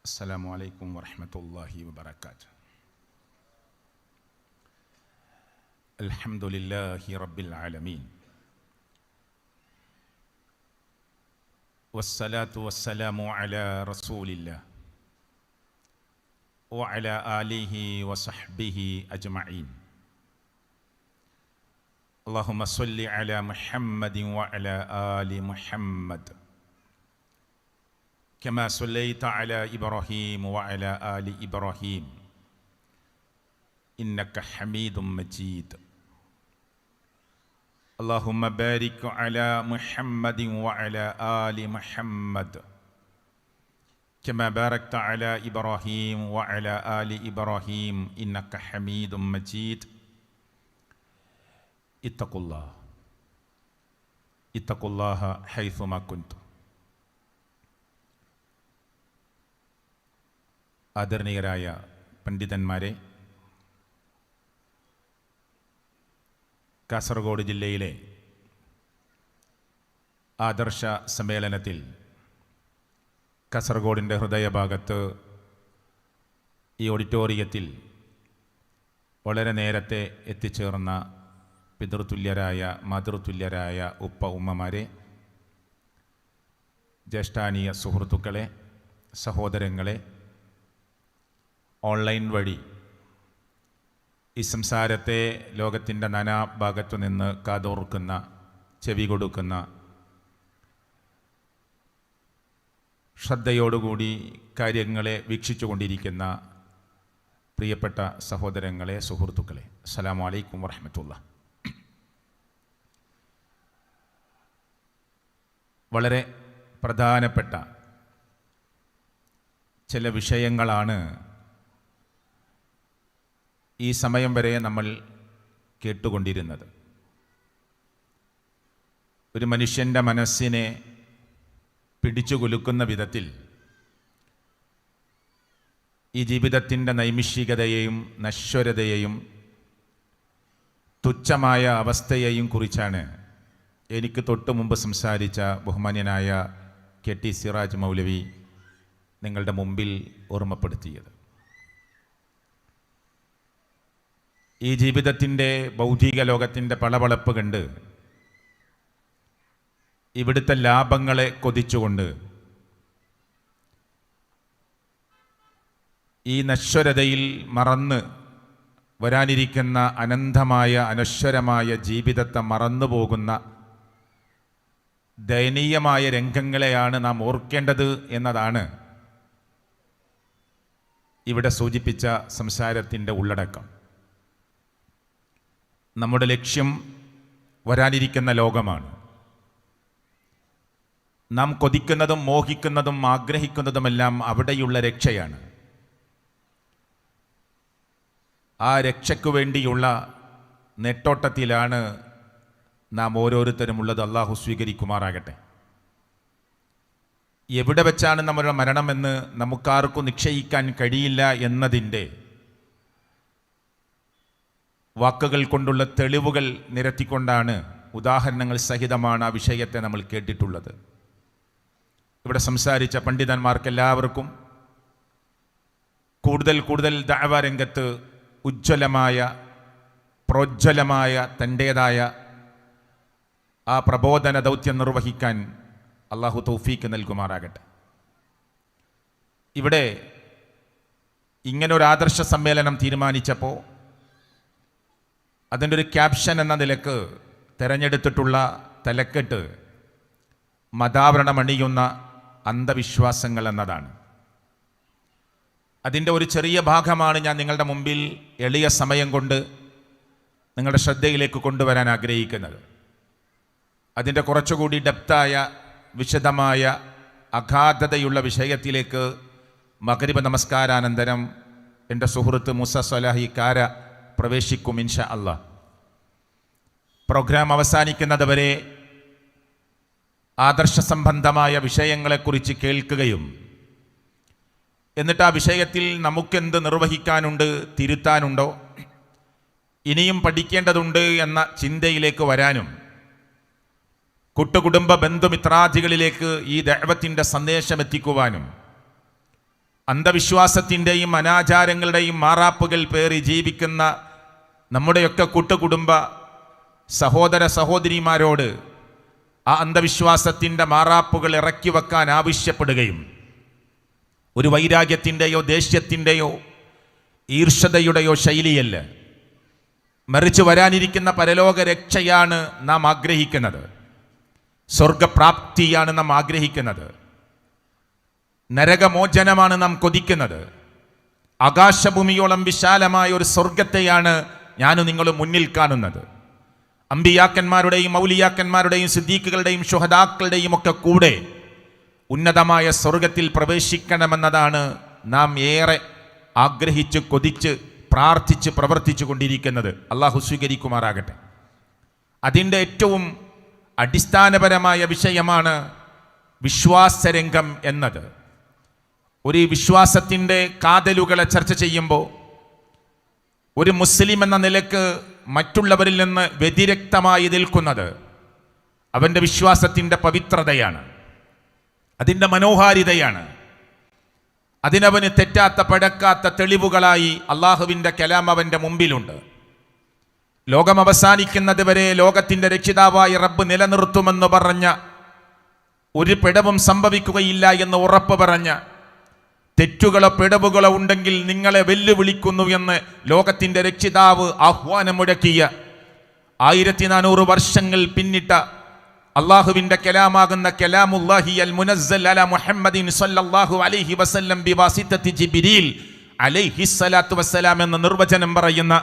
السلام عليكم ورحمة الله وبركاته. الحمد لله رب العالمين، والصلاة والسلام على رسول الله وعلى آله وصحبه أجمعين. اللهم صل على محمد وعلى آل محمد كما صليت على إبراهيم وعلى آل إبراهيم إنك حميد مجيد. اللهم بارك على محمد وعلى آل محمد كما باركت على إبراهيم وعلى آل إبراهيم إنك حميد مجيد. اتقوا الله حيثما كنتم. ആദരണീയരായ പണ്ഡിതന്മാരെ, കാസർഗോഡ് ജില്ലയിലെ ആദർശ സമ്മേളനത്തിൽ കാസർഗോഡിൻ്റെ ഹൃദയഭാഗത്ത് ഈ ഓഡിറ്റോറിയത്തിൽ വളരെ നേരത്തെ എത്തിച്ചേർന്ന പിതൃതുല്യരായ മാതൃതുല്യരായ ഉപ്പ ഉമ്മമാരെ, ജ്യേഷ്ഠാനീയ സുഹൃത്തുക്കളെ, സഹോദരങ്ങളെ, ഓൺലൈൻ വഴി ഈ സംസാരത്തെ ലോകത്തിൻ്റെ നാനാഭാഗത്തു നിന്ന് കാതോർക്കുന്ന, ചെവി കൊടുക്കുന്ന, ശ്രദ്ധയോടുകൂടി കാര്യങ്ങളെ വീക്ഷിച്ചു കൊണ്ടിരിക്കുന്ന പ്രിയപ്പെട്ട സഹോദരങ്ങളെ, സുഹൃത്തുക്കളെ, അസ്സലാമു അലൈക്കും വറഹ്മത്തുള്ളാഹി. വളരെ പ്രധാനപ്പെട്ട ചില വിഷയങ്ങളാണ് ഈ സമയം വരെ നമ്മൾ കേട്ടുകൊണ്ടിരുന്നത്. ഒരു മനുഷ്യൻ്റെ മനസ്സിനെ പിടിച്ചു കുലുക്കുന്ന വിധത്തിൽ ഈ ജീവിതത്തിൻ്റെ നൈമിഷികതയെയും നശ്വരതയെയും തുച്ഛമായ അവസ്ഥയെയും കുറിച്ചാണ് എനിക്ക് തൊട്ടു മുമ്പ് സംസാരിച്ച ബഹുമാന്യനായ കെ.ടി. സിറാജ് മൗലവി നിങ്ങളുടെ മുമ്പിൽ ഓർമ്മപ്പെടുത്തിയത്. ഈ ജീവിതത്തിൻ്റെ ഭൗതിക ലോകത്തിൻ്റെ പളപളപ്പ് കണ്ട് ഇവിടുത്തെ ലാഭങ്ങളെ കൊതിച്ചുകൊണ്ട് ഈ നശ്വരതയിൽ മറന്ന് വരാനിരിക്കുന്ന അനന്തമായ അനശ്വരമായ ജീവിതത്തെ മറന്നു പോകുന്ന ദയനീയമായ രംഗങ്ങളെയാണ് നാം ഓർക്കേണ്ടത് എന്നതാണ് ഇവിടെ സൂചിപ്പിച്ച സംസാരത്തിൻ്റെ ഉള്ളടക്കം. നമ്മുടെ ലക്ഷ്യം വരാനിരിക്കുന്ന ലോകമാണ്. നാം കൊതിക്കുന്നതും മോഹിക്കുന്നതും ആഗ്രഹിക്കുന്നതുമെല്ലാം അവിടെയുള്ള രക്ഷയാണ്. ആ രക്ഷയ്ക്കു വേണ്ടിയുള്ള നെട്ടോട്ടത്തിലാണ് നാം ഓരോരുത്തരും ഉള്ളത്. അള്ളാഹു സ്വീകരിക്കുമാറാകട്ടെ. എവിടെ വെച്ചാണ് നമ്മുടെ മരണമെന്ന് നമുക്കാർക്കും നിശ്ചയിക്കാൻ കഴിയില്ല എന്നതിൻ്റെ വാക്കുകൾ കൊണ്ടുള്ള തെളിവുകൾ നിരത്തിക്കൊണ്ടാണ്, ഉദാഹരണങ്ങൾ സഹിതമാണ് ആ വിഷയത്തെ നമ്മൾ കേട്ടിട്ടുള്ളത്. ഇവിടെ സംസാരിച്ച പണ്ഡിതന്മാർക്കെല്ലാവർക്കും കൂടുതൽ കൂടുതൽ ദഅവ രംഗത്ത് ഉജ്ജ്വലമായ പ്രോജ്വലമായ തൻ്റേതായ ആ പ്രബോധന ദൗത്യം നിർവഹിക്കാൻ അള്ളാഹു തൗഫീക്ക് നൽകുമാറാകട്ടെ. ഇവിടെ ഇങ്ങനൊരു ആദർശ സമ്മേളനം തീരുമാനിച്ചപ്പോൾ അതിൻ്റെ ഒരു ക്യാപ്ഷൻ എന്ന നിലക്ക് തിരഞ്ഞെടുത്തിട്ടുള്ള തലക്കെട്ട് മതാവരണമണിയുന്ന അന്ധവിശ്വാസങ്ങൾ എന്നതാണ്. അതിൻ്റെ ഒരു ചെറിയ ഭാഗമാണ് ഞാൻ നിങ്ങളുടെ മുമ്പിൽ എളിയ സമയം കൊണ്ട് നിങ്ങളുടെ ശ്രദ്ധയിലേക്ക് കൊണ്ടുവരാൻ ആഗ്രഹിക്കുന്നത്. അതിൻ്റെ കുറച്ചുകൂടി ഡെപ്തായ, വിശദമായ, അഗാധതയുള്ള വിഷയത്തിലേക്ക് മഗ്രിബ് നമസ്കാരാനന്തരം എൻ്റെ സുഹൃത്ത് മൂസ സ്വലാഹി കാര പ്രവേശിക്കും ഇൻഷാ അല്ലാഹ്. പ്രോഗ്രാം അവസാനിക്കുന്നത് വരെ ആദർശ സംബന്ധമായ വിഷയങ്ങളെക്കുറിച്ച് കേൾക്കുകയും എന്നിട്ട് ആ വിഷയത്തിൽ നമുക്കെന്ത് നിർവഹിക്കാനുണ്ട്, തിരുത്താനുണ്ടോ, ഇനിയും പഠിക്കേണ്ടതുണ്ട് എന്ന ചിന്തയിലേക്ക് വരാനും കുട്ടുകുടുംബ ബന്ധുമിത്രാദികളിലേക്ക് ഈ ദഅവത്തിൻ്റെ സന്ദേശം എത്തിക്കുവാനും അന്ധവിശ്വാസത്തിൻ്റെയും അനാചാരങ്ങളുടെയും മാറാപ്പുകൾ പേറി ജീവിക്കുന്ന നമ്മുടെയൊക്കെ കൂട്ടുകുടുംബ സഹോദര സഹോദരിമാരോട് ആ അന്ധവിശ്വാസത്തിൻ്റെ മാറാപ്പുകൾ ഇറക്കി വെക്കാൻ ആവശ്യപ്പെടുകയും ഒരു വൈരാഗ്യത്തിൻ്റെയോ ദേഷ്യത്തിൻ്റെയോ ഈർഷ്യതയുടെയോ ശൈലിയല്ല, മറിച്ച് വരാനിരിക്കുന്ന പരലോക രക്ഷയാണ് നാം ആഗ്രഹിക്കുന്നത്, സ്വർഗപ്രാപ്തിയാണ് നാം ആഗ്രഹിക്കുന്നത്, നരകമോചനമാണ് നാം കൊതിക്കുന്നത്. ആകാശഭൂമിയോളം വിശാലമായ ഒരു സ്വർഗത്തെയാണ് ഞാനും നിങ്ങളും മുന്നിൽ കാണുന്നത്. അമ്പിയാക്കന്മാരുടെയും ഔലിയാക്കന്മാരുടെയും സിദ്ദീഖുകളുടെയും ശുഹദാക്കളുടെയും ഒക്കെ കൂടെ ഉന്നതമായ സ്വർഗത്തിൽ പ്രവേശിക്കണമെന്നതാണ് നാം ഏറെ ആഗ്രഹിച്ച് കൊതിച്ച് പ്രാർത്ഥിച്ച് പ്രവർത്തിച്ചു കൊണ്ടിരിക്കുന്നത്. അള്ളാഹു സ്വീകരിക്കുമാറാകട്ടെ. അതിൻ്റെ ഏറ്റവും അടിസ്ഥാനപരമായ വിഷയമാണ് വിശ്വാസരംഗം എന്നത്. ഒരു വിശ്വാസത്തിൻ്റെ കാതലുകളെ ചർച്ച ചെയ്യുമ്പോൾ ഒരു മുസ്ലിം എന്ന നിലക്ക് മറ്റുള്ളവരിൽ നിന്ന് വ്യതിരക്തമായി നിൽക്കുന്നത് അവൻ്റെ വിശ്വാസത്തിൻ്റെ പവിത്രതയാണ്, അതിൻ്റെ മനോഹാരിതയാണ്. അതിനവന് തെറ്റാത്ത പഴക്കാത്ത തെളിവുകളായി അള്ളാഹുവിൻ്റെ കലാം അവൻ്റെ മുമ്പിലുണ്ട്. ലോകം അവസാനിക്കുന്നത് വരെ ലോകത്തിൻ്റെ രക്ഷിതാവായി റബ്ബ് നിലനിർത്തുമെന്ന് പറഞ്ഞ, ഒരു പിഴവും സംഭവിക്കുകയില്ല എന്ന് ഉറപ്പ് പറഞ്ഞ, തെറ്റുകളോ പിഴവുകളോ ഉണ്ടെങ്കിൽ നിങ്ങളെ വെല്ലുവിളിക്കുന്നു എന്ന് ലോകത്തിൻ്റെ രക്ഷിതാവ് ആഹ്വാനം മുഴക്കിയ 1400 വർഷങ്ങൾ പിന്നിട്ട അള്ളാഹുവിൻ്റെ കലാമാകുന്ന കലാമുല്ലാഹി അൽ മുനസ്സൽ അലാ മുഹമ്മദിൻ സല്ലല്ലാഹു അലൈഹി വസല്ലം ബിവാസിത്തത്തി ജിബ്രീൽ അലൈഹി സ്വലാത്തു വസ്സലാം എന്ന നിർവചനം പറയുന്ന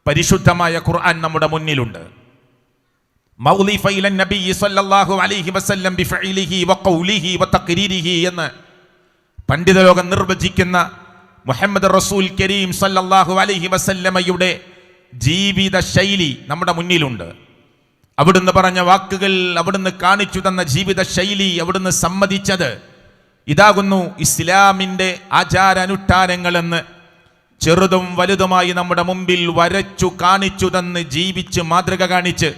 പരിശുദ്ധമായ ഖുർആൻ നമ്മുടെ മുന്നിലുണ്ട്. മൗലിഫ ഇലൻ നബി സല്ലല്ലാഹു അലൈഹി വസല്ലം ബിഫഇലിഹി വഖൗലിഹി വതഖരീരിഹി എന്ന് പണ്ഡിത ലോകം നിർവചിക്കുന്ന മുഹമ്മദ് റസൂൽ കരീം സല്ലല്ലാഹു അലൈഹി വസല്ലമയുടെ ജീവിത ശൈലി നമ്മുടെ മുന്നിലുണ്ട്. അവിടുന്ന് പറഞ്ഞ വാക്കുകൾ, അവിടുന്ന് കാണിച്ചു തന്ന ജീവിത ശൈലി, അവിടുന്ന് സമ്മതിച്ചത് ഇതാകുന്നു ഇസ്ലാമിൻ്റെ ആചാരാനുഷ്ഠാനങ്ങളെന്ന് ചെറുതും വലുതുമായി നമ്മുടെ മുമ്പിൽ വരച്ചു കാണിച്ചു തന്ന് ജീവിച്ച് മാതൃക കാണിച്ച്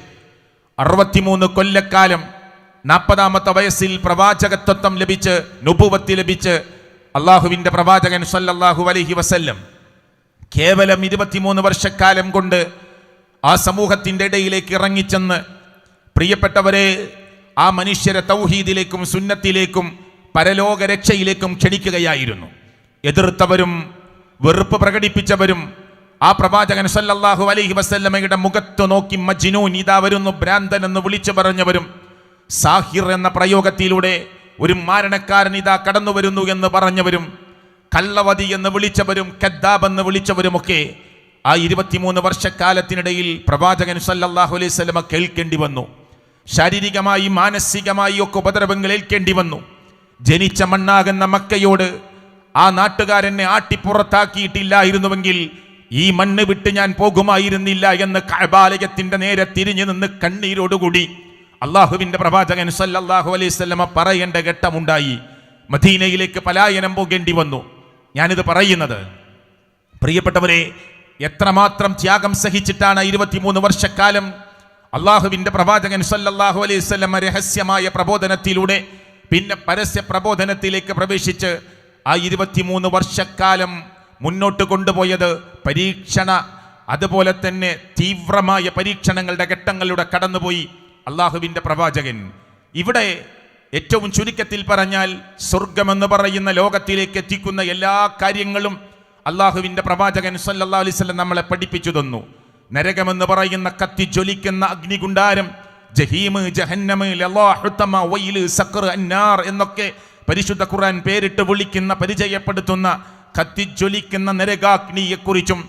63 കൊല്ലക്കാലം 40ാമത്തെ വയസ്സിൽ പ്രവാചകത്വം ലഭിച്ച് നുബുവത്ത് ലഭിച്ച് അള്ളാഹുവിൻ്റെ പ്രവാചകൻ സല്ലല്ലാഹു അലൈഹി വസല്ലം കേവലം 23 വർഷക്കാലം കൊണ്ട് ആ സമൂഹത്തിൻ്റെ ഇടയിലേക്ക് ഇറങ്ങിച്ചെന്ന് പ്രിയപ്പെട്ടവരെ ആ മനുഷ്യരെ തൗഹീദിലേക്കും സുന്നത്തിലേക്കും പരലോക രക്ഷയിലേക്കും ക്ഷണിക്കുകയായിരുന്നു. എതിർത്തവരും വെറുപ്പ് പ്രകടിപ്പിച്ചവരും ആ പ്രവാചകൻ സല്ലല്ലാഹു അലൈഹി വസല്ലമയുടെ മുഖത്ത് നോക്കി മജ്നൂൻ, ഇതാ വരുന്നു ഭ്രാന്തൻ എന്ന് വിളിച്ചു പറഞ്ഞവരും, സാഹിർ എന്ന പ്രയോഗത്തിലൂടെ ഒരു മാരണക്കാരൻ ഇതാ കടന്നു വരുന്നു എന്ന് പറഞ്ഞവരും, കള്ളവതി എന്ന് വിളിച്ചവരും കദ്ദാബ് എന്ന് വിളിച്ചവരുമൊക്കെ ആ 23 വർഷക്കാലത്തിനിടയിൽ പ്രവാചകൻ സല്ലല്ലാഹു അലൈഹി വസല്ലമ കേൾക്കേണ്ടി വന്നു. ശാരീരികമായി മാനസികമായി ഒക്കെ ഉപദ്രവങ്ങൾ ഏൽക്കേണ്ടി വന്നു. ജനിച്ച മണ്ണാകുന്ന മക്കയോട് ആ നാട്ടുകാരനെ ആട്ടിപ്പുറത്താക്കിയിട്ടില്ലായിരുന്നുവെങ്കിൽ ഈ മണ്ണ് വിട്ട് ഞാൻ പോകുമായിരുന്നില്ല എന്ന് കഅബാലയത്തിന്റെ നേരെ തിരിഞ്ഞു നിന്ന് കണ്ണീരോടുകൂടി അള്ളാഹുവിൻ്റെ പ്രവാചകൻ സല്ലല്ലാഹു അലൈഹി വസല്ലമ പറയേണ്ട ഘട്ടമുണ്ടായി. മദീനയിലേക്ക് പലായനം പോകേണ്ടി വന്നു. ഞാനിത് പറയുന്നത് പ്രിയപ്പെട്ടവരെ, എത്രമാത്രം ത്യാഗം സഹിച്ചിട്ടാണ് 23 വർഷക്കാലം അള്ളാഹുവിൻ്റെ പ്രവാചകൻ സല്ലല്ലാഹു അലൈഹി വസല്ലമ രഹസ്യമായ പ്രബോധനത്തിലൂടെ പിന്നെ പരസ്യ പ്രബോധനത്തിലേക്ക് പ്രവേശിച്ച് ആ 23 വർഷക്കാലം മുന്നോട്ട് കൊണ്ടുപോയത് പരീക്ഷണ, അതുപോലെ തന്നെ തീവ്രമായ പരീക്ഷണങ്ങളുടെ ഘട്ടങ്ങളിലൂടെ കടന്നുപോയി അള്ളാഹുവിൻ്റെ പ്രവാചകൻ. ഇവിടെ ഏറ്റവും ചുരുക്കത്തിൽ പറഞ്ഞാൽ സ്വർഗമെന്ന് പറയുന്ന ലോകത്തിലേക്ക് എത്തിക്കുന്ന എല്ലാ കാര്യങ്ങളും അള്ളാഹുവിൻ്റെ പ്രവാചകൻ സല്ലല്ലാഹു അലൈഹി വസല്ലം നമ്മളെ പഠിപ്പിച്ചു തന്നു. നരകമെന്ന് പറയുന്ന കത്തി ജ്വലിക്കുന്ന അഗ്നികുണ്ടാരം, ജഹീമ്, ജഹന്നമ്, ലളാഹുതമ, വൈല്, സഖർ, അന്നാർ എന്നൊക്കെ പരിശുദ്ധ ഖുർആൻ പേരിട്ട് വിളിക്കുന്ന പരിചയപ്പെടുത്തുന്ന കത്തിജ്വലിക്കുന്ന നരകാഗ്നിയെക്കുറിച്ചും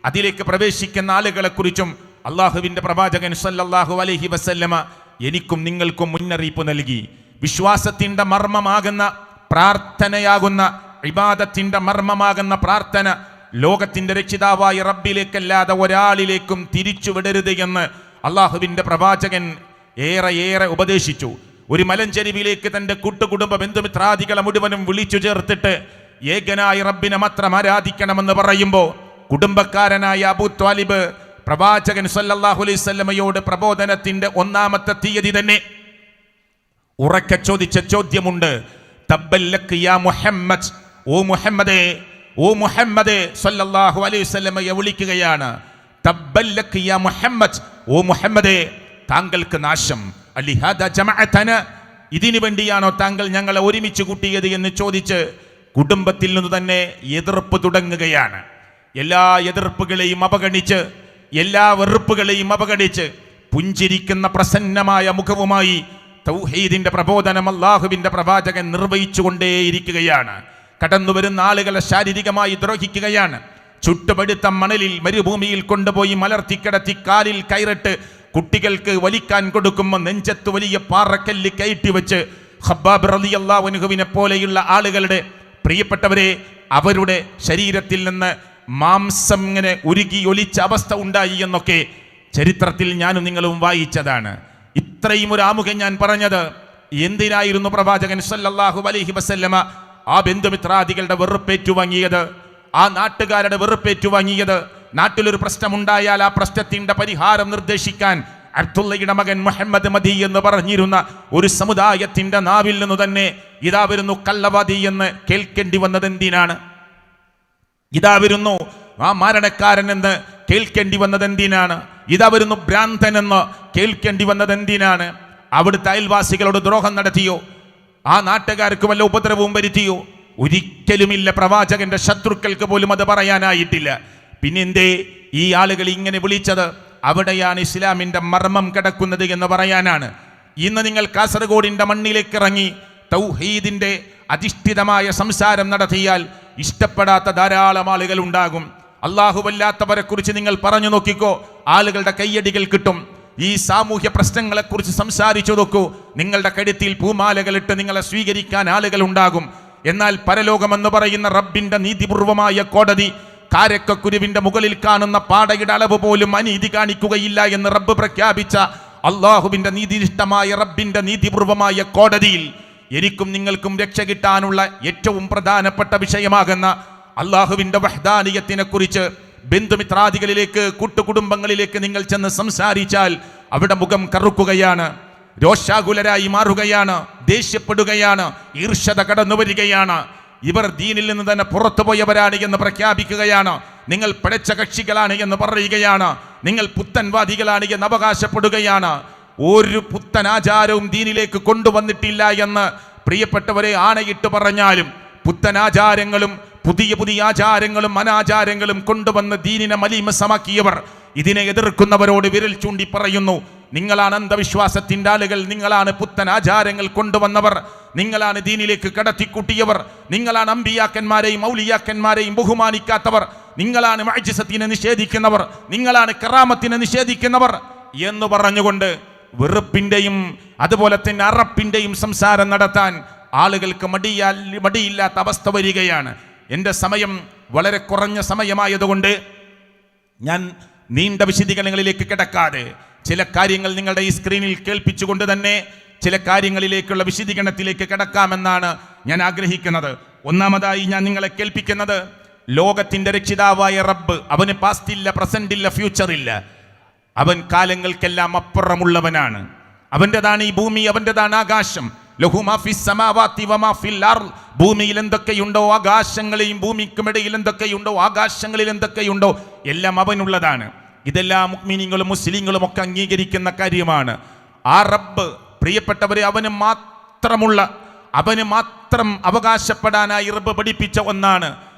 അതിലേക്ക് പ്രവേശിക്കുന്ന ആളുകളെക്കുറിച്ചും അള്ളാഹുവിൻ്റെ പ്രവാചകൻ സല്ലല്ലാഹു അലൈഹി വസല്ലമ എനിക്കും നിങ്ങൾക്കും മുന്നറിയിപ്പ് നൽകി. വിശ്വാസത്തിൻ്റെ മർമ്മമാകുന്ന പ്രാർത്ഥനയാകുന്ന ഇബാദത്തിൻ്റെ മർമ്മമാകുന്ന പ്രാർത്ഥന ലോകത്തിൻ്റെ രക്ഷിതാവായ റബ്ബിലേക്കല്ലാതെ ഒരാളിലേക്കും തിരിച്ചുവിടരുത് എന്ന് അള്ളാഹുവിൻ്റെ പ്രവാചകൻ ഏറെ ഉപദേശിച്ചു. ഒരു മലഞ്ചെരിവിലേക്ക് തൻ്റെ കൂട്ടുകുടുംബ ബന്ധുമിത്രാദികളെ മുഴുവനും വിളിച്ചു ചേർത്തിട്ട് ഏകനായ റബ്ബിനെ മാത്രം ആരാധിക്കണമെന്ന് പറയുമ്പോൾ കുടുംബക്കാരനായ അബൂ ത്വാലിബ് പ്രവാചകൻ സല്ലല്ലാഹു അലൈഹി വസല്ലമയോട് പ്രബോധനത്തിൻ്റെ 1ാമത്തെ തീയതി തന്നെ ഉറക്കെ ചോദിച്ച ചോദ്യമുണ്ട്. തബ്ബല്ലക യാ മുഹമ്മദ് ഓ മുഹമ്മദേ സല്ലല്ലാഹു അലൈഹി വസല്ലമയെ വിളിക്കുകയാണ്. തബ്ബല്ലക യാ മുഹമ്മദ്, ഓ മുഹമ്മദേ താങ്കൾക്ക് നാശം. അലിഹാദ ജമഅതന, ഇതിനു വേണ്ടിയാണോ താങ്കൾ ഞങ്ങളെ ഒരുമിച്ച് കൂട്ടിയത് എന്ന് ചോദിച്ച് കുടുംബത്തിൽ നിന്ന് തന്നെ എതിർപ്പ് തുടങ്ങുകയാണ്. എല്ലാ എതിർപ്പുകളെയും അവഗണിച്ച്, എല്ലാ വെറുപ്പുകളെയും അവഗണിച്ച് പുഞ്ചിരിക്കുന്ന പ്രസന്നമായ മുഖവുമായി തൗഹീദിന്റെ പ്രബോധനം അല്ലാഹുവിന്റെ പ്രവാചകൻ നിർവഹിച്ചുകൊണ്ടേയിരിക്കുകയാണ്. കടന്നുവരുന്ന ആളുകളെ ശാരീരികമായി ദ്രോഹിക്കുകയാണ്. ചുട്ടുപഴുത്ത മണലിൽ മരുഭൂമിയിൽ കൊണ്ടുപോയി മലർത്തിക്കിടത്തി കാലിൽ കയറിട്ട് കുട്ടികൾക്ക് വലിക്കാൻ കൊടുക്കുമ്പോൾ നെഞ്ചത്ത് വലിയ പാറക്കല്ല് കയറ്റി വെച്ച് ഖബ്ബാബ് റളിയല്ലാഹു അൻഹുവിനെ പോലെയുള്ള ആളുകളുടെ പ്രിയപ്പെട്ടവരെ അവരുടെ ശരീരത്തിൽ നിന്ന് മാംസം ഇങ്ങനെ ഉരുകി ഒലിച്ച അവസ്ഥ ഉണ്ടായി എന്നൊക്കെ ചരിത്രത്തിൽ ഞാനും നിങ്ങളും വായിച്ചതാണ്. ഇത്രയും ഒരു ആമുഖം ഞാൻ പറഞ്ഞത് എന്തിനായിരുന്നു പ്രവാചകൻ സല്ലല്ലാഹു അലൈഹി വസല്ലമ ആ ബന്ധുമിത്രാദികളുടെ വെറുപ്പേറ്റുവാങ്ങിയത്, ആ നാട്ടുകാരുടെ വെറുപ്പേറ്റുവാങ്ങിയത്? നാട്ടിലൊരു പ്രശ്നമുണ്ടായാൽ ആ പ്രശ്നത്തിന്റെ പരിഹാരം നിർദ്ദേശിക്കാൻ അബ്ദുള്ളയുടെ മകൻ മുഹമ്മദ് മദി എന്ന് പറഞ്ഞിരുന്ന ഒരു സമുദായത്തിന്റെ നാവിൽ നിന്ന് തന്നെ ഇതാ വരുന്നു കള്ളവാദി എന്ന് കേൾക്കേണ്ടി വന്നത് എന്തിനാണ്? ഇതാ വരുന്നു ആ മരണക്കാരൻ എന്ന് കേൾക്കേണ്ടി വന്നത് എന്തിനാണ്? ഇതാ വരുന്നു ഭ്രാന്തൻ എന്ന് കേൾക്കേണ്ടി വന്നത് എന്തിനാണ്? അവിടുത്തെ അയൽവാസികളോട് ദ്രോഹം നടത്തിയോ? ആ നാട്ടുകാർക്ക് വല്ല ഉപദ്രവവും വരുത്തിയോ? ഒരിക്കലുമില്ല. പ്രവാചകന്റെ ശത്രുക്കൾക്ക് പോലും അത് പറയാനായിട്ടില്ല. പിന്നെന്തേ ഈ ആളുകൾ ഇങ്ങനെ വിളിച്ചത്? അവിടെയാണ് ഇസ്ലാമിന്റെ മർമ്മം കിടക്കുന്നത് എന്ന് പറയാനാണ്. ഇന്ന് നിങ്ങൾ കാസർഗോഡിന്റെ മണ്ണിലേക്ക് ഇറങ്ങി തൗഹീദിന്റെ അധിഷ്ഠിതമായ സംസാരം നടത്തിയാൽ ഇഷ്ടപ്പെടാത്ത ധാരാളം ആളുകൾ ഉണ്ടാകും. അല്ലാഹുവല്ലാത്തവരെ കുറിച്ച് നിങ്ങൾ പറഞ്ഞു നോക്കിക്കോ, ആളുകളുടെ കയ്യടികൾ കിട്ടും. ഈ സാമൂഹ്യ പ്രശ്നങ്ങളെക്കുറിച്ച് സംസാരിച്ചു നോക്കൂ, നിങ്ങളുടെ കഴുത്തിൽ പൂമാലകളിട്ട് നിങ്ങളെ സ്വീകരിക്കാൻ ആളുകൾ ഉണ്ടാകും. എന്നാൽ പരലോകമെന്ന് പറയുന്ന റബ്ബിന്റെ നീതിപൂർവമായ കോടതി, കാരക്കുരുവിന്റെ മുകളിൽ കാണുന്ന പാടയുടെ അളവ് പോലും അനീതി കാണിക്കുകയില്ല എന്ന് റബ്ബ് പ്രഖ്യാപിച്ച അള്ളാഹുവിന്റെ നീതിനിഷ്ഠമായ റബ്ബിന്റെ നീതിപൂർവമായ കോടതിയിൽ എനിക്കും നിങ്ങൾക്കും രക്ഷ കിട്ടാനുള്ള ഏറ്റവും പ്രധാനപ്പെട്ട വിഷയമാകുന്ന അള്ളാഹുവിന്റെ വഹ്ദാനിയത്തിനെ കുറിച്ച് ബന്ധുമിത്രാദികളിലേക്ക്, കൂട്ടുകുടുംബങ്ങളിലേക്ക് നിങ്ങൾ ചെന്ന് സംസാരിച്ചാൽ അവിടെ മുഖം കറുക്കുകയാണ്, രോഷാകുലരായി മാറുകയാണ്, ദേഷ്യപ്പെടുകയാണ്, ഈർഷ്യത കടന്നു വരികയാണ്. ഇവർ ദീനിൽ നിന്ന് തന്നെ പുറത്തുപോയവരാണ് എന്ന് പ്രഖ്യാപിക്കുകയാണ്. നിങ്ങൾ പിഴച്ച കക്ഷികളാണ് എന്ന് പറയുകയാണ്. നിങ്ങൾ പുത്തൻവാദികളാണ് എന്ന് അവകാശപ്പെടുകയാണ്. ഒരു പുത്തൻ ആചാരവും ദീനിലേക്ക് കൊണ്ടുവന്നിട്ടില്ല എന്ന് പ്രിയപ്പെട്ടവരെ ആണയിട്ട് പറഞ്ഞാലും പുത്തനാചാരങ്ങളും പുതിയ പുതിയ ആചാരങ്ങളും അനാചാരങ്ങളും കൊണ്ടുവന്ന് ദീനിനെ മലീമസമാക്കിയവർ ഇതിനെ എതിർക്കുന്നവരോട് വിരൽ ചൂണ്ടി പറയുന്നു, നിങ്ങളാണ് അന്ധവിശ്വാസത്തിന്റെ ആളുകൾ, നിങ്ങളാണ് പുത്തൻ ആചാരങ്ങൾ കൊണ്ടുവന്നവർ, നിങ്ങളാണ് ദീനിലേക്ക് കടത്തിക്കൂട്ടിയവർ, നിങ്ങളാണ് അമ്പിയാക്കന്മാരെയും ഔലിയാക്കന്മാരെയും ബഹുമാനിക്കാത്തവർ, നിങ്ങളാണ് മഅ്ജിസത്തിനെ നിഷേധിക്കുന്നവർ, നിങ്ങളാണ് കറാമത്തിനെ നിഷേധിക്കുന്നവർ എന്ന് പറഞ്ഞുകൊണ്ട് വെറുപ്പിന്റെയും അതുപോലെ തന്നെ അറപ്പിന്റെയും സംസാരം നടത്താൻ ആളുകൾക്ക് മടിയില്ലാത്ത അവസ്ഥ വരികയാണ്. എൻ്റെ സമയം വളരെ കുറഞ്ഞ സമയമായതുകൊണ്ട് ഞാൻ നീണ്ട വിശദീകരണങ്ങളിലേക്ക് കിടക്കാതെ ചില കാര്യങ്ങൾ നിങ്ങളുടെ ഈ സ്ക്രീനിൽ കേൾപ്പിച്ചുകൊണ്ട് തന്നെ ചില കാര്യങ്ങളിലേക്കുള്ള വിശദീകരണത്തിലേക്ക് കിടക്കാമെന്നാണ് ഞാൻ ആഗ്രഹിക്കുന്നത്. ഒന്നാമതായി ഞാൻ നിങ്ങളെ കേൾപ്പിക്കുന്നത് ലോകത്തിന്റെ രക്ഷിതാവായ റബ്ബ്, അവന് പാസ്റ്റ് ഇല്ല, പ്രസന്റ് ഇല്ല, ഫ്യൂച്ചർ ഇല്ല. അവൻ കാലങ്ങൾക്കെല്ലാം അപ്പുറമുള്ളവനാണ്. അവൻ്റെതാണ് ഈ ഭൂമി, അവൻ്റെതാണ് ആകാശം. ലഹു മാ ഫിസ് സമാവാതി വമാ ഫിൽ അർള്, ഭൂമിയിൽ എന്തൊക്കെയുണ്ടോ, ആകാശങ്ങളെയും ഭൂമിക്കുമിടയിൽ എന്തൊക്കെയുണ്ടോ, ആകാശങ്ങളിൽ എന്തൊക്കെയുണ്ടോ എല്ലാം അവനുള്ളതാണ്. ഇതെല്ലാം മുഅ്മിനീങ്ങളും മുസ്ലിങ്ങളും ഒക്കെ അംഗീകരിക്കുന്ന കാര്യമാണ്. ആ റബ്ബ് പ്രിയപ്പെട്ടവരെ അവന് മാത്രം അവകാശപ്പെടാനായി റബ്ബ് പഠിപ്പിച്ച ഒന്നാണ്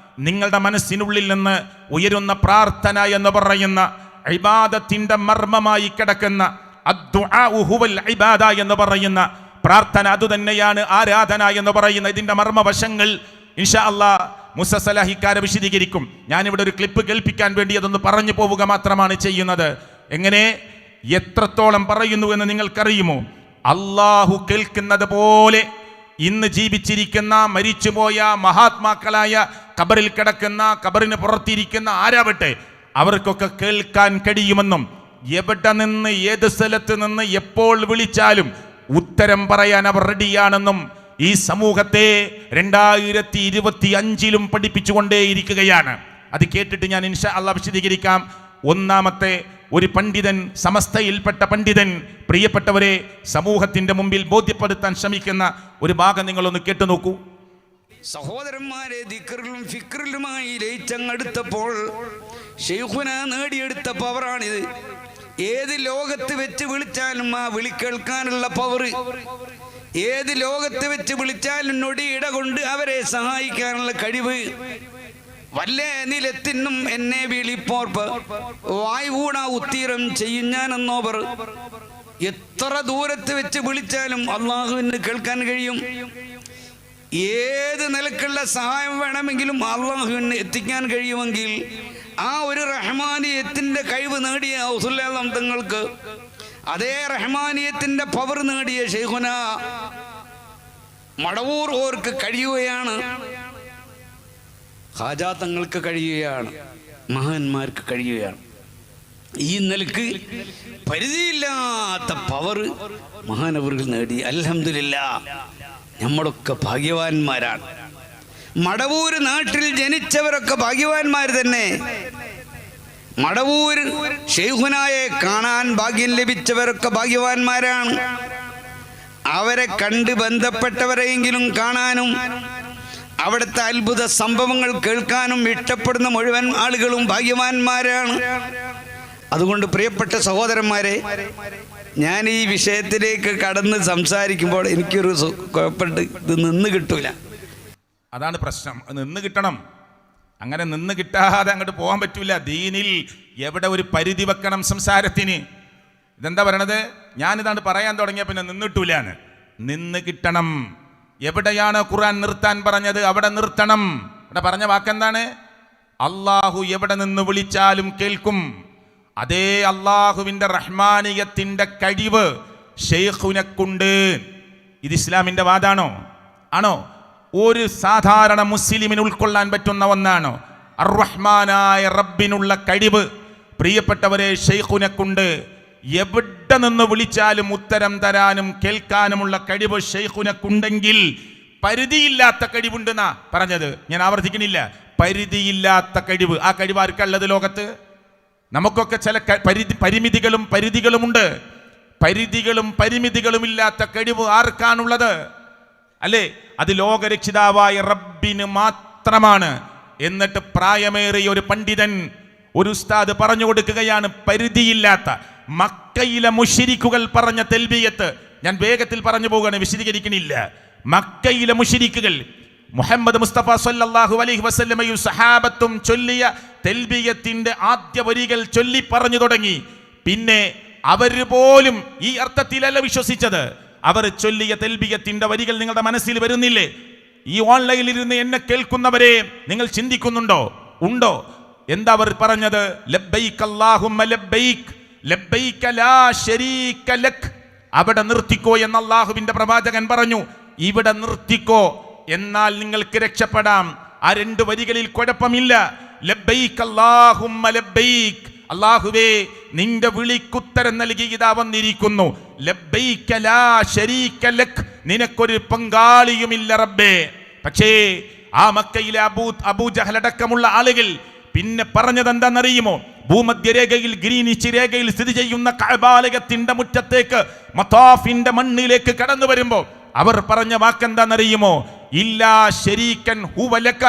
നിങ്ങളുടെ മനസ്സിനുള്ളിൽ നിന്ന് ഉയരുന്ന പ്രാർത്ഥന എന്ന് പറയുന്ന ഇബാദത്തിന്റെ മർമ്മമായി കിടക്കുന്ന അദ്ദുആഉ ഹുവൽ ഇബാദ എന്ന് പറയുന്ന പ്രാർത്ഥന, അതുതന്നെയാണ് ആരാധന എന്ന് പറയുന്ന ഇതിന്റെ മർമ്മവശങ്ങൾ ഇൻഷാ അല്ലാഹ് മൂസ സലാഹിക്കാരെ വിശദീകരിക്കും. ഞാനിവിടെ ഒരു ക്ലിപ്പ് കേൾപ്പിക്കാൻ വേണ്ടി അതൊന്ന് പറഞ്ഞു പോവുക മാത്രമാണ് ചെയ്യുന്നത്. എങ്ങനെ, എത്രത്തോളം പറയുന്നു എന്ന് നിങ്ങൾക്കറിയുമോ? അള്ളാഹു കേൾക്കുന്നത് പോലെ ഇന്ന് ജീവിച്ചിരിക്കുന്ന മരിച്ചുപോയ മഹാത്മാക്കളായ ഖബറിൽ കിടക്കുന്ന, ഖബറിന് പുറത്തിരിക്കുന്ന ആരാവട്ടെ അവർക്കൊക്കെ കേൾക്കാൻ കഴിയുമെന്നും എവിടെ നിന്ന് ഏത് സ്ഥലത്ത് നിന്ന് എപ്പോൾ വിളിച്ചാലും ഉത്തരം പറയാൻ അവർ റെഡിയാണെന്നും ഈ സമൂഹത്തെ 2025 പഠിപ്പിച്ചുകൊണ്ടേയിരിക്കുകയാണ്. അത് കേട്ടിട്ട് ഞാൻ ഇൻഷാ അല്ലാഹ് വിശദീകരിക്കാം. ഒന്നാമത്തെ ഒരു പണ്ഡിതൻ, സമസ്തയിൽപ്പെട്ട പണ്ഡിതൻ പ്രിയപ്പെട്ടവരെ സമൂഹത്തിന്റെ മുമ്പിൽ ബോധ്യപ്പെടുത്താൻ ശ്രമിക്കുന്ന ഒരു ഭാഗം നിങ്ങളൊന്ന് കേട്ടു നോക്കൂ. സഹോദരന്മാരെ, ദിക്റിലും ഫിക്റിലുമായി ലയിച്ചങ്ങെടുത്തപ്പോൾ ശൈഖുന നേടിയെടുത്ത പവറാണിത്. ഏത് ലോകത്ത് വെച്ച് വിളിച്ചാലും ആ വിളി കേൾക്കാനുള്ള പവർ, ഏത് ലോകത്ത് വെച്ച് വിളിച്ചാലും നൊടിയിട കൊണ്ട് അവരെ സഹായിക്കാനുള്ള കഴിവ്. വല്ല നിലത്തിനും എന്നെ വിളിപ്പോർപ്പ് വായുകൂട ഉത്തീരം ചെയ്യും ഞാനെന്നോവർ. എത്ര ദൂരത്ത് വെച്ച് വിളിച്ചാലും അള്ളാഹുവിന് കേൾക്കാൻ കഴിയും. ഏത് നിലക്കുള്ള സഹായം വേണമെങ്കിലും അള്ളാഹുവിന് എത്തിക്കാൻ കഴിയുമെങ്കിൽ ആ ഒരു റഹ്മാനിയത്തിന്റെ കഴിവ് നേടിയ ഔസുൽ ആലം തങ്ങൾക്ക്, അതേ റഹ്മാനിയത്തിന്റെ പവർ നേടിയ ശൈഖുന മടവൂർ ഓർക്ക് കഴിയുകയാണ്, ഖാജാ തങ്ങൾക്ക് കഴിയുകയാണ്, മഹാന്മാർക്ക് കഴിയുകയാണ്. ഈ നിലക്ക് പരിധിയില്ലാത്ത പവർ മഹാനവറുകൾ നേടി. അൽഹംദുലില്ലാഹ്, നമ്മളൊക്കെ ഭാഗ്യവാന്മാരാണ്. മടവൂർ നാട്ടിൽ ജനിച്ചവരൊക്കെ ഭാഗ്യവാന്മാർ തന്നെ. മടവൂർ ശൈഖുനായെ കാണാൻ ഭാഗ്യം ലഭിച്ചവരൊക്കെ ഭാഗ്യവാന്മാരാണ്. അവരെ കണ്ട് ബന്ധപ്പെട്ടവരെയെങ്കിലും കാണാനും അവിടുത്തെ അത്ഭുത സംഭവങ്ങൾ കേൾക്കാനും ഇഷ്ടപ്പെടുന്ന മുഴുവൻ ആളുകളും ഭാഗ്യവാന്മാരാണ്. അതുകൊണ്ട് പ്രിയപ്പെട്ട സഹോദരന്മാരെ, ഞാൻ ഈ വിഷയത്തിലേക്ക് കടന്ന് സംസാരിക്കുമ്പോൾ എനിക്കൊരു കുഴപ്പമുണ്ട്, ഇത് നിന്ന് കിട്ടൂല. അതാണ് പ്രശ്നം. നിന്ന് കിട്ടണം. അങ്ങനെ നിന്ന് കിട്ടാതെ അങ്ങോട്ട് പോകാൻ പറ്റൂല. ദീനിൽ എവിടെ ഒരു പരിധി വെക്കണം സംസാരത്തിന്? ഇതെന്താ പറയണത്? ഞാനിതാണ് പറയാൻ തുടങ്ങിയ പിന്നെ നിന്നിട്ടൂലാന്ന്. നിന്ന് കിട്ടണം. എവിടെയാണ് ഖുർആൻ നിർത്താൻ പറഞ്ഞത് അവിടെ നിർത്തണം. ഇവിടെ പറഞ്ഞ വാക്കെന്താണ്? അള്ളാഹു എവിടെ നിന്ന് വിളിച്ചാലും കേൾക്കും. അതേ അള്ളാഹുവിൻ്റെ റഹ്മാനിയത്തിൻ്റെ കഴിവ് ശൈഖുനക്കുണ്ട്. ഇത് ഇസ്ലാമിൻ്റെ വാദാണോ? ആണോ? ഒരു സാധാരണ മുസ്ലിമിന് ഉൾക്കൊള്ളാൻ പറ്റുന്ന ഒന്നാണോ? അർ-റഹ്മാനായ റബ്ബിനുള്ള കഴിവ് പ്രിയപ്പെട്ടവരെ ശൈഖുനക്കുണ്ട്. എവിടെ നിന്ന് വിളിച്ചാലും ഉത്തരം തരാനും കേൾക്കാനുമുള്ള കഴിവ് ശൈഖുനക്കുണ്ടെങ്കിൽ പരിധിയില്ലാത്ത കഴിവുണ്ടെന്നാ പറഞ്ഞത്. ഞാൻ ആവർത്തിക്കുന്നില്ല, പരിധിയില്ലാത്ത കഴിവ്. ആ കഴിവ് ആർക്കുള്ളത് ലോകത്ത്? നമുക്കൊക്കെ ചില പരിമിതികളും പരിധികളുമുണ്ട്. പരിധികളും പരിമിതികളും ഇല്ലാത്ത കഴിവ് ആർക്കാണുള്ളത്? അല്ലേ? അത് ലോകരക്ഷിതാവായ റബ്ബിന് മാത്രമാണ്. എന്നിട്ട് പ്രായമേറിയ ഒരു പണ്ഡിതൻ, ഒരു ഉസ്താദ് പറഞ്ഞു കൊടുക്കുകയാണ് പരിധിയില്ലാത്ത. മക്കയിലെ മുശ്രിക്കുകൾ പറഞ്ഞ തെൽബിയത്ത് ഞാൻ വേഗത്തിൽ പറഞ്ഞു പോവുകയാണ്, വിശദീകരിക്കണില്ല. മക്കയിലെ മുശ്രിക്കുകൾ മുഹമ്മദ് മുസ്തഫ സല്ലല്ലാഹു അലൈഹി വസല്ലമയും സഹാബത്തും ചൊല്ലിയ തെൽബിയത്തിന്റെ ആദ്യ വരികൾ ചൊല്ലി പറഞ്ഞു തുടങ്ങി. പിന്നെ അവർ പോലും ഈ അർത്ഥത്തിലല്ല വിശ്വസിച്ചത്. അവർ ചൊല്ലിയ തെൽബിയത്തിന്റെ വരികൾ നിങ്ങളുടെ മനസ്സിൽ വരുന്നില്ലേ? ഈ ഓൺലൈനിൽ ഇരുന്ന് എന്നെ കേൾക്കുന്നവരെ നിങ്ങൾ ചിന്തിക്കുന്നുണ്ടോ? ഉണ്ടോ? എന്താ അവർ പറഞ്ഞത്? ലബ്ബൈക് അല്ലാഹുമ്മ ലബ്ബൈക് ലബ്ബൈക ലാ ശരീക ലക്. അവിടെ നിർത്തിക്കോ എന്ന് അല്ലാഹുവിന്റെ പ്രവാചകൻ പറഞ്ഞു. ഇവിടെ നിർത്തിക്കോ, എന്നാൽ നിങ്ങൾക്ക് രക്ഷപ്പെടാം. ആ രണ്ട് വരികളിൽ കുഴപ്പമില്ല. ലബ്ബൈക് അല്ലാഹുമ്മ ലബ്ബൈക്, അല്ലാഹുവേ നിന്റെ വിളിക്കുത്തരം നൽകി ഇതാ വന്നിരിക്കുന്നു. ലബ്ബൈക ലാ ശരീക ലക്, നിനക്കൊരു പങ്കാളിയുമില്ല റബ്ബേ. പക്ഷേ ആ മക്കയിലെ അബൂജഹൽ അടക്കമുള്ള ആളുകൾ പിന്നെ പറഞ്ഞത് എന്താണെന്നറിയുമോ? ഭൂമധ്യരേഖയിൽ ഗ്രീനിച്ച് രേഖയിൽ സ്ഥിതി ചെയ്യുന്ന കഅബാലയത്തിന്റെ മുറ്റത്തേക്ക് മതാഫിന്റെ മണ്ണിലേക്ക് കടന്നു വരുമ്പോൾ അവർ പറഞ്ഞ വാക്കെന്താണെന്നറിയുമോ? ഇല്ലാ ശരീകൻ ഹുവ ലക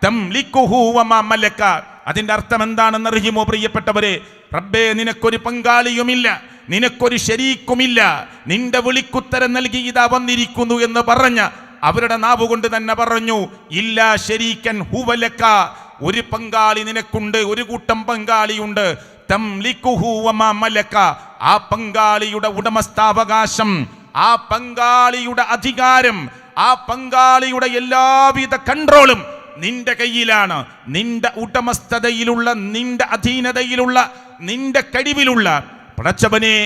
തംലികുഹു വമാ മലക. അതിന്റെ അർത്ഥം എന്താണെന്നറിയുമോ പ്രിയപ്പെട്ടവരെ? റബ്ബേ നിനക്കൊരു പങ്കാളിയുമില്ല, നിനക്കൊരു ശരീക്കുമില്ല, നിന്റെ വിളിക്കുത്തരം നൽകി ഇതാ വന്നിരിക്കുന്നു എന്ന് പറഞ്ഞ അവരുടെ നാവുകൊണ്ട് തന്നെ പറഞ്ഞു ഇല്ലാ ശരീകൻ ഹുവ ലക, ഒരു പങ്കാളി നിനക്കുണ്ട്, ഒരു കൂട്ടം പങ്കാളിയുണ്ട്. തംലികുഹു വമാ മലക, ആ പങ്കാളിയുടെ ഉടമസ്ഥാവകാശം, ആ പങ്കാളിയുടെ അധികാരം, ആ പങ്കാളിയുടെ എല്ലാവിധ കൺട്രോളും നിന്റെ കയ്യിലാണ്. നിന്റെ ഉടമസ്ഥതയിലുള്ള, നിന്റെ അധീനതയിലുള്ള, നിന്റെ കഴിവിലുള്ള. പടച്ചവനെ,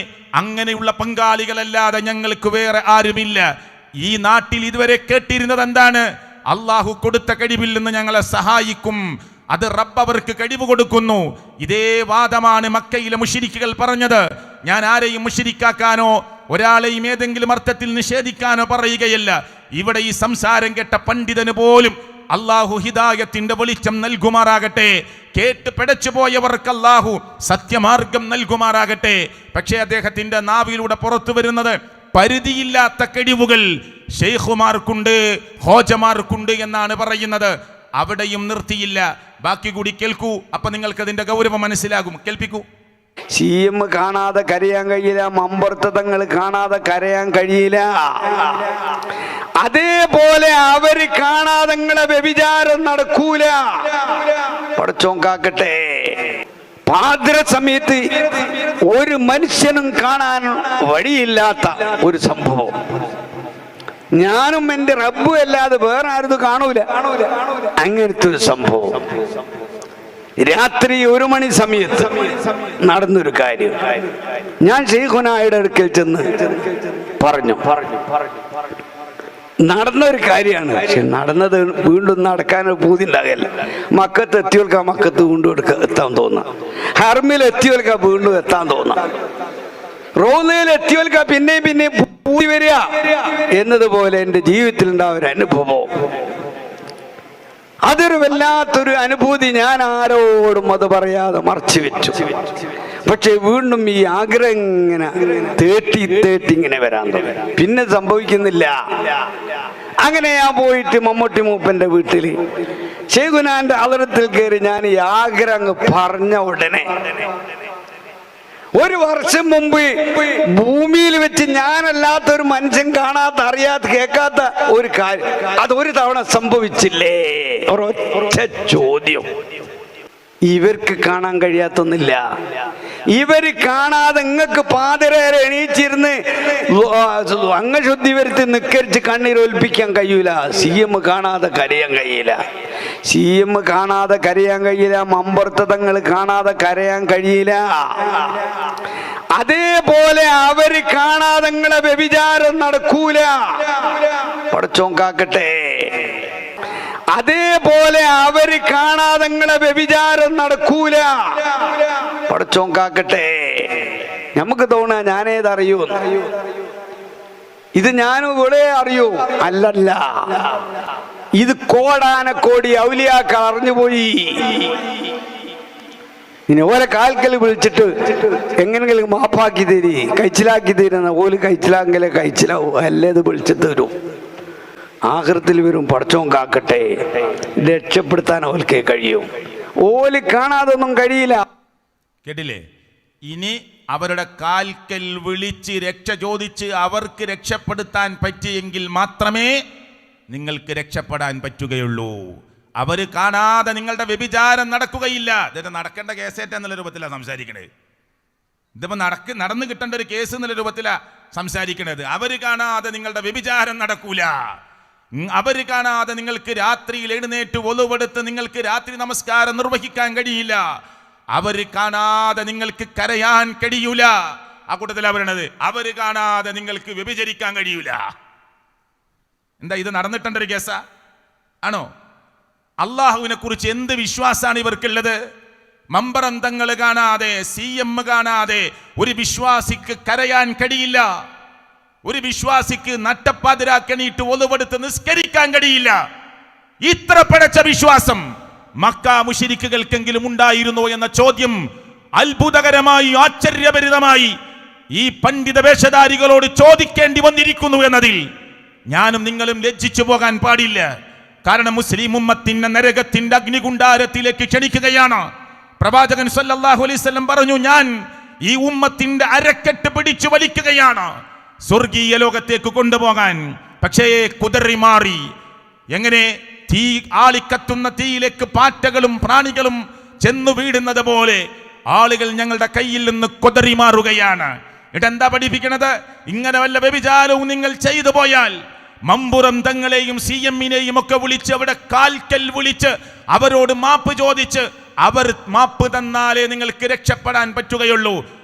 അങ്ങനെയുള്ള പങ്കാളികളല്ലാതെ ഞങ്ങൾക്ക് വേറെ ആരുമില്ല. ഈ നാട്ടിൽ ഇതുവരെ കേട്ടിരുന്നത് എന്താണ്? അള്ളാഹു കൊടുത്ത കഴിവിൽ നിന്ന് ഞങ്ങളെ സഹായിക്കും, അത് റബ്ബ് അവർക്ക് കഴിവ് കൊടുക്കുന്നു. ഇതേ വാദമാണ് മക്കയിലെ മുശ്രിക്കുകൾ പറഞ്ഞത്. ഞാൻ ആരെയും മുശ്രിക്കാക്കാനോ ഒരാളെയും ഏതെങ്കിലും അർത്ഥത്തിൽ നിഷേധിക്കാനോ പറയുകയല്ല. ഇവിടെ ഈ സംസാരം കേട്ട പണ്ഡിതന് പോലും അള്ളാഹു ഹിദായത്തിന്റെ വെളിച്ചം നൽകുമാറാകട്ടെ. കേട്ട് പിടച്ചു പോയവർക്ക് അള്ളാഹു സത്യമാർഗം നൽകുമാറാകട്ടെ. പക്ഷേ അദ്ദേഹത്തിന്റെ നാവിലൂടെ പുറത്തു വരുന്നത് പരിധിയില്ലാത്ത കഴിവുകൾ ഷെയ്ഖുമാർക്കുണ്ട്, ഹോജമാർക്കുണ്ട് എന്നാണ് പറയുന്നത്. അവിടെയും നിർത്തിയില്ല, ബാക്കി കൂടി കേൾക്കൂ. അപ്പൊ നിങ്ങൾക്ക് അതിന്റെ ഗൗരവം മനസ്സിലാകും. കേൾപ്പിക്കൂ. CM കാണാതെ കരയാൻ കഴിയില്ല, മമ്പർത്തങ്ങൾ കാണാതെ കരയാൻ കഴിയില്ല. അതേപോലെ അവര് കാണാതെ നിങ്ങളെ വ്യഭിചാരം നടക്കൂല. പടച്ചോൻ കാക്കട്ടെ. പാതിര സമയത്ത് ഒരു മനുഷ്യനും കാണാൻ വഴിയില്ലാത്ത ഒരു സംഭവം. ഞാനും എൻ്റെ റബ്ബും അല്ലാതെ വേറെ ആരും കാണൂല. അങ്ങനത്തെ ഒരു സംഭവം രാത്രി 1 മണി സമയത്ത് നടന്നൊരു കാര്യം. ഞാൻ ശൈഖുനായുടെ അടുക്കൽ ചെന്ന് പറഞ്ഞു. നടന്നൊരു കാര്യമാണ്. പക്ഷെ നടന്നത് വീണ്ടും നടക്കാൻ പൂതി ഉണ്ടാകില്ല. മക്കത്ത് എത്തിയോൽക്കാ മക്കത്ത് വീണ്ടും എത്താൻ തോന്നാം. ഹർമിൽ എത്തിയോൽക്കാ വീണ്ടും എത്താൻ തോന്നാം. റോളയിൽ എത്തിയോൽക്കാ പിന്നെയും പൂതി വരിക എന്നതുപോലെ എൻ്റെ ജീവിതത്തിൽ ഉണ്ടാവുന്ന ഒരു അനുഭവം. അതൊരു വല്ലാത്തൊരു അനുഭൂതി. ഞാൻ ആരോടും അത് പറയാതെ മറച്ചു വെച്ചു. പക്ഷെ വീണ്ടും ഈ ആഗ്രഹം ഇങ്ങനെ തേട്ടി ഇങ്ങനെ വരാൻ തുടങ്ങി. പിന്നെ സംഭവിക്കുന്നില്ല. അങ്ങനെ ഞാൻ പോയിട്ട് മമ്മൂട്ടി മൂപ്പന്റെ വീട്ടില് ശൈഖുനാന്റെ ഹളറത്തിൽ കയറി ഞാൻ ഈ ആഗ്രഹം പറഞ്ഞ ഉടനെ 1 വർഷം മുമ്പ് ഭൂമിയിൽ വെച്ച് ഞാനല്ലാത്ത ഒരു മനുഷ്യൻ കാണാത്ത, അറിയാത്ത, കേൾക്കാത്ത ഒരു കാര്യം അതൊരു തവണ സംഭവിച്ചില്ലേ? ഒരൊറ്റ ചോദ്യം. ഇവർക്ക് കാണാൻ കഴിയാത്തൊന്നില്ല. ഇവര് കാണാതെ നിങ്ങൾക്ക് പാതിരേറെ എണീച്ചിരുന്ന് അംഗശുദ്ധി വരുത്തി നിക്കരിച്ച് കണ്ണീരൊൽപ്പിക്കാൻ കഴിയൂല. CM കാണാതെ കരയാൻ കഴിയില്ല. CM കാണാതെ കരയാൻ കഴിയില്ല. മമ്പർത്തങ്ങൾ കാണാതെ കരയാൻ കഴിയില്ല. അതേപോലെ അവര് കാണാതെ നിങ്ങളെ വ്യഭിചാരം നടക്കൂല. പടച്ചോൻ കാക്കട്ടെ. അതേപോലെ അവര് കാണാതെ നിങ്ങളെ വ്യഭിചാരം നടക്കൂല. പടച്ചോൻ കാക്കട്ടെ. നമുക്ക് തോന്നാ ഞാനേതറിയൂ, ഇത് ഞാനും ഇവിടെ അറിയൂ. അല്ലല്ല, ഇത് കോടാനക്കോടി ഔലിയാക്കൾ അറിഞ്ഞുപോയി. ഇനി ഓരോ കാൽക്കൽ വിളിച്ചിട്ട് എങ്ങനെങ്കിലും മാപ്പാക്കി തരി, കഴിച്ചിലാക്കി തരുന്ന ഓല് കഴിച്ചിലാങ്കിലേ കഴിച്ചിലാവൂ, അല്ലേ ഇത് വിളിച്ചു തരും. ആഖിറത്തിൽ വരും. പടച്ചോൻ കാക്കട്ടെ. രക്ഷപ്പെടുത്താൻ ഓൽക്കേ കഴിയും. ഓല് കാണാതൊന്നും കഴിയില്ല. കേട്ടില്ലേ? ഇനി അവരുടെ കാൽക്കൽ വിളിച്ച് രക്ഷ ചോദിച്ച് അവർക്ക് രക്ഷപ്പെടുത്താൻ പറ്റിയെങ്കിൽ മാത്രമേ നിങ്ങൾക്ക് രക്ഷപ്പെടാൻ പറ്റുകയുള്ളൂ. അവർ കാണാതെ നിങ്ങളുടെ വ്യഭിചാരം നടക്കുകയില്ല. ഇത് നടക്കേണ്ട കേസേറ്റ എന്നുള്ള രൂപത്തിലാണ് സംസാരിക്കണത്. ഇതിപ്പോൾ നടന്നു കിട്ടേണ്ട ഒരു കേസ് എന്നുള്ള രൂപത്തിലാണ് സംസാരിക്കണത്. അവർ കാണാതെ നിങ്ങളുടെ വ്യഭിചാരം നടക്കൂല. അവർ കാണാതെ നിങ്ങൾക്ക് രാത്രിയിൽ എഴുന്നേറ്റ് ഒലുവെടുത്ത് നിങ്ങൾക്ക് രാത്രി നമസ്കാരം നിർവഹിക്കാൻ കഴിയില്ല. അവർ കാണാതെ നിങ്ങൾക്ക് കരയാൻ കഴിയൂല. ആ കൂട്ടത്തിലാണ് പറയണത്, അവർ കാണാതെ നിങ്ങൾക്ക് വ്യഭിചരിക്കാൻ കഴിയൂല. എന്താ ഇത് നടന്നിട്ടേണ്ട ഒരു കേസാ ആണോ? അള്ളാഹുവിനെ കുറിച്ച് എന്ത് വിശ്വാസമാണ് ഇവർക്കുള്ളത്? മമ്പറന്തങ്ങൾ കാണാതെ, CM കാണാതെ ഒരു വിശ്വാസിക്ക് കരയാൻ കഴിയില്ല. ഒരു വിശ്വാസിക്ക് നട്ടപ്പാതിരാക്കണീട്ട് ഒലുവെടുത്ത് നിസ്കരിക്കാൻ കഴിയില്ല. ഇത്ര പഴച്ച വിശ്വാസം മക്ക മുശ്രിക്കുകൾക്കെങ്കിലും ഉണ്ടായിരുന്നോ എന്ന ചോദ്യം അത്ഭുതകരമായി, ആശ്ചര്യഭരിതമായി ഈ പണ്ഡിത വേഷധാരികളോട് ചോദിക്കേണ്ടി വന്നിരിക്കുന്നു എന്നതിൽ ഞാനും നിങ്ങളും ലജ്ജിച്ചു പോകാൻ പാടില്ല. കാരണം മുസ്ലിം ഉമ്മത്തിനെ നരകത്തിന്റെ അഗ്നികുണ്ടാരത്തിലേക്ക് ക്ഷണിക്കുകയാണ്. പ്രവാചകൻ സല്ലല്ലാഹു അലൈഹി വസല്ലം പറഞ്ഞു, ഞാൻ ഈ ഉമ്മത്തിന്റെ അരക്കെട്ട് പിടിച്ചു വലിക്കുകയാണ് സ്വർഗീയ ലോകത്തേക്ക് കൊണ്ടുപോകാൻ. പക്ഷേ കുതറി മാറി. എങ്ങനെ? തീ ആളിക്കത്തുന്ന തീയിലേക്ക് പാറ്റകളും പ്രാണികളും ചെന്നു വീടുന്നത് പോലെ ആളുകൾ ഞങ്ങളുടെ കയ്യിൽ നിന്ന് കുതറി മാറുകയാണ്. ഇതെന്താ പഠിപ്പിക്കണത്? ഇങ്ങനെ വല്ല വ്യഭിചാരവും നിങ്ങൾ ചെയ്തു പോയാൽ മമ്പുറം തങ്ങളെയും CM-നെയും ഒക്കെ വിളിച്ച് അവിടെ കാൽക്കൽ വിളിച്ച് അവരോട് മാപ്പ് ചോദിച്ച് അവർ മാപ്പ് തന്നാലേ നിങ്ങൾക്ക് രക്ഷപ്പെടാൻ പറ്റുകയുള്ളൂ.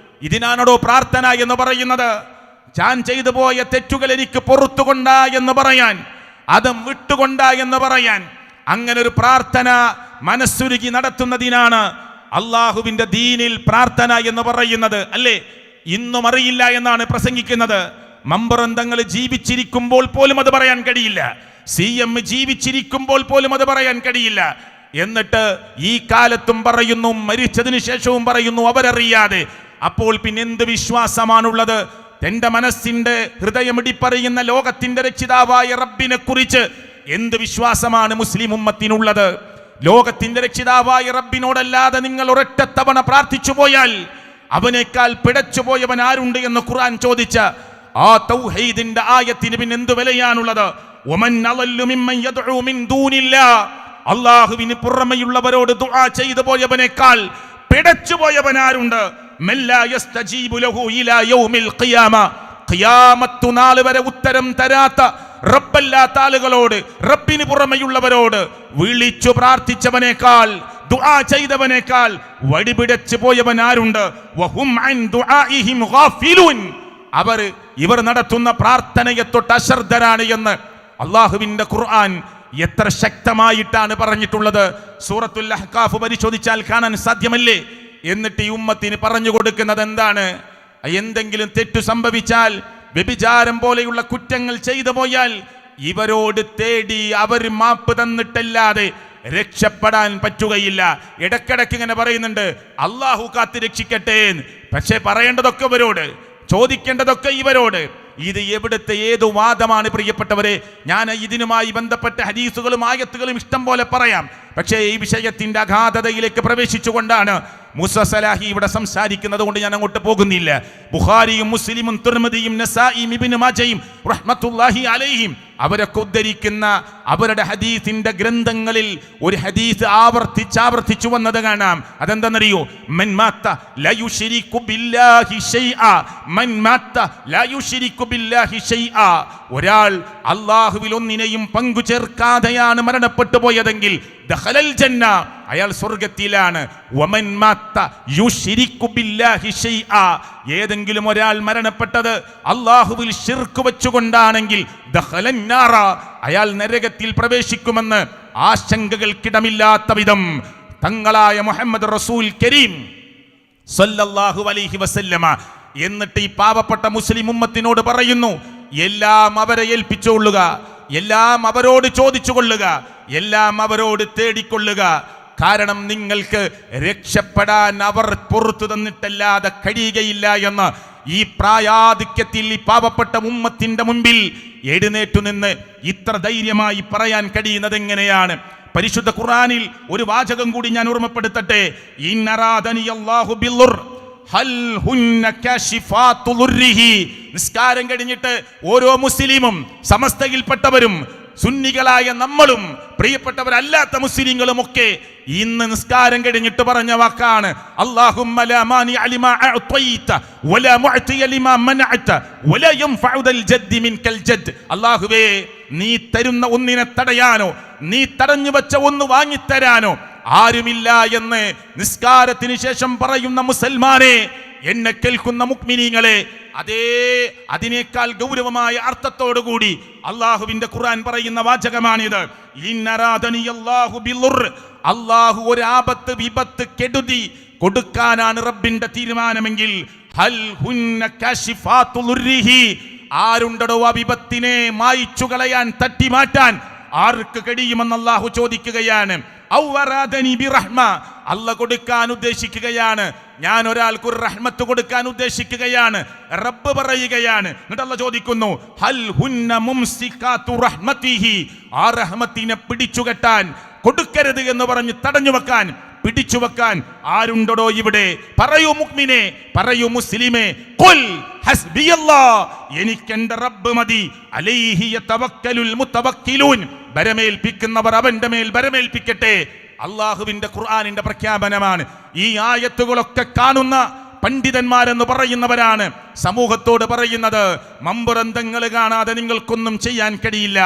ഇതിനാണോ പ്രാർത്ഥന എന്ന് പറയുന്നത്? ഞാൻ ചെയ്തു പോയ തെറ്റുകൾ എനിക്ക് പൊറുത്തുകൊണ്ട എന്ന് പറയാൻ, അതും വിട്ടുകൊണ്ട എന്ന് പറയാൻ. അങ്ങനെ ഒരു പ്രാർത്ഥന മനസ്സുരുകി നടത്തുന്നതിനാണ് അള്ളാഹുവിന്റെ ദീനിൽ പ്രാർത്ഥന എന്ന് പറയുന്നത്, അല്ലേ? ഇന്നും അറിയില്ല എന്നാണ് പ്രസംഗിക്കുന്നത്. മമ്പറന്തങ്ങൾ ജീവിച്ചിരിക്കുമ്പോൾ പോലും അത് പറയാൻ കഴിയില്ല. CM ജീവിച്ചിരിക്കുമ്പോൾ പോലും അത് പറയാൻ കഴിയില്ല. എന്നിട്ട് ഈ കാലത്തും പറയുന്നു, മരിച്ചതിന് ശേഷവും പറയുന്നു അവരറിയാതെ. അപ്പോൾ പിന്നെ എന്ത് വിശ്വാസമാണുള്ളത്? തന്റെ മനസ്സിന്റെ ഹൃദയമിടിപ്പറിയുന്ന ലോകത്തിന്റെ രക്ഷിതാവായ റബ്ബിനെ കുറിച്ച് എന്ത് വിശ്വാസമാണ് മുസ്ലിം ഉമ്മത്തിനുള്ളത്? ലോകത്തിന്റെ രക്ഷിതാവായ റബ്ബിനോടല്ലാതെ നിങ്ങൾ ഒരൊറ്റ തവണ പ്രാർത്ഥിച്ചു പോയാൽ അവനേക്കാൾ പിടച്ചുപോയവൻ ആരുണ്ട് എന്ന് ഖുർആൻ ചോദിച്ച ആ തൗഹീദിന്റെ ആയത്തിന് പിന്നെ എന്ത് വിലയാണുള്ളത്? വമൻ അളല്ലു മിമ്മൻ യദ്ഉ മിൻ ദൂനില്ലാഹ്, അല്ലാഹുവിന് പുറമെയുള്ളവരോട് ദുആ ചെയ്തു പോയവനേക്കാൾ പിടച്ചുപോയവൻ ആരുണ്ട്? മല്ലാ യസ്തജീബു ലഹു ഇലാ യൗമിൽ ഖിയാമ, ഖിയാമത്ത് നാൾ വരെ ഉത്തരം തരാത്ത റബ്ബല്ലാത്ത ആളുകളോട്, റബ്ബിന് പുറമെയുള്ളവരോട് വിളിച്ചു പ്രാർത്ഥിച്ചവനേക്കാൾ, ദുആ ചെയ്തവനേക്കാൾ വടിപിടച്ചു പോയവൻ ആരുണ്ട്? വഹും അൻ ദുആഇഹിം ഗാഫിലൂൻ, ഇവർ നടത്തുന്ന പ്രാർത്ഥനയെ തൊട്ട് അശ്രദ്ധരാണ് എന്ന് അല്ലാഹുവിന്റെ ഖുർആൻ എത്ര ശക്തമായിട്ടാണ് പറഞ്ഞിട്ടുള്ളത്. സൂറത്തുൽ അഹ്കാഫ് പരിശോധിച്ചാൽ കാണാൻ സാധ്യമല്ലേ? എന്നിട്ട് ഈ ഉമ്മത്തിന് പറഞ്ഞു കൊടുക്കുന്നത് എന്താണ്? എന്തെങ്കിലും തെറ്റു സംഭവിച്ചാൽ, വ്യഭിചാരം പോലെയുള്ള കുറ്റങ്ങൾ ചെയ്തു പോയാൽ ഇവരോട് തേടി അവർ മാപ്പ് തന്നിട്ടല്ലാതെ രക്ഷപ്പെടാൻ പറ്റുകയില്ല. ഇടക്കിടക്ക് ഇങ്ങനെ പറയുന്നുണ്ട് അള്ളാഹു കാത്ത് രക്ഷിക്കട്ടെ, പക്ഷേ പറയേണ്ടതൊക്കെ ഇവരോട്, ചോദിക്കേണ്ടതൊക്കെ ഇവരോട്. ഇത് എവിടുത്തെ ഏതു വാദമാണ് പ്രിയപ്പെട്ടവരെ? ഞാൻ ഇതിനുമായി ബന്ധപ്പെട്ട ഹദീസുകളും ആയത്തുകളും ഇഷ്ടം പോലെ പറയാം. പക്ഷേ ഈ വിഷയത്തിന്റെ അഗാധതയിലേക്ക് പ്രവേശിച്ചുകൊണ്ടാണ് മൂസ സലാഹി ഇവിടെ സംസാരിക്കുന്നത് കൊണ്ട് ഞാൻ അങ്ങോട്ട് പോകുന്നില്ല. ബുഖാരിയും മുസ്ലിമും തിർമിദിയും നസായിയും ഇബ്നു മാജയും റഹ്മത്തുള്ളാഹി അലൈഹിം അവരൊക്കെ ഉദ്ധരിക്കുന്ന അവരുടെ ഹദീസിന്റെ ഗ്രന്ഥങ്ങളിൽ ഒരു ഹദീസ് ആവർത്തിച്ചു വന്നത് കാണാം. അതെന്താണെന്നറിയോ? മൻ മാത്ത ലാ യുശ്രികു ബില്ലാഹി ഷൈആ, മൻ മാത്ത ലാ യുശ്രികു ബില്ലാഹി ഷൈആ, ഒരാൾ അല്ലാഹുവിൽ ഒന്നിനെയും പങ്കു ചേർക്കാതെയാണ് മരണപ്പെട്ടു പോയതെങ്കിൽ ദഖലൽ ജന്ന, അയാൾ സ്വർഗ്ഗത്തിലാണ്. വമൻ മാത്ത യുശ്രികു ബില്ലാഹി ഷൈആ, ഏതെങ്കിലും ഒരാൾ മരണപ്പെട്ടത് അല്ലാഹുവിൽ ശിർക്ക് വെച്ചുകൊണ്ടാണെങ്കിൽ ദഖലൻ നാറ, അയാൾ നരകത്തിൽ പ്രവേശിക്കുമെന്ന് ആശങ്കകൾക്കിടമില്ലാത്ത വിധം തങ്ങളായ മുഹമ്മദ് റസൂൽ കരീം സല്ലല്ലാഹു അലൈഹി വസല്ലമ എന്നിട്ട് ഈ പാവപ്പെട്ട മുസ്ലിം ഉമ്മത്തിനോട് പറയുന്നു, എല്ലാം അവരെ ഏൽപ്പിച്ചുകൊള്ളുക, എല്ലാം അവരോട് ചോദിച്ചു കൊള്ളുക, എല്ലാം അവരോട് തേടിക്കൊള്ളുക. കാരണം നിങ്ങൾക്ക് രക്ഷപ്പെടാൻ അവർ പുറത്തു തന്നിട്ടല്ലാതെ കഴിയുകയില്ല എന്ന് ഈ പ്രായാധിക്യത്തിൽ ഈ പാവപ്പെട്ട ഉമ്മത്തിന്റെ മുൻപിൽ എഴുന്നേറ്റു നിന്ന് ഇത്ര ധൈര്യമായി പറയാൻ കഴിയുന്നത് എങ്ങനെയാണ്? പരിശുദ്ധ ഖുർആനിൽ ഒരു വാചകം കൂടി ഞാൻ ഓർമ്മപ്പെടുത്തട്ടെ. ഇന്നറാദനിയല്ലാഹു ബിൽദുർ ഹൽ ഹുന്ന കാശിഫാതു ദുർരിഹി. നിസ്കാരം കഴിഞ്ഞിട്ട് ഓരോ മുസ്ലിമും, സമസ്തയിൽപ്പെട്ടവരും സുന്നികളായ നമ്മളും പ്രിയപ്പെട്ടവരല്ലാത്ത മുസ്ലിങ്ങളും ഒക്കെ ഇന്ന് നിസ്കാരം കഴിഞ്ഞിട്ട് പറഞ്ഞ വാക്കാണ് അല്ലാഹുമ്മ ലാ മാനിഅ ലിമാ അഅതൈത വലാ മുഅതിയ ലിമാ മനഅത വലാ യൻഫഉ ദൽ ജദ്ദി മിൻകൽ ജദ്ദ്. അല്ലാഹുവേ, നീ തരുന്ന ഒന്നിനെ തടയാനോ നീ തടഞ്ഞു വെച്ച ഒന്ന് വാങ്ങിത്തരാനോ ആരുമില്ല എന്ന് നിസ്കാരത്തിന് ശേഷം പറയുന്ന മുസൽമാനെ, എന്നെ കേൾക്കുന്ന മുഅ്മിനീങ്ങളെ, അതിനേക്കാൾ ഗൗരവമായ അർത്ഥത്തോടുകൂടി അള്ളാഹുവിന്റെ ഖുർആൻ പറയുന്ന വാചകമാണിത്. ഇന്നറാദനിയല്ലാഹു ബിൽദുർ, അള്ളാഹു ഒരു ആപത്ത്, വിപത്ത്, കെടുതി കൊടുക്കാനാണ് റബ്ബിന്റെ തീരുമാനമെങ്കിൽ ഹൽ ഹുന്ന കാശിഫാതു ദുർരിഹി, ആരുണ്ടോ ആ വിപത്തിനെ മായ്ച്ചു കളയാൻ, തട്ടി മാറ്റാൻ ആർക്ക് കഴിയുമെന്ന് അള്ളാഹു ചോദിക്കുകയാണ്. അല്ല കൊടുക്കാൻ ഉദ്ദേശിക്കുകയാണ്, ഞാൻ ഒരാൾക്ക് ഒരു റഹ്മത്ത് കൊടുക്കാൻ ഉദ്ദേശിക്കുകയാണ്. റബ്ബ് പറയുകയാണ്, എന്നിട്ട് അല്ല ചോദിക്കുന്നു ഹൽ ഹുന്ന മുംസികാതു റഹ്മതിഹി, ആ റഹ്മത്തിനെ പിടിച്ചുകെട്ടാൻ, കൊടുക്കരുത് എന്ന് പറഞ്ഞ് തടഞ്ഞു വെക്കാൻ, പിടിച്ചു വെക്കാൻ ആരുണ്ടോ ഇവിടെ? പറയൂ മുഅ്മിനേ, പറയൂ മുസ്ലിമേ, ഖുൽ ഹസ്ബിയല്ലാഹ്, എനിക്കെന്റെ റബ്ബ് മതി. അലൈഹി യതവക്കലുൽ മുതവക്കിലൂൻ, ബരമേൽപ്പിക്കുന്നവർ അവന്റെ മേൽ ബരമേൽപ്പിക്കട്ടെ. അള്ളാഹുവിന്റെ ഖുർആനിന്റെ പ്രഖ്യാപനമാണ്. ഈ ആയത്തുകളൊക്കെ കാണുന്ന പണ്ഡിതന്മാരെന്ന് പറയുന്നവരാണ് സമൂഹത്തോട് പറയുന്നത്, മമ്പുറന്തങ്ങൾ കാണാതെ നിങ്ങൾക്കൊന്നും ചെയ്യാൻ കഴിയില്ല,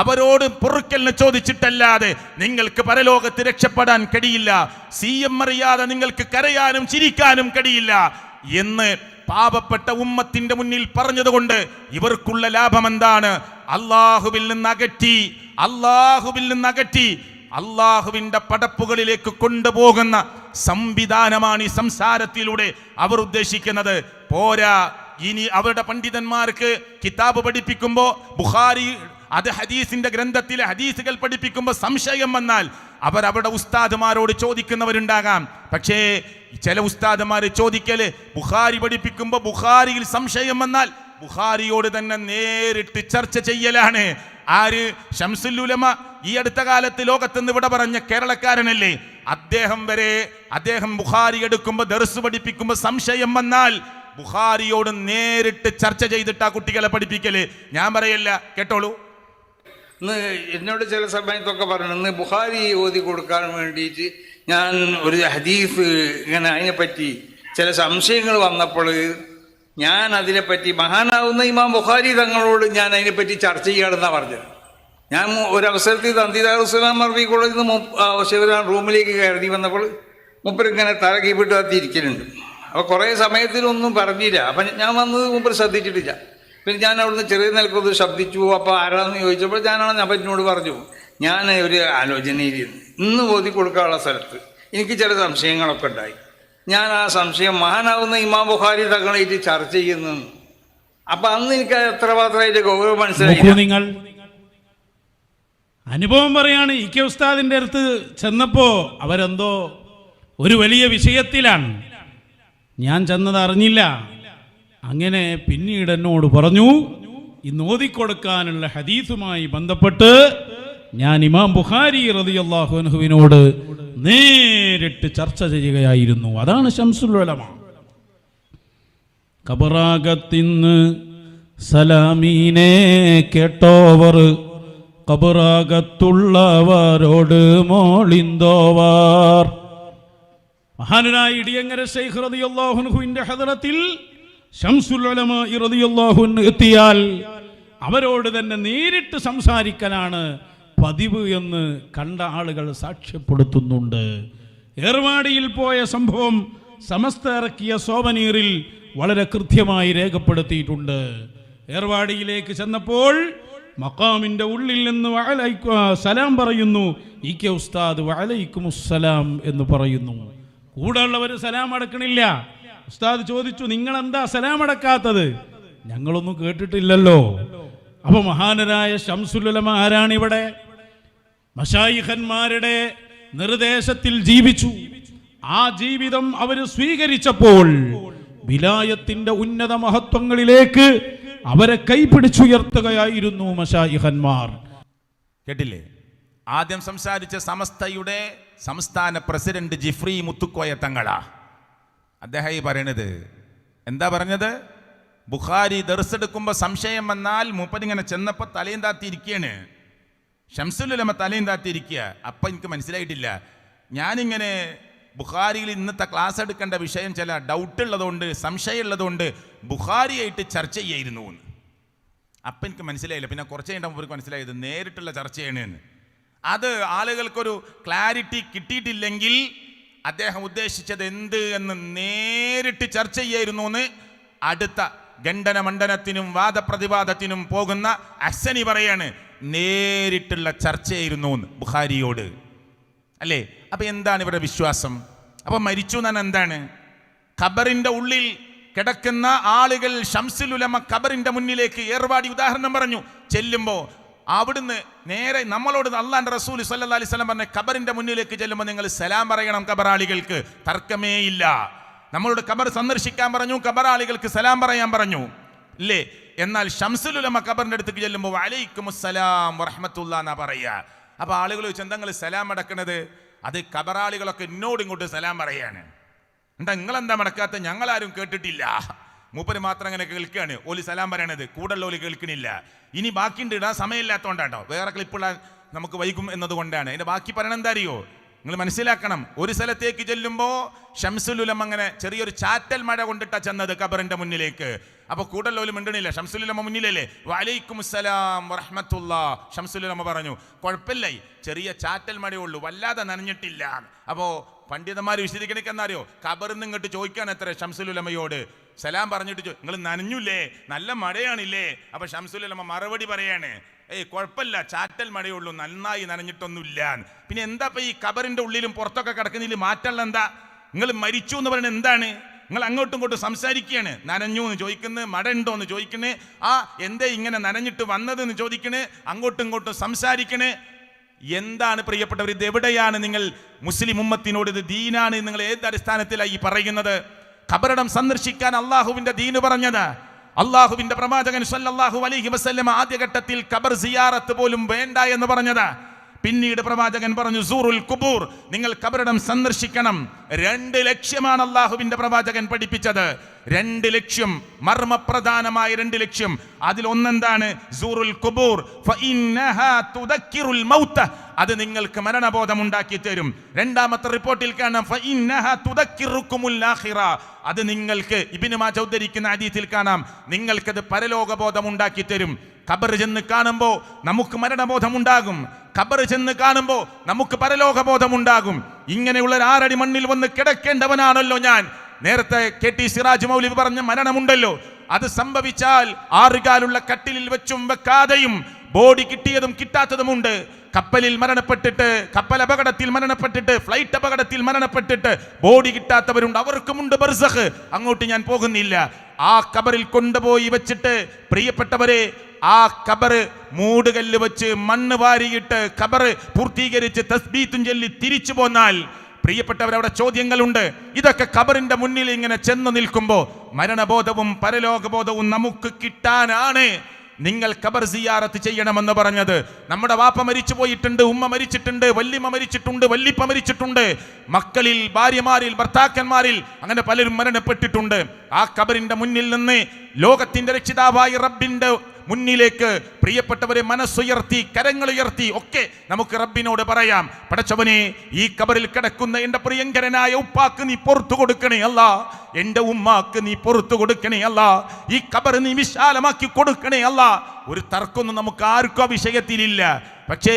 അവരോട് പൊറുക്കലിന് ചോദിച്ചിട്ടല്ലാതെ നിങ്ങൾക്ക് പരലോകത്ത് രക്ഷപ്പെടാൻ കഴിയില്ല, CM അറിയാതെ നിങ്ങൾക്ക് കരയാനും ചിരിക്കാനും കഴിയില്ല എന്ന് പാപപ്പെട്ട ഉമ്മത്തിന്റെ മുന്നിൽ പറഞ്ഞതുകൊണ്ട് ഇവർക്കുള്ള ലാഭം എന്താണ്? അള്ളാഹുവിൽ നിന്ന് അകറ്റി അള്ളാഹുവിന്റെ പടപ്പുകളിലേക്ക് കൊണ്ടുപോകുന്ന സംവിധാനമാണ് ഈ സംസാരത്തിലൂടെ അവർ ഉദ്ദേശിക്കുന്നത്. പോരാ, ഇനി അവരുടെ പണ്ഡിതന്മാർക്ക് കിതാബ് പഠിപ്പിക്കുമ്പോൾ ബുഖാരി അത് ഹദീസിന്റെ ഗ്രന്ഥത്തിലെ ഹദീസുകൾ പഠിപ്പിക്കുമ്പോൾ സംശയം വന്നാൽ അവരവരുടെ ഉസ്താദുമാരോട് ചോദിക്കുന്നവരുണ്ടാകാം. പക്ഷേ ചില ഉസ്താദുമാർ ചോദിക്കല് ബുഖാരി പഠിപ്പിക്കുമ്പോൾ ബുഖാരിയിൽ സംശയം വന്നാൽ ബുഖാരിയോട് തന്നെ നേരിട്ട് ചർച്ച ചെയ്യലാണ്. ആര്? ശംസുൽ ഉലമ. ഈ അടുത്ത കാലത്ത് ലോകത്തുനിന്ന് ഇവിടെ പറഞ്ഞ കേരളക്കാരനല്ലേ, അദ്ദേഹം ബുഖാരി എടുക്കുമ്പോൾ ദർസ് പഠിപ്പിക്കുമ്പോൾ സംശയം വന്നാൽ ബുഖാരിയോട് നേരിട്ട് ചർച്ച ചെയ്തിട്ട് ആ കുട്ടികളെ പഠിപ്പിക്കല്. ഞാൻ പറയല്ല, കേട്ടോളൂ. ഇന്ന് എന്നോട് ചില സമയത്തൊക്കെ പറഞ്ഞു, ഇന്ന് ബുഖാരി ഓതി കൊടുക്കാൻ വേണ്ടിയിട്ട് ഞാൻ ഒരു ഹദീസ് ഇങ്ങനെ അതിനെപ്പറ്റി ചില സംശയങ്ങൾ വന്നപ്പോൾ ഞാൻ അതിനെപ്പറ്റി മഹാനാവുന്ന ഇമാം ബുഖാരി തങ്ങളോട് ഞാൻ അതിനെപ്പറ്റി ചർച്ച ചെയ്യണമെന്നാണ് പറഞ്ഞത്. ഞാൻ ഒരവസരത്തിൽ തന്തിദാറുസ്സലാം അറബി കോളേജിൽ നിന്ന് ശിവരാൻ റൂമിലേക്ക് കയറി വന്നപ്പോൾ മൂപ്പരിങ്ങനെ തല കീപ്പിട്ട് കത്തിയിരിക്കലുണ്ട്. അപ്പോൾ കുറേ സമയത്തിലൊന്നും പറഞ്ഞില്ല. അപ്പം ഞാൻ വന്നത് മൂപ്പർ ശ്രദ്ധിച്ചിട്ടില്ല. പിന്നെ ഞാൻ അവിടുന്ന് ചെറിയ നിലക്കൊന്ന് ശബ്ദിച്ചു. അപ്പോൾ ആരാന്ന് ചോദിച്ചപ്പോൾ ഞാനാണ് എന്നോട് പറഞ്ഞു, ഞാൻ ഒരു ആലോചനയിൽ ഇന്ന് ഓതി കൊടുക്കാനുള്ള സ്ഥലത്ത് എനിക്ക് ചില സംശയങ്ങളൊക്കെ ഉണ്ടായി. ഞാൻ ആ സംശയം മഹാനാവുന്ന ഇമാം ബുഖാരി തങ്ങളായിട്ട് ചർച്ച ചെയ്യുന്നു. അപ്പം അന്ന് എനിക്ക് എത്രമാത്രമായിട്ട് ഗൗരവം മനസ്സിലായി. നിങ്ങൾ അനുഭവം പറയാണ്. ഇ കെ ഉസ്താദിൻ്റെ അടുത്ത് ചെന്നപ്പോൾ അവരെന്തോ ഒരു വലിയ വിഷയത്തിലാണ്. ഞാൻ ചെന്നത് അറിഞ്ഞില്ല. അങ്ങനെ പിന്നീട് എന്നോട് പറഞ്ഞു, ഇന്ന് ഓതിക്കൊടുക്കാനുള്ള ഹദീസുമായി ബന്ധപ്പെട്ട് ഞാൻ ഇമാം ബുഖാരി റളിയല്ലാഹു അൻഹുവിനോട് നേരിട്ട് ചർച്ച ചെയ്യുകയായിരുന്നു. അതാണ് ശംസുൽ ഉലമ. ഖബറാകത്തിന്ന് സലാമീനെ കേട്ടോവർ ഖബറാകത്തുള്ളവരോട് മോളിന്തോവർ. മഹാനായ ഇടിയങ്ങര ശൈഖ് റളിയല്ലാഹു അൻഹുവിന്റെ ഹദറത്തിൽ ശംസുൽ ഉലമ റളിയല്ലാഹു അൻഹു എത്തിയാൽ അവരോട് തന്നെ നേരിട്ട് സംസാരിക്കലാണ് പതിവ് എന്ന് കണ്ട ആളുകൾ സാക്ഷ്യപ്പെടുത്തുന്നുണ്ട്. ഏർവാടിയിൽ പോയ സംഭവം സമസ്ത ഇറക്കിയ സോവനീറിൽ വളരെ കൃത്യമായി രേഖപ്പെടുത്തിയിട്ടുണ്ട്. ഏർവാടിയിലേക്ക് ചെന്നപ്പോൾ മഖാമിന്റെ ഉള്ളിൽ നിന്ന് സലാം പറയുന്നു. ഇ കെ ഉസ്താദ് വഅലൈക്കുമുസ്സലാം എന്ന് പറയുന്നു. കൂടെയുള്ളവർ സലാം അടക്കണില്ല. ഉസ്താദ് ചോദിച്ചു, നിങ്ങൾ എന്താ സലാം അടക്കാത്തത്? ഞങ്ങളൊന്നും കേട്ടിട്ടില്ലല്ലോ. അപ്പൊ മഹാനരായ ശംസുൽ ഉലമ ആരാണിവിടെ? മശായിഖന്മാരുടെ നിർദ്ദേശത്തിൽ ജീവിച്ചു. ആ ജീവിതം അവര് സ്വീകരിച്ചപ്പോൾ വിലായത്തിന്റെ ഉന്നത മഹത്വങ്ങളിലേക്ക് അവരെ കൈപിടിച്ചുയർത്തുകയായിരുന്നു മശായിഖന്മാർ. കേട്ടില്ലേ? ആദ്യം സംസാരിച്ച സമസ്തയുടെ സംസ്ഥാന പ്രസിഡന്റ് ജിഫ്രി മുത്തുക്കോയ തങ്ങളാ. അദ്ദേഹം ഈ പറയണത് എന്താ പറഞ്ഞത്? ബുഖാരി ദർസെടുക്കുമ്പോൾ സംശയം വന്നാൽ മൂപ്പരിങ്ങനെ ചെന്നപ്പോൾ തലയും താത്തിയിരിക്കുകയാണ്. ശംസുൽ ഉലമ തലയും താത്തിയിരിക്കുക. അപ്പം എനിക്ക് മനസ്സിലായിട്ടില്ല. ഞാനിങ്ങനെ ബുഖാരിയിൽ ഇന്നത്തെ ക്ലാസ് എടുക്കേണ്ട വിഷയം ചില ഡൗട്ട് ഉള്ളതുകൊണ്ട്, സംശയമുള്ളതുകൊണ്ട് ബുഖാരിയായിട്ട് ചർച്ച ചെയ്യായിരുന്നു എന്ന്. അപ്പം എനിക്ക് മനസ്സിലായില്ല. പിന്നെ കുറച്ച് കഴിഞ്ഞപ്പോൾ മനസ്സിലായത് നേരിട്ടുള്ള ചർച്ചയാണ് എന്ന്. അത് ആളുകൾക്കൊരു ക്ലാരിറ്റി കിട്ടിയിട്ടില്ലെങ്കിൽ അദ്ദേഹം ഉദ്ദേശിച്ചത് എന്ത് എന്ന് നേരിട്ട് ചർച്ച ചെയ്യായിരുന്നു എന്ന് അടുത്ത ഖണ്ഡന മണ്ഡനത്തിനും വാദപ്രതിവാദത്തിനും പോകുന്ന അഹ്സനി പറയാണ്, നേരിട്ടുള്ള ചർച്ചയായിരുന്നു എന്ന് ബുഖാരിയോട്. അല്ലേ? അപ്പം എന്താണ് ഇവരുടെ വിശ്വാസം? അപ്പം മരിച്ചു എന്നാണ് എന്താണ്? ഖബറിൻ്റെ ഉള്ളിൽ കിടക്കുന്ന ആളുകൾ ശംസുൽ ഉലമ ഖബറിൻ്റെ മുന്നിലേക്ക് ഏർവാടി ഉദാഹരണം പറഞ്ഞു ചെല്ലുമ്പോൾ അവിടുന്ന് നേരെ നമ്മളോട് അള്ളാന്റെ റസൂൽ സല്ലല്ലാഹു അലൈഹി വസല്ലം പറഞ്ഞ ഖബറിൻ്റെ മുന്നിലേക്ക് ചെല്ലുമ്പോൾ നിങ്ങൾ സലാം പറയണം. ഖബറാളികൾക്ക് തർക്കമേ ഇല്ല. നമ്മളോട് ഖബർ സന്ദർശിക്കാൻ പറഞ്ഞു, ഖബറാളികൾക്ക് സലാം പറയാൻ പറഞ്ഞു, ഇല്ലേ? എന്നാൽ ശംസുൽ ഉലമ ഖബറിൻ്റെ അടുത്തേക്ക് ചെല്ലുമ്പോൾ വഅലൈക്കുമുസ്സലാം വറഹ്മത്തുള്ളാഹി എന്നാ പറയുക. അപ്പോൾ ആളുകൾ ചോദിച്ചു, എന്താ നിങ്ങൾ സലാം അടക്കണത്? അത് ഖബറാളികളൊക്കെ എന്നോട് ഇങ്ങോട്ട് സലാം പറയാണ്. എന്താ നിങ്ങളെന്താ മടക്കാത്ത? ഞങ്ങളാരും കേട്ടിട്ടില്ല. മൂപ്പര് മാത്രം അങ്ങനെ കേൾക്കുകയാണ്. ഓലി സലാം പറയണത്, കൂടുതൽ ഓലി കേൾക്കണില്ല. ഇനി ബാക്കിയുണ്ട്, ഇടാൻ സമയമില്ലാത്തതുകൊണ്ടാണോ? വേറെ ക്ലിപ്പുള്ള നമുക്ക് വൈകും എന്നതുകൊണ്ടാണ്. അതിൻ്റെ ബാക്കി പറയണത് എന്താ അറിയോ? നിങ്ങൾ മനസ്സിലാക്കണം. ഒരു സ്ഥലത്തേക്ക് ചെല്ലുമ്പോൾ ശംസുൽ ഉലമ അങ്ങനെ ചെറിയൊരു ചാറ്റൽ മഴ കൊണ്ടിട്ടാ ചെന്നത് ഖബറിന്റെ മുന്നിലേക്ക്. അപ്പോൾ കൂടുതലോലും മിണ്ടണില്ല. ശംസുൽ ഉലമ മുന്നിലല്ലേ? വഅലൈക്കുമുസ്സലാം വറഹ്മത്തുള്ളാഹി. ശംസുൽ ഉലമ പറഞ്ഞു, കുഴപ്പമില്ല, ചെറിയ ചാറ്റൽ മഴയുള്ളൂ, വല്ലാതെ നനഞ്ഞിട്ടില്ല. അപ്പോൾ പണ്ഡിതന്മാർ വിശദീകരിക്കുന്നറിയോ? ഖബറിന്ന് ഇങ്ങോട്ട് ചോദിക്കുകയാണ് എത്ര ശംസുൽ ഉലമയോട് സലാം പറഞ്ഞിട്ട് നിങ്ങൾ നനഞ്ഞില്ലേ, നല്ല മഴയാണില്ലേ? അപ്പോൾ ശംസുൽ ഉലമ മറുപടി പറയാണ്, ഏയ് കുഴപ്പമില്ല, ചാറ്റൽ മഴയുള്ളൂ, നന്നായി നനഞ്ഞിട്ടൊന്നുമില്ല. പിന്നെ എന്താ ഇപ്പം ഈ ഖബറിൻ്റെ ഉള്ളിലും പുറത്തൊക്കെ കിടക്കുന്നതിൽ മാറ്റമുള്ള എന്താ? നിങ്ങൾ മരിച്ചു എന്ന് പറയുന്നത് എന്താണ്? നിങ്ങൾ അങ്ങോട്ടും ഇങ്ങോട്ടും സംസാരിക്കുകയാണ്. നനഞ്ഞു എന്ന് ചോദിക്കുന്നത്, മഴ ഉണ്ടോ എന്ന് ചോദിക്കണേ, ആ എന്തേ ഇങ്ങനെ നനഞ്ഞിട്ട് വന്നത് എന്ന് ചോദിക്കണേ, അങ്ങോട്ടും ഇങ്ങോട്ടും സംസാരിക്കണേ. എന്താണ് പ്രിയപ്പെട്ടവർ, ഇത് എവിടെയാണ് നിങ്ങൾ മുസ്ലിം ഉമ്മത്തിനോട് ഇത് ദീനാണ് നിങ്ങൾ ഏത് അടിസ്ഥാനത്തിലായി പറയുന്നത്? ഖബറിടം സന്ദർശിക്കാൻ അള്ളാഹുവിന്റെ ദീന് പറഞ്ഞത്, അള്ളാഹുവിന്റെ പ്രവാചകൻ സല്ലല്ലാഹു അലൈഹി വസല്ലം ആദ്യഘട്ടത്തിൽ ഖബർ സിയാറത്ത് പോലും വേണ്ട എന്ന് പറഞ്ഞത്. പിന്നീട് പ്രവാചകൻ പറഞ്ഞു സൂറുൽ ഖുബൂർ, നിങ്ങൾ ഖബറിടം സന്ദർശിക്കണം. 2 ലക്ഷ്യമാണ് അള്ളാഹുവിന്റെ പ്രവാചകൻ പഠിപ്പിച്ചത്. 2 ലക്ഷ്യം, മർമ്മപ്രധാനമായ 2 ലക്ഷ്യം. അതിൽ ഒന്നെന്താണ്? സൂറുൽ ഖുബൂർ ഫഇന്നഹാ തുദക്കിറുൽ മൗത, അത് നിങ്ങൾക്ക് മരണബോധം ഉണ്ടാക്കി തരും. രണ്ടാമത്തെ റിപ്പോർട്ടിൽ കാണാം ഫഇന്നഹാ തുദക്കിറുകുമുൽ ആഖിറ, അത് നിങ്ങൾക്ക് ഇബ്നു മാജ ഉദ്ധരിക്കുന്ന ഹദീസിൽ കാണാം നിങ്ങൾക്കത് പരലോകബോധം ഉണ്ടാക്കി തരും. ഖബർ ചെന്ന് കാണുമ്പോൾ നമുക്ക് മരണബോധം ഉണ്ടാകും, ഖബർ ചെന്ന് കാണുമ്പോൾ നമുക്ക് പരലോകബോധം ഉണ്ടാകും. ഇങ്ങനെയുള്ള 6 അടി മണ്ണിൽ വന്ന് കിടക്കേണ്ടവനാണല്ലോ ഞാൻ. നേരത്തെ KT സിറാജ് മൗലവി പറഞ്ഞ മരണമുണ്ടല്ലോ, അത് സംഭവിച്ചാൽ 6 കാലുള്ള കട്ടിലിൽ വെച്ചും വെക്കാതെയും ബോഡി കിട്ടിയതും കിട്ടാത്തതുമുണ്ട്. കപ്പലിൽ മരണപ്പെട്ടിട്ട്, കപ്പൽ അപകടത്തിൽ മരണപ്പെട്ടിട്ട്, ഫ്ലൈറ്റ് അപകടത്തിൽ മരണപ്പെട്ടിട്ട് ബോഡി കിട്ടാത്തവരുണ്ട്, അവർക്കുമുണ്ട് ബർസഖ്. അങ്ങോട്ട് ഞാൻ പോകുന്നില്ല. ആ ഖബറിൽ കൊണ്ടുപോയി വെച്ചിട്ട് പ്രിയപ്പെട്ടവരെ, ആ ഖബർ മൂടുകല്ല് വെച്ച് മണ്ണ് വാരിയിട്ട് ഖബർ പൂർത്തീകരിച്ച് തസ്ബീത്തും ചൊല്ലി തിരിച്ചു പോന്നാൽ പ്രിയപ്പെട്ടവരവിടെ ചോദ്യങ്ങളുണ്ട്. ഇതൊക്കെ ഖബറിന്റെ മുന്നിൽ ഇങ്ങനെ ചെന്ന് നിൽക്കുമ്പോൾ മരണബോധവും പരലോകബോധവും നമുക്ക് കിട്ടാനാണ് നിങ്ങൾ ഖബർ സിയാറത്ത് ചെയ്യണമെന്ന് പറഞ്ഞത്. നമ്മുടെ വാപ്പ മരിച്ചു പോയിട്ടുണ്ട്, ഉമ്മ മരിച്ചിട്ടുണ്ട്, വല്യമ്മ മരിച്ചിട്ടുണ്ട്, വല്ലിപ്പ മരിച്ചിട്ടുണ്ട്, മക്കളിൽ, ഭാര്യമാരിൽ, ഭർത്താക്കന്മാരിൽ അങ്ങനെ പലരും മരണപ്പെട്ടിട്ടുണ്ട്. ആ ഖബറിന്റെ മുന്നിൽ നിന്ന് ലോകത്തിന്റെ രക്ഷിതാവായ റബ്ബിന്റെ മുന്നിലേക്ക് പ്രിയപ്പെട്ടവരെ മനസ്സുയർത്തി, കരങ്ങളുയർത്തി ഒക്കെ നമുക്ക് റബ്ബിനോട് പറയാം, പടച്ചവനെ ഈ ഖബറിൽ കിടക്കുന്ന എൻ്റെ പ്രിയങ്കരനായ ഉപ്പാക്ക് നീ പുറത്തു കൊടുക്കണേ അല്ലാ, എൻ്റെ ഉമ്മാക്ക് നീ പുറത്തു കൊടുക്കണേ അല്ലാ, ഈ ഖബർ നീ വിശാലമാക്കി കൊടുക്കണേ അല്ലാ. ഒരു തർക്കമൊന്നും നമുക്ക് ആർക്കും ആ വിഷയത്തിലില്ല. പക്ഷേ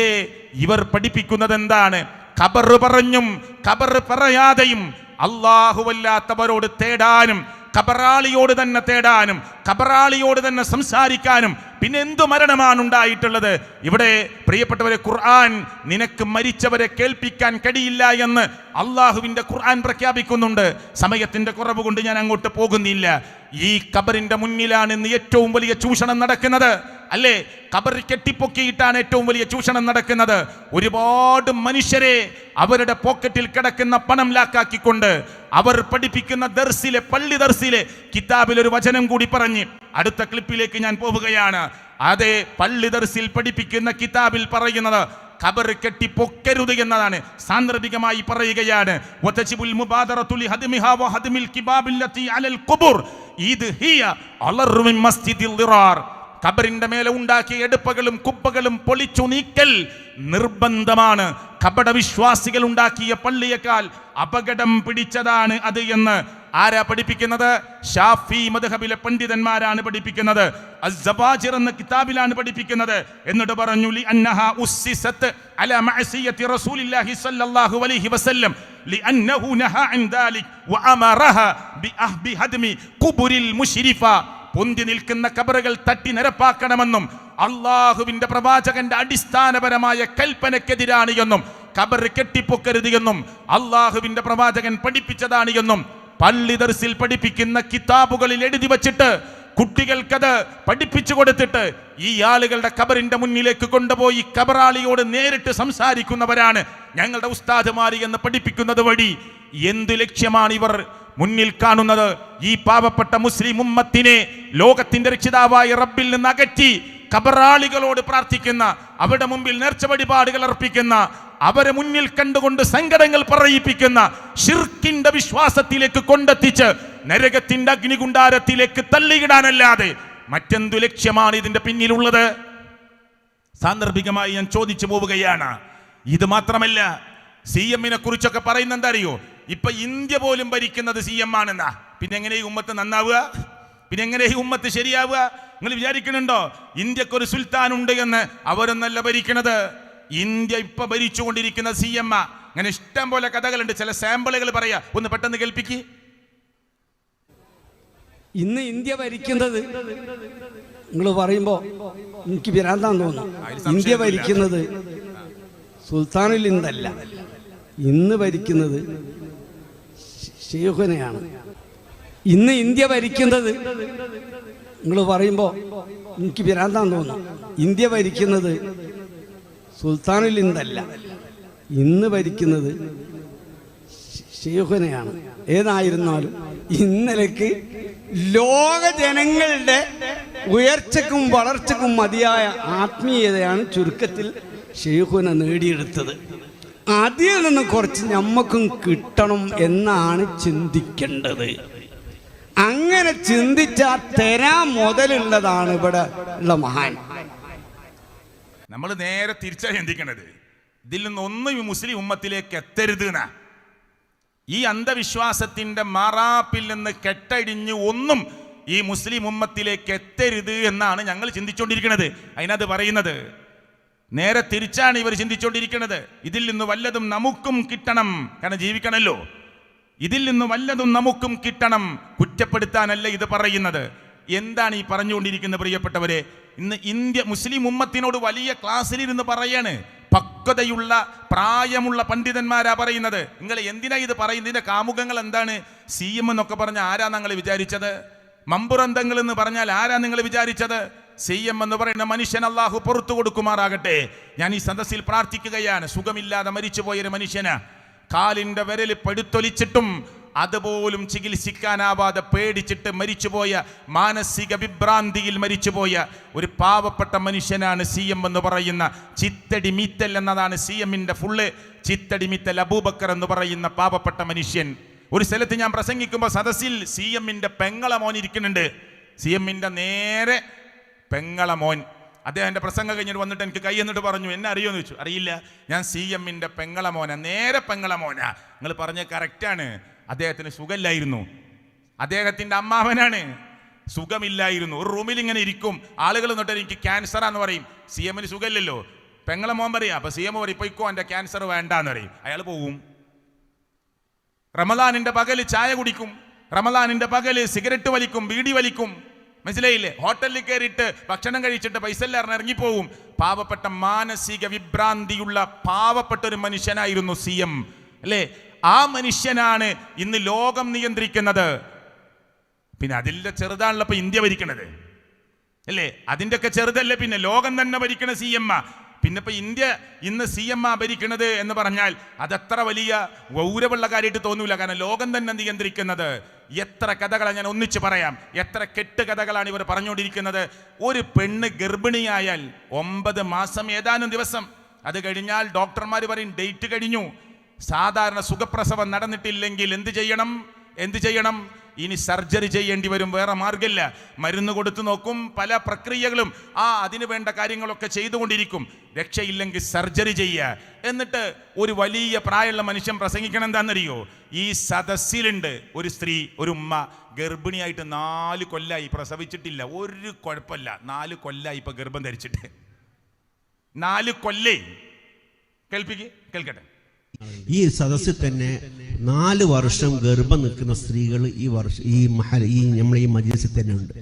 ഇവർ പഠിപ്പിക്കുന്നത് എന്താണ്? ഖബർ പറഞ്ഞും ഖബർ പറയാതെയും അല്ലാഹുവല്ലാത്തവരോട് തേടാനും, ഖബറാളിയോട് തന്നെ തേടാനും, ഖബറാളിയോട് തന്നെ സംസാരിക്കാനും പിന്നെ എന്തു മരണമാണ് ഉണ്ടായിട്ടുള്ളത്? ഇവിടെ പ്രിയപ്പെട്ടവരെ, ഖുർആൻ നിനക്ക് മരിച്ചവരെ കേൾപ്പിക്കാൻ കഴിയില്ല എന്ന് അള്ളാഹുവിന്റെ ഖുർആൻ പ്രഖ്യാപിക്കുന്നുണ്ട്. സമയത്തിന്റെ കുറവ് കൊണ്ട് ഞാൻ അങ്ങോട്ട് പോകുന്നില്ല. ഈ ഖബറിന്റെ മുന്നിലാണ് ഇന്ന് ഏറ്റവും വലിയ ചൂഷണം നടക്കുന്നത്, അല്ലേ? ഖബർ കെട്ടിപ്പൊക്കിയിട്ടാണ് ഏറ്റവും വലിയ ചൂഷണം നടക്കുന്നത്. ഒരുപാട് മനുഷ്യരെ അവരുടെ പോക്കറ്റിൽ കിടക്കുന്ന പണം ലാക്കാക്കിക്കൊണ്ട് അവർ പഠിപ്പിക്കുന്ന ദർസിലെ, പള്ളി ദർസിലെ കിതാബിൽ ഒരു വചനം കൂടി പറഞ്ഞ് അടുത്ത ക്ലിപ്പിലേക്ക് ഞാൻ പോവുകയാണ്. അതേ പള്ളി ദർസിൽ പഠിപ്പിക്കുന്ന കിതാബിൽ പറയുന്നത് ഖബർ കെട്ടിപ്പൊക്കരുത് എന്നതാണ്. സാന്ദർഭികമായി പറയുകയാണ്, ഖബറിന്റെ മേലെ ഉണ്ടാക്കിയ എടുപ്പകളും കുപ്പകളും പൊളിച്ചു നീക്കൽ നിർബന്ധമാണ്. കപടവിശ്വാസികൾ ഉണ്ടാക്കിയ പള്ളിയേക്കാൾ അപകടം പിടിച്ചതാണ് അത് എന്ന് ആരാ പഠിപ്പിക്കുന്നത്? ഷാഫി മദ്ഹബിലെ പണ്ഡിതന്മാരാണ് പഠിപ്പിക്കുന്നത്. അസ്സബാജിർ എന്ന കിതാബിലാണ് പഠിപ്പിക്കുന്നത്. എന്നിട്ട് പറഞ്ഞു ലിഅന്നഹാ ഉസ്സിസത് അലാ മഅസിയത്തി റസൂലില്ലാഹി സ്വല്ലല്ലാഹു അലൈഹി വസല്ലം ലിഅന്നഹു നഹാ അൻ ദാലിക് വഅമറഹ ബിഹദ്മി ഖുബുരിൽ മുശ്രിഫ. പൊന്തി നിൽക്കുന്ന ഖബറുകൾ തട്ടി നിരപ്പാക്കണമെന്നും അള്ളാഹുവിന്റെ പ്രവാചകന്റെ അടിസ്ഥാനപരമായ കൽപ്പനക്കെതിരാണ് എന്നും ഖബർ കെട്ടിപ്പൊക്കരുത് എന്നും അള്ളാഹുവിന്റെ പ്രവാചകൻ പഠിപ്പിച്ചതാണ് എന്നും പള്ളി ദർസിൽ പഠിപ്പിക്കുന്ന കിതാബുകളിൽ എഴുതി വച്ചിട്ട് കുട്ടികൾക്കത് പഠിപ്പിച്ചു കൊടുത്തിട്ട് ഈ ആളുകളുടെ ഖബറിന്റെ മുന്നിലേക്ക് കൊണ്ടുപോയി ഖബറാളിയോട് നേരിട്ട് സംസാരിക്കുന്നവരാണ് ഞങ്ങളുടെ ഉസ്താദുമാരി എന്ന് പഠിപ്പിക്കുന്നത് വഴി എന്ത് ലക്ഷ്യമാണ് ഇവർ മുന്നിൽ കാണുന്നത്? ഈ പാവപ്പെട്ട മുസ്ലിം ഉമ്മത്തിനെ ലോകത്തിന്റെ രക്ഷിതാവായ റബ്ബിൽ നിന്ന് അകറ്റി ഖബറാളികളോട് പ്രാർത്ഥിക്കുന്ന, അവരുടെ മുമ്പിൽ നേർച്ച വഴിപാടുകൾ അർപ്പിക്കുന്ന, അവരെ മുന്നിൽ കണ്ടുകൊണ്ട് സങ്കടങ്ങൾ പറയിപ്പിക്കുന്ന ശിർക്കിന്റെ വിശ്വാസത്തിലേക്ക് കൊണ്ടെത്തിച്ച് നരകത്തിന്റെ അഗ്നികുണ്ടാരത്തിലേക്ക് തള്ളിയിടാനല്ലാതെ മറ്റെന്തു ലക്ഷ്യമാണ് ഇതിന്റെ പിന്നിലുള്ളത്? സാന്ദർഭികമായി ഞാൻ ചോദിച്ചു പോവുകയാണ്. ഇത് മാത്രമല്ല, CM-നെ കുറിച്ചൊക്കെ പറയുന്നത് എന്താ അറിയോ? ഇപ്പൊ ഇന്ത്യ പോലും ഭരിക്കുന്നത് CM ആണെന്നാ. പിന്നെ എങ്ങനെ ഈ ഉമ്മത്ത് നന്നാവുക? പിന്നെ എങ്ങനെ ഈ ഉമ്മത്ത് ശരിയാവുക? നിങ്ങൾ വിചാരിക്കുന്നുണ്ടോ ഇന്ത്യക്കൊരു സുൽത്താൻ ഉണ്ട് എന്ന്? അവരൊന്നല്ല ഭരിക്കണത്. ഇന്ത്യ ഇപ്പൊ ഭരിച്ചുകൊണ്ടിരിക്കുന്ന CM. അങ്ങനെ ഇഷ്ടം പോലെ കഥകളുണ്ട്. ചില സാമ്പിളുകൾ പറയാ, ഒന്ന് പെട്ടെന്ന് കേൾപ്പിക്ക്. ഇന്ന് ഇന്ത്യ ഭരിക്കുന്നത്, നിങ്ങൾ പറയുമ്പോ എനിക്ക് ഭ്രാന്താന്ന് തോന്നുന്നു. ഇന്ത്യ ഭരിക്കുന്നത് സുൽത്താനുൽ ഹിന്ദല്ല, ഇന്ന് ഭരിക്കുന്നത് ഷെയ്ഖുനെയാണ്. ഇന്ന് ഇന്ത്യ ഭരിക്കുന്നത്, നിങ്ങൾ പറയുമ്പോ എനിക്ക് ഭ്രാന്താന്ന് തോന്നുന്നു. ഇന്ത്യ ഭരിക്കുന്നത് സുൽത്താനുൽ ഹിന്ദല്ല, ഇന്ന് ഭരിക്കുന്നത് ഷെയ്ഖുനയാണ്. ഏതായിരുന്നാലും ഇന്നലേക്ക് ലോക ജനങ്ങളുടെ ഉയർച്ചക്കും വളർച്ചക്കും മതിയായ ആത്മീയതയാണ് ചുരുക്കത്തിൽ ഷെയ്ഖുന നേടിയെടുത്തത്. അതിൽ നിന്ന് കുറച്ച് നമ്മക്കും കിട്ടണം എന്നാണ് ചിന്തിക്കേണ്ടത്. അങ്ങനെ ചിന്തിച്ചാൽ തരാൻ മുതലുള്ളതാണ് ഇവിടെ ഉള്ള മഹാൻ. നമ്മൾ നേരെ തിരിച്ചാണ് ചിന്തിക്കേണ്ടത്. ഇതിൽ നിന്നൊന്നും ഈ മുസ്ലിം ഉമ്മത്തിലേക്ക് എത്തരുത് എന്നാ. ഈ അന്ധവിശ്വാസത്തിന്റെ മാറാപ്പിൽ നിന്ന് കെട്ടടിഞ്ഞ് ഒന്നും ഈ മുസ്ലിം ഉമ്മത്തിലേക്ക് എത്തരുത് എന്നാണ് ഞങ്ങൾ ചിന്തിച്ചുകൊണ്ടിരിക്കുന്നത്. അതിനത് പറയുന്നത് നേരെ തിരിച്ചാണ് ഇവർ ചിന്തിച്ചുകൊണ്ടിരിക്കുന്നത്. ഇതിൽ നിന്ന് വല്ലതും നമുക്കും കിട്ടണം, കാരണം ജീവിക്കണമല്ലോ. ഇതിൽ നിന്ന് വല്ലതും നമുക്കും കിട്ടണം, കുറ്റപ്പെടുത്താനല്ല ഇത് പറയുന്നത്. എന്താണ് ഈ പറഞ്ഞുകൊണ്ടിരിക്കുന്നത് പ്രിയപ്പെട്ടവരെ? ഇന്ന് ഇന്ത്യ മുസ്ലിം ഉമ്മത്തിനോട് വലിയ ക്ലാസ്സിലിരുന്ന് പറയാണ്. പക്വതയുള്ള പ്രായമുള്ള പണ്ഡിതന്മാരാ പറയുന്നത്. നിങ്ങൾ എന്തിനാ ഇത് പറയുന്നതിന്റെ കാമുകങ്ങൾ എന്താണ്? CM എന്നൊക്കെ പറഞ്ഞ ആരാ നിങ്ങൾ വിചാരിച്ചത്? മമ്പുറന്തങ്ങൾ എന്ന് പറഞ്ഞാൽ ആരാ നിങ്ങൾ വിചാരിച്ചത്? CM എന്ന് പറയുന്ന മനുഷ്യൻ അള്ളാഹു പുറത്തു കൊടുക്കുമാറാകട്ടെ. ഞാൻ ഈ സദസ്സിൽ പ്രാർത്ഥിക്കുകയാണ്. സുഖമില്ലാതെ മരിച്ചുപോയൊരു മനുഷ്യന് കാലിന്റെ വിരൽ പെടുത്തൊലിച്ചിട്ടും അതുപോലും ചികിത്സിക്കാനാവാതെ പേടിച്ചിട്ട് മരിച്ചുപോയ, മാനസിക വിഭ്രാന്തിയിൽ മരിച്ചുപോയ ഒരു പാവപ്പെട്ട മനുഷ്യനാണ് CM എന്ന് പറയുന്ന ചിത്തടി മീത്തൽ എന്നതാണ് CMന്റെ ഫുള്ള്. ചിത്തടി മീത്തൽ അബൂബക്കർ എന്ന് പറയുന്ന പാവപ്പെട്ട മനുഷ്യൻ. ഒരു സ്ഥലത്ത് ഞാൻ പ്രസംഗിക്കുമ്പോൾ സദസ്സിൽ CMന്റെ പെങ്ങളെ മോൻ ഇരിക്കുന്നുണ്ട്. CMന്റെ നേരെ പെങ്ങളെ മോൻ. അദ്ദേഹം എൻ്റെ പ്രസംഗം കഴിഞ്ഞിട്ട് വന്നിട്ട് എനിക്ക് കൈ എന്നിട്ട് പറഞ്ഞു, എന്നെ അറിയുമെന്ന് ചോദിച്ചു. അറിയില്ല, ഞാൻ CMന്റെ പെങ്ങളെ മോനാ, നേരെ പെങ്ങളെ മോനാ. നിങ്ങൾ പറഞ്ഞ കറക്റ്റാണ്. അദ്ദേഹത്തിന് സുഖമില്ലായിരുന്നു. അദ്ദേഹത്തിൻ്റെ അമ്മാവനാണ്, സുഖമില്ലായിരുന്നു. ഒരു റൂമിൽ ഇങ്ങനെ ഇരിക്കും, ആളുകൾ എന്നിട്ട് എനിക്ക് ക്യാൻസറാന്ന് പറയും. CMന് സുഖമില്ലല്ലോ, പെങ്ങളെ മോൻ പറയാം. അപ്പൊ CM പറയും ഇപ്പൊ ഇക്കോ എൻ്റെ ക്യാൻസർ വേണ്ടാന്ന് പറയും. അയാൾ പോവും. റമദാനിന്റെ പകല് ചായ കുടിക്കും, റമദാനിന്റെ പകല് സിഗരറ്റ് വലിക്കും, ബീഡി വലിക്കും. മനസ്സിലായില്ലേ? ഹോട്ടലിൽ കയറിയിട്ട് ഭക്ഷണം കഴിച്ചിട്ട് പൈസ എല്ലാം ഇറങ്ങിപ്പോവും. പാവപ്പെട്ട മാനസിക വിഭ്രാന്തിയുള്ള പാവപ്പെട്ട ഒരു മനുഷ്യനായിരുന്നു CM അല്ലേ? ആ മനുഷ്യനാണ് ഇന്ന് ലോകം നിയന്ത്രിക്കുന്നത്. പിന്നെ അതിൻ്റെ ചെറുതാണല്ലോ ഇപ്പൊ ഇന്ത്യ ഭരിക്കണത് അല്ലേ? അതിൻ്റെ ഒക്കെ ചെറുതല്ലേ പിന്നെ ലോകം തന്നെ ഭരിക്കണ CM. പിന്നെ ഇപ്പൊ ഇന്ത്യ ഇന്ന് CM ഭരിക്കണത് എന്ന് പറഞ്ഞാൽ അതത്ര വലിയ ഗൗരവമുള്ള കാര്യമായിട്ട് തോന്നൂല. കാരണം ലോകം തന്നെ നിയന്ത്രിക്കുന്നത്. എത്ര കഥകളാണ് ഞാൻ ഒന്നിച്ച് പറയാം. എത്ര കെട്ട് കഥകളാണ് ഇവർ പറഞ്ഞുകൊണ്ടിരിക്കുന്നത്. ഒരു പെണ്ണ് ഗർഭിണിയായാൽ 9 മാസം ഏതാനും ദിവസം, അത് കഴിഞ്ഞാൽ ഡോക്ടർമാർ പറയും ഡേറ്റ് കഴിഞ്ഞു. സാധാരണ സുഖപ്രസവം നടന്നിട്ടില്ലെങ്കിൽ എന്ത് ചെയ്യണം? ഇനി സർജറി ചെയ്യേണ്ടി വരും. വേറെ മാർഗമില്ല. മരുന്ന് കൊടുത്തു നോക്കും, പല പ്രക്രിയകളും അതിന് വേണ്ട കാര്യങ്ങളൊക്കെ ചെയ്തുകൊണ്ടിരിക്കും. രക്ഷയില്ലെങ്കിൽ സർജറി ചെയ്യുക. എന്നിട്ട് ഒരു വലിയ പ്രായമുള്ള മനുഷ്യൻ പ്രസംഗിക്കണം എന്താണെന്നറിയോ? ഈ സദസ്സിലുണ്ട് ഒരു സ്ത്രീ, ഒരു ഉമ്മ, ഗർഭിണിയായിട്ട് 4 കൊല്ലായി, പ്രസവിച്ചിട്ടില്ല, ഒരു കുഴപ്പമില്ല. 4 കൊല്ലായി ഇപ്പൊ ഗർഭം ധരിച്ചിട്ട്. 4 കൊല്ലേ. കേൾക്കട്ടെ. ഈ സദസ്സിൽ തന്നെ 4 വർഷം ഗർഭം നിൽക്കുന്ന സ്ത്രീകൾ നമ്മളെ ഈ മജ്‌ലിസിൽ തന്നെ ഉണ്ട്.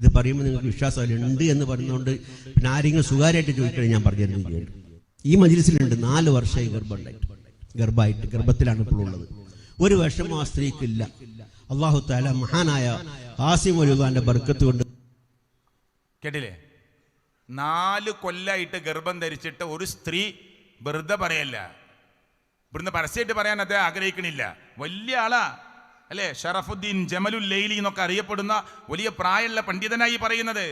ഇത് പറയുമ്പോൾ നിങ്ങൾക്ക് വിശ്വാസമല്ല, ഉണ്ട് എന്ന് പറയുന്നതുകൊണ്ട് പിന്നെ ആരെങ്കിലും സ്വകാര്യമായിട്ട് ചോദിക്കണം. ഞാൻ പറഞ്ഞു ഈ മജ്‌ലിസിലുണ്ട് 4 വർഷമായി ഗർഭത്തിലാണ് ഇപ്പോൾ ഉള്ളത്. ഒരു വിഷമം ആ സ്ത്രീക്കില്ല. അല്ലാഹു തആല മഹാനായ ഖാസിം വലുദാന്റെ ബർക്കത്ത് കൊണ്ട്. കേട്ടില്ലേ? 4 കൊല്ലായിട്ട് ഗർഭം ധരിച്ചിട്ട് ഒരു സ്ത്രീ വെറുതെ പറയല്ല. ഇവിടുന്ന് പരസ്യമായിട്ട് പറയാൻ അദ്ദേഹം ആഗ്രഹിക്കണില്ല. വലിയ ആളാ അല്ലേ? ഷറഫുദ്ദീൻ ജമലുൽ ലൈലി എന്നൊക്കെ അറിയപ്പെടുന്ന വലിയ പ്രായമുള്ള പണ്ഡിതനായി പറയുന്നത്.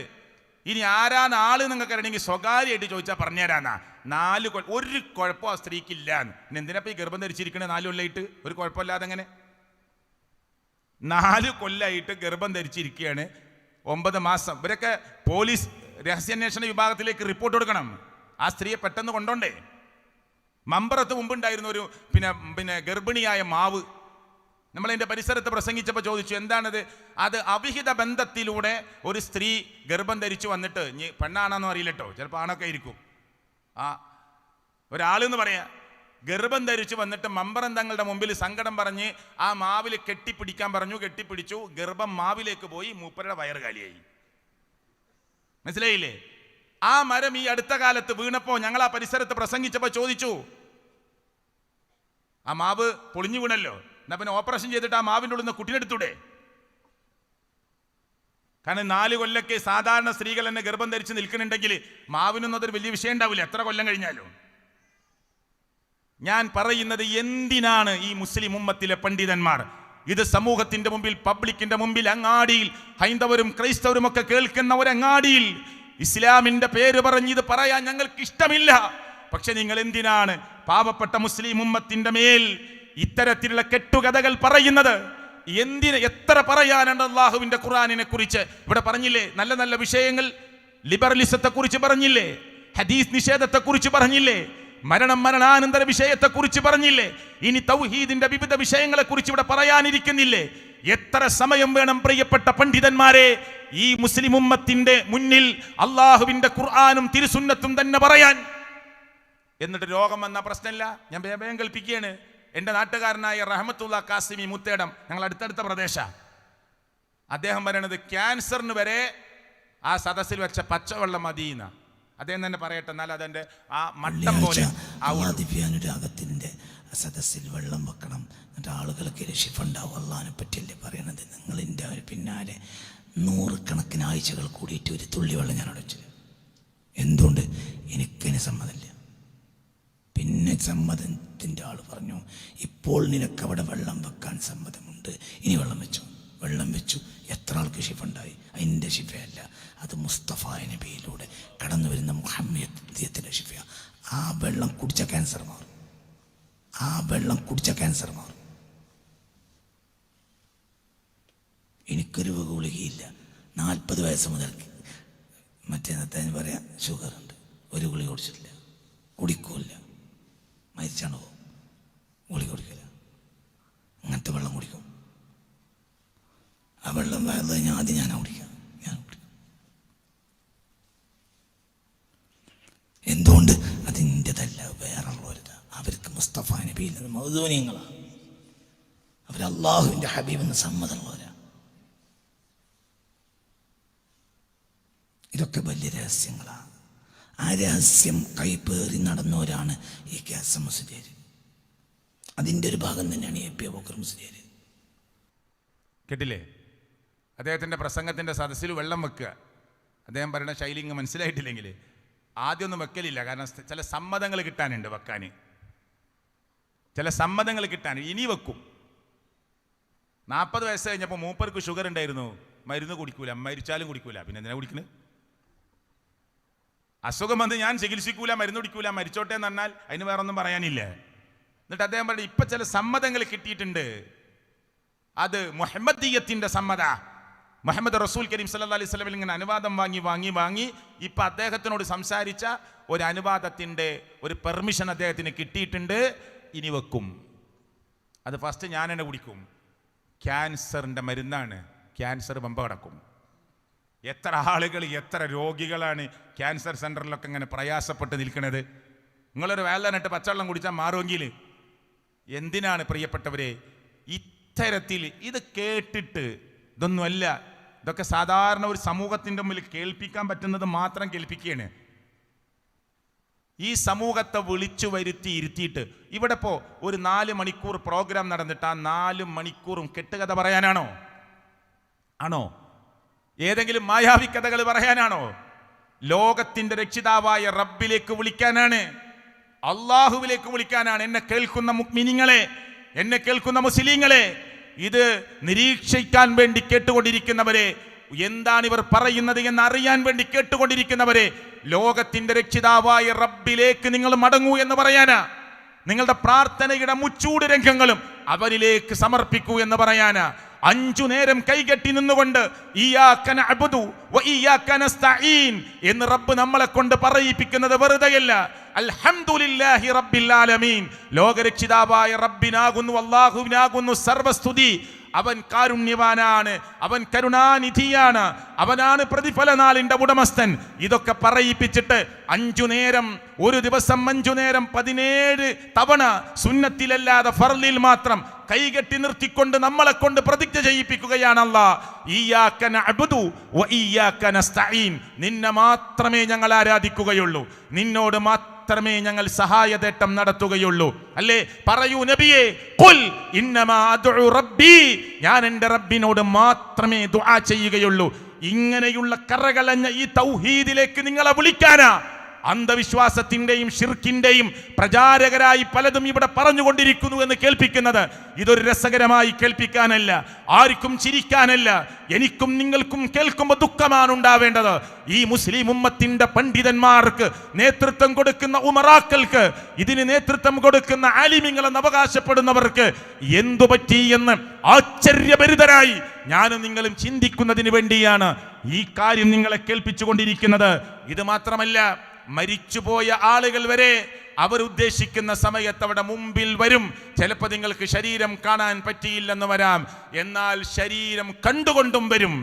ഇനി ആരാണ് ആള് നിങ്ങൾക്ക് അറിയണമെങ്കിൽ സ്വകാര്യമായിട്ട് ചോദിച്ചാൽ പറഞ്ഞുതരാന്നാ. 4 ഒരു കുഴപ്പം ആ സ്ത്രീക്കില്ല. എന്തിനാ ഈ ഗർഭം ധരിച്ചിരിക്കണേ 4 കൊല്ലായിട്ട്? ഒരു കുഴപ്പമില്ലാതെ എങ്ങനെ? 4 കൊല്ലായിട്ട് ഗർഭം ധരിച്ചിരിക്കുകയാണ്. 9 മാസം. ഇവരൊക്കെ പോലീസ് രഹസ്യാന്വേഷണ വിഭാഗത്തിലേക്ക് റിപ്പോർട്ട് കൊടുക്കണം. ആ സ്ത്രീയെ പെട്ടെന്ന് കൊണ്ടോണ്ടേ. മമ്പറത്ത് മുമ്പുണ്ടായിരുന്ന ഒരു പിന്നെ ഗർഭിണിയായ മാവ് നമ്മളതിൻ്റെ പരിസരത്ത് പ്രസംഗിച്ചപ്പോൾ ചോദിച്ചു എന്താണത്? അത് അവിഹിത ബന്ധത്തിലൂടെ ഒരു സ്ത്രീ ഗർഭം ധരിച്ചു വന്നിട്ട്, പെണ്ണാണെന്ന് അറിയില്ല കേട്ടോ, ചിലപ്പോൾ ആണൊക്കെ ഇരിക്കും. ഒരാളെന്ന് പറയാം, ഗർഭം ധരിച്ചു വന്നിട്ട് മമ്പറം തങ്ങളുടെ മുമ്പിൽ സങ്കടം പറഞ്ഞ് ആ മാവിൽ കെട്ടിപ്പിടിക്കാൻ പറഞ്ഞു. കെട്ടിപ്പിടിച്ചു. ഗർഭം മാവിലേക്ക് പോയി. മൂപ്പരുടെ വയറ് കാലിയായി. മനസ്സിലായില്ലേ? ആ മരം ഈ അടുത്ത കാലത്ത് വീണപ്പോൾ ഞങ്ങൾ ആ പരിസരത്ത് പ്രസംഗിച്ചപ്പോൾ ചോദിച്ചു, ആ മാവ് പൊളിഞ്ഞു വീണല്ലോ, എന്നാ പിന്നെ ഓപ്പറേഷൻ ചെയ്തിട്ട് ആ മാവിൻ്റെ ഉള്ളിൽ നിന്ന് കുട്ടിനെടുത്തൂടെ? കാരണം 4 കൊല്ലൊക്കെ സാധാരണ സ്ത്രീകൾ തന്നെ ഗർഭം ധരിച്ച് നിൽക്കുന്നുണ്ടെങ്കിൽ മാവിനൊന്നും അതൊരു വലിയ വിഷയം ഉണ്ടാവില്ല, എത്ര കൊല്ലം കഴിഞ്ഞാലും. ഞാൻ പറയുന്നത്, എന്തിനാണ് ഈ മുസ്ലിം ഉമ്മത്തിലെ പണ്ഡിതന്മാർ ഇത് സമൂഹത്തിന്റെ മുമ്പിൽ, പബ്ലിക്കിന്റെ മുമ്പിൽ, അങ്ങാടിയിൽ, ഹൈന്ദവരും ക്രൈസ്തവരും ഒക്കെ കേൾക്കുന്ന ഒരങ്ങാടിയിൽ ഇസ്ലാമിന്റെ പേര് പറഞ്ഞ് ഇത് പറയാൻ ഞങ്ങൾക്ക് ഇഷ്ടമില്ല. പക്ഷെ നിങ്ങൾ എന്തിനാണ് പാവപ്പെട്ട മുസ്ലിം ഉമ്മത്തിന്റെ മേൽ ഇത്തരത്തിലുള്ള കെട്ടുകഥകൾ പറയുന്നത്? എത്ര പറയാനുണ്ട് അള്ളാഹുവിന്റെ ഖുർആനിനെ കുറിച്ച്? ഇവിടെ പറഞ്ഞില്ലേ നല്ല നല്ല വിഷയങ്ങൾ, ലിബറലിസത്തെ കുറിച്ച് പറഞ്ഞില്ലേ, ഹദീസ് നിഷേധത്തെ കുറിച്ച് പറഞ്ഞില്ലേ, മരണാനന്തര വിഷയത്തെ കുറിച്ച് പറഞ്ഞില്ലേ, ഇനി തൗഹീദിന്റെ വിവിധ വിഷയങ്ങളെ കുറിച്ച് ഇവിടെ പറയാനിരിക്കുന്നില്ലേ? എത്ര സമയം വേണം പ്രിയപ്പെട്ട പണ്ഡിതന്മാരെ ഈ മുസ്ലിം ഉമ്മത്തിന്റെ മുന്നിൽ അള്ളാഹുവിന്റെ ഖുർആനും തിരുസുന്നത്തും തന്നെ പറയാൻ? എന്നിട്ട് രോഗം വന്ന പ്രശ്നമില്ല. ഞാൻ വേഗം കൽപ്പിക്കുകയാണ്. എൻ്റെ നാട്ടുകാരനായ റഹ്മത്തുള്ള കാസിമി മുത്തേടം, ഞങ്ങൾ അടുത്തടുത്ത പ്രദേശ, അദ്ദേഹം പറയണത് ക്യാൻസറിന് വരെ ആ സദസ്സിൽ വെച്ച പച്ചവെള്ളം മതിയെന്ന അദ്ദേഹം തന്നെ പറയട്ടെ. എന്നാൽ അതെൻ്റെ ആ മട്ടം പോലെ ദിവ്യാനുരാഗത്തിൻ്റെ സദസ്സിൽ വെള്ളം വെക്കണം, എന്നിട്ട് ആളുകൾക്ക് രക്ഷിപ്പ് ഉണ്ടാവും. അള്ളാഹിനെ പറ്റിയല്ലേ പറയണത്? നിങ്ങളിൻ്റെ പിന്നാലെ 100 കണക്കിന് ആഴ്ചകൾ കൂടിയിട്ട് ഒരു തുള്ളി വെള്ളം ഞാൻ അടച്ചില്ല. എന്തുകൊണ്ട്? എനിക്കതിന് സമ്മതമില്ല. പിന്നെ സമ്മതത്തിൻ്റെ ആൾ പറഞ്ഞു, ഇപ്പോൾ നിനക്കവിടെ വെള്ളം വെക്കാൻ സമ്മതമുണ്ട്, ഇനി വെള്ളം വെച്ചു. വെള്ളം വെച്ചു. എത്ര ആൾക്ക് ഷിഫുണ്ടായി? അതിൻ്റെ ഷിഫയല്ല, അത് മുസ്തഫ നബിയിലൂടെ കടന്നു വരുന്ന മുഹമ്മദിയത്തിൻ്റെ ഷിഫ. ആ വെള്ളം കുടിച്ച ക്യാൻസർ മാറും. ആ വെള്ളം കുടിച്ച ക്യാൻസർ മാറും. എനിക്കൊരു ഗുളികയില്ല. 40 വയസ്സ് മുതൽ മറ്റേ പറയാം ഷുഗറുണ്ട്. ഒരു ഗുളിക കുടിച്ചിട്ടില്ല, കുടിക്കൂല്ല, മരിച്ചാണ് പോകും. ഗുളിക കുടിക്കില്ല, അങ്ങനത്തെ വെള്ളം കുടിക്കും. ആ വെള്ളം ആദ്യം ഞാൻ കുടിക്കാം. എന്തുകൊണ്ട്? അതിൻ്റെതല്ല, വേറുള്ളവരുത്. അവർക്ക് മുസ്തഫ നബിയിൽ നിന്ന് മൗദൂനിയങ്ങളാണ്. അവർ അള്ളാഹുവിൻ്റെ ഹബീബെന്ന് സമ്മതമുള്ളവരാണ്. ഇതൊക്കെ വലിയ രഹസ്യങ്ങളാണ്. ആ രഹസ്യം കൈപ്പേറി നടന്നവരാണ് ഈ കാസം മുസ്ലിയാർ. അതിൻ്റെ ഒരു ഭാഗം തന്നെയാണ് എ പി അബൂബക്കർ മുസ്ലിയാർ. കേട്ടില്ലേ? അദ്ദേഹത്തിൻ്റെ പ്രസംഗത്തിൻ്റെ സദസ്സിൽ വെള്ളം വെക്കുക. അദ്ദേഹം പറയുന്ന ശൈലി ഇങ്ങ് മനസ്സിലായിട്ടില്ലെങ്കിൽ ആദ്യമൊന്നും വെക്കലില്ല. കാരണം ചില സമ്മതങ്ങൾ കിട്ടാനുണ്ട് വെക്കാൻ, ചില സമ്മതങ്ങൾ കിട്ടാൻ. ഇനി വെക്കും. 40 വയസ്സ് കഴിഞ്ഞപ്പോൾ മൂപ്പർക്ക് ഷുഗർ ഉണ്ടായിരുന്നു, മരുന്ന് കുടിക്കൂല, മരിച്ചാലും കുടിക്കൂല. പിന്നെ എന്തിനാ കുടിക്കുന്നത്? അസുഖം വന്ന് ഞാൻ ചികിത്സിക്കൂല, മരുന്ന് കുടിക്കൂല, മരിച്ചോട്ടെ എന്ന് പറഞ്ഞാൽ അതിന് വേറെ ഒന്നും പറയാനില്ല. എന്നിട്ട് അദ്ദേഹം പറഞ്ഞു, ഇപ്പം ചില സമ്മതങ്ങൾ കിട്ടിയിട്ടുണ്ട്. അത് മുഹമ്മദീയത്തിൻ്റെ സമ്മത. മുഹമ്മദ് റസൂൽ കരീം സല്ലല്ലാഹു അലൈഹി വസല്ലം ഇങ്ങനെ അനുവാദം വാങ്ങി ഇപ്പം അദ്ദേഹത്തിനോട് സംസാരിച്ച ഒരു അനുവാദത്തിൻ്റെ ഒരു പെർമിഷൻ അദ്ദേഹത്തിന് കിട്ടിയിട്ടുണ്ട്. ഇനി വെക്കും. അത് ഫസ്റ്റ് ഞാൻ തന്നെ കുടിക്കും. ക്യാൻസറിൻ്റെ മരുന്നാണ്. ക്യാൻസർ പമ്പ കിടക്കും. എത്ര ആളുകൾ, എത്ര രോഗികളാണ് ക്യാൻസർ സെൻ്ററിലൊക്കെ ഇങ്ങനെ പ്രയാസപ്പെട്ട് നിൽക്കുന്നത്. നിങ്ങളൊരു വേദനയിട്ട് പച്ചവെള്ളം കുടിച്ചാൽ മാറുമെങ്കിൽ എന്തിനാണ് പ്രിയപ്പെട്ടവരെ ഇത്തരത്തിൽ ഇത് കേട്ടിട്ട്? ഇതൊന്നുമല്ല, ഇതൊക്കെ സാധാരണ ഒരു സമൂഹത്തിൻ്റെ മുമ്പിൽ കേൾപ്പിക്കാൻ പറ്റുന്നത് മാത്രം കേൾപ്പിക്കുകയാണ്. ഈ സമൂഹത്തെ വിളിച്ചു വരുത്തി ഇരുത്തിയിട്ട് ഇവിടെ ഇപ്പോൾ ഒരു 4 മണിക്കൂർ പ്രോഗ്രാം നടന്നിട്ട് ആ 4 മണിക്കൂറും കെട്ടുകഥ പറയാനാണോ? ആണോ? ഏതെങ്കിലും മായാവി കഥകൾ പറയാനാണോ? ലോകത്തിൻ്റെ രക്ഷിതാവായ റബ്ബിലേക്ക് വിളിക്കാനാണ്, അള്ളാഹുവിലേക്ക് വിളിക്കാനാണ്. എന്നെ കേൾക്കുന്ന മുഅ്മിനീങ്ങളെ, എന്നെ കേൾക്കുന്ന മുസ്ലിങ്ങളെ, ഇത് നിരീക്ഷിക്കാൻ വേണ്ടി കേട്ടുകൊണ്ടിരിക്കുന്നവരെ, എന്താണ് ഇവർ പറയുന്നത് എന്ന് അറിയാൻ വേണ്ടി കേട്ടുകൊണ്ടിരിക്കുന്നവരെ, ലോകത്തിൻ്റെ രക്ഷിതാവായ റബ്ബിലേക്ക് നിങ്ങൾ മടങ്ങൂ എന്ന് പറയാനാ. നിങ്ങളുടെ പ്രാർത്ഥനയുടെ മുച്ചൂട് രംഗങ്ങളും അവരിലേക്ക് സമർപ്പിക്കൂ എന്ന് പറയാനാ. 5 നേരം കൈകെട്ടി നിന്നുകൊണ്ട് ഇയ്യാക നഅ്ബുദു വ ഇയ്യാക നസ്തഈൻ എന്ന് റബ്ബ് നമ്മളെ കൊണ്ട് പറയിപ്പിക്കുന്നത് വെറുതെയല്ല. അൽഹംദുലില്ലാഹി റബ്ബിൽ ആലമീൻ. ലോകരക്ഷിതാവായ റബ്ബിനാകുന്നു, അല്ലാഹുവിനാകുന്നു സർവസ്തുതി. അവൻ കാരുണ്യവാനാണ്, അവൻ കരുണാനിധിയാണ്, അവനാണ് പ്രതിഫല നാളിൻ്റെ ഉടമസ്ഥൻ. ഇതൊക്കെ പറയിപ്പിച്ചിട്ട് 5 നേരം, ഒരു ദിവസം 5 നേരം 17 തവണ സുന്നത്തിലല്ലാതെ ഫർളിൽ മാത്രം കൈകെട്ടി നിർത്തിക്കൊണ്ട് നമ്മളെ കൊണ്ട് പ്രതിജ്ഞ ചെയ്യിപ്പിക്കുകയാണ് അല്ലാഹ്. ഇയ്യാക നഅ്ബുദു വ ഇയ്യാക നസ്തഈൻ. നിന്നെ മാത്രമേ ഞങ്ങൾ ആരാധിക്കുകയുള്ളൂ, നിന്നോട് മാത്രമേ ഞങ്ങൾ സഹായതേട്ടം നടത്തുകയുള്ളൂ. അല്ലേ? പറയൂ നബിയേ, ഖുൽ ഇന്നമാ അദ്ഉ റബ്ബി. ഞാൻ എൻ്റെ റബ്ബിനോട് മാത്രമേ ദുആ ചെയ്യുകയുള്ളൂ. ഇങ്ങനെയുള്ള കറകളഞ്ഞ ഈ തൗഹീദിലേക്ക് നിങ്ങളെ വിളിക്കാനാ. അന്ധവിശ്വാസത്തിന്റെയും ഷിർക്കിന്റെയും പ്രചാരകരായി പലതും ഇവിടെ പറഞ്ഞുകൊണ്ടിരിക്കുന്നു എന്ന് കേൾപ്പിക്കുന്നത് ഇതൊരു രസകരമായി കേൾപ്പിക്കാനല്ല, ആർക്കും ചിരിക്കാനല്ല. എനിക്കും നിങ്ങൾക്കും കേൾക്കുമ്പോൾ ദുഃഖമാണ് ഉണ്ടാവേണ്ടത്. ഈ മുസ്ലിം ഉമ്മത്തിന്റെ പണ്ഡിതന്മാർക്ക് നേതൃത്വം കൊടുക്കുന്ന ഉമറാക്കൾക്ക്, ഇതിന് നേതൃത്വം കൊടുക്കുന്ന ആലിമീങ്ങളെന്ന് അവകാശപ്പെടുന്നവർക്ക് എന്തു പറ്റി എന്ന് ആശ്ചര്യഭരിതരായി ഞാനും നിങ്ങളും ചിന്തിക്കുന്നതിന് വേണ്ടിയാണ് ഈ കാര്യം നിങ്ങളെ കേൾപ്പിച്ചുകൊണ്ടിരിക്കുന്നത്. ഇത് മാത്രമല്ല, മരിച്ചുപോയ ആളുകൾ വരെ അവരുദ്ദേശിക്കുന്ന സമയത്ത് അവിടെ മുമ്പിൽ വരും. ചിലപ്പോൾ നിങ്ങൾക്ക് ശരീരം കാണാൻ പറ്റിയില്ലെന്ന് വരാം, എന്നാൽ ശരീരം കണ്ടുകൊണ്ടും വരും.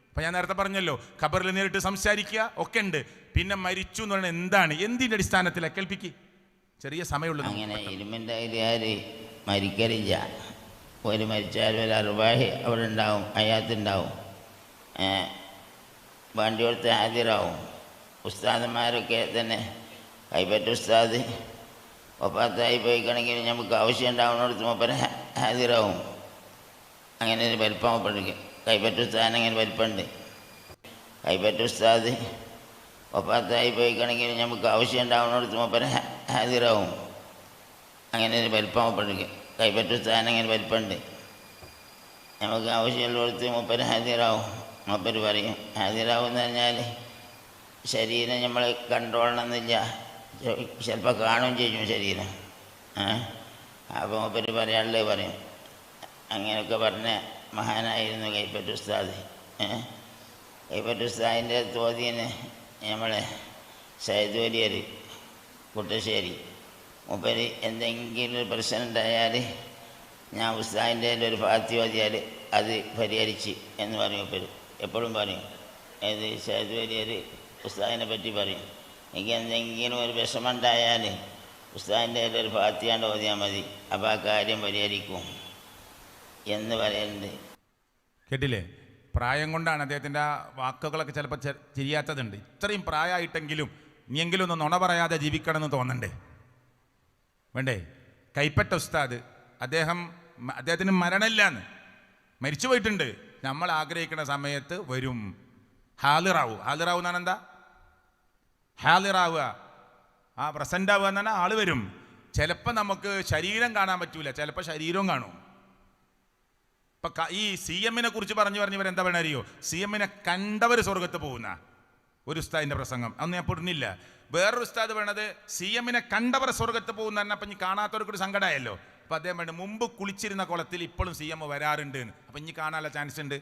അപ്പൊ ഞാൻ നേരത്തെ പറഞ്ഞല്ലോ, ഖബറിൽ നേരിട്ട് സംസാരിക്കുക ഒക്കെ ഉണ്ട്. പിന്നെ മരിച്ചു എന്ന് പറയുന്നത് എന്താണ്, എന്തിന്റെ അടിസ്ഥാനത്തിലാണ് കേൾപ്പിക്ക്, ചെറിയ സമയമുള്ളത്. അങ്ങനെ ഇരുമിൻ്റെ ആര് മരിക്കലില്ല. ഒരു മരിച്ചാൽ ഒരു അറുവാഹി അവിടെ ഉണ്ടാവും, അയാത്തുണ്ടാവും, വണ്ടി കൊടുത്ത് ഹാജരാവും. ഉസ്താദന്മാരൊക്കെ തന്നെ കൈപ്പറ്റ ഉസ്താദ് ഒപ്പാത്തായി പോയിക്കണമെങ്കിൽ നമുക്ക് ആവശ്യം ഉണ്ടാവുന്നിടത്ത് മൂപ്പര് ഹാജരാവും. അങ്ങനെ ഒരു വലിപ്പം പഠിക്കും. കൈപ്പറ്റ ഉസ്താദിന് അങ്ങനെ വലിപ്പമുണ്ട്. കൈപ്പറ്റ ഉസ്താദ് ഒപ്പാത്തായി പോയിക്കണമെങ്കിൽ നമുക്ക് ആവശ്യം ഉണ്ടാവുന്നിടത്ത് മൂപ്പര് ഹാജരാവും. അങ്ങനെ ഒരു വലിപ്പം പഠിക്കും. കൈപ്പറ്റ ഉസ്താദിന് അങ്ങനെ വലിപ്പമുണ്ട്. നമുക്ക് ആവശ്യമുള്ളിടത്ത് മൂപ്പര് ഹാജരാവും. മൂപ്പര് പറയും ഹാജരാവും എന്ന് പറഞ്ഞാൽ ശരീരം നമ്മൾ കൺട്രോളണമെന്നില്ല, ചിലപ്പോൾ കാണുകയും ചെയ്യും ശരീരം. അപ്പോൾ മൂപ്പര് പറയാനുള്ളത് പറയും. അങ്ങനെയൊക്കെ പറഞ്ഞ മഹാനായിരുന്നു കൈപ്പറ്റ ഉസ്താദ്. കൈപ്പറ്റ ഉസ്താദിൻ്റെ തോതിന് നമ്മളെ സയ്യിദ് വലിയർ കുട്ടശ്ശേരി മൂപ്പര് എന്തെങ്കിലും ഒരു പ്രശ്നം ഉണ്ടായാൽ ഞാൻ ഉസ്താദിൻ്റെ ഒരു ഫാത്തി ഓതിയാൽ അത് പരിഹരിച്ച് എന്ന് പറയും. മൂപ്പര് എപ്പോഴും പറയും. ഏത് സയ്യിദ് വലിയർ ഉസ്താദിനെ പറ്റി പറയും, എനിക്ക് എന്തെങ്കിലും ഒരു വിഷമമുണ്ടായാൽ ഉസ്താദിൻ്റെ ഒരു ഫാത്തിയാണ്ട് ഓതിയാൽ മതി, അപ്പോൾ ആ കാര്യം പരിഹരിക്കും എന്ന് പറയുന്നുണ്ട്. കേട്ടില്ലേ? പ്രായം കൊണ്ടാണ് അദ്ദേഹത്തിൻ്റെ ആ വാക്കുകളൊക്കെ ചിലപ്പോൾ തിരിയാത്തതുണ്ട്. ഇത്രയും പ്രായമായിട്ടെങ്കിലും ഇനിയെങ്കിലും ഒന്ന് നുണ പറയാതെ ജീവിക്കണമെന്ന് തോന്നണ്ടേ? വേണ്ടേ? കൈപ്പറ്റ ഉസ്താദ് അദ്ദേഹത്തിന് മരണമില്ലാന്ന്, മരിച്ചു പോയിട്ടുണ്ട്. നമ്മൾ ആഗ്രഹിക്കുന്ന സമയത്ത് വരും. ഹാലിറാവു എന്നാണ് എന്താ? ഹാലിറാവുക, ആ പ്രസൻ്റ് ആവുക എന്ന് പറഞ്ഞാൽ ആള് വരും. ചിലപ്പോൾ നമുക്ക് ശരീരം കാണാൻ പറ്റൂല, ചിലപ്പോൾ ശരീരവും കാണും. ഇപ്പം ഈ CM-നെ കുറിച്ച് പറഞ്ഞ് ഇവരെന്താ പറയണ അറിയോ? CM-നെ കണ്ടവർ സ്വർഗത്ത് പോകുന്ന ഒരു ഉസ്താദിൻ്റെ പ്രസംഗം അന്ന് ഞാൻ പൊടുന്നില്ല. വേറൊരു ഉസ്താദ് പറയണത് CM-നെ കണ്ടവർ സ്വർഗത്ത് പോകുന്ന പറഞ്ഞാൽ അപ്പം ഇനി കാണാത്തവർക്കൊരു സങ്കടമായല്ലോ. അപ്പം അദ്ദേഹം വേണ്ട മുമ്പ് കുളിച്ചിരുന്ന കുളത്തിൽ ഇപ്പോഴും CM വരാറുണ്ട് എന്ന്. അപ്പം ഇനി കാണാനുള്ള ചാൻസ് ഉണ്ട്.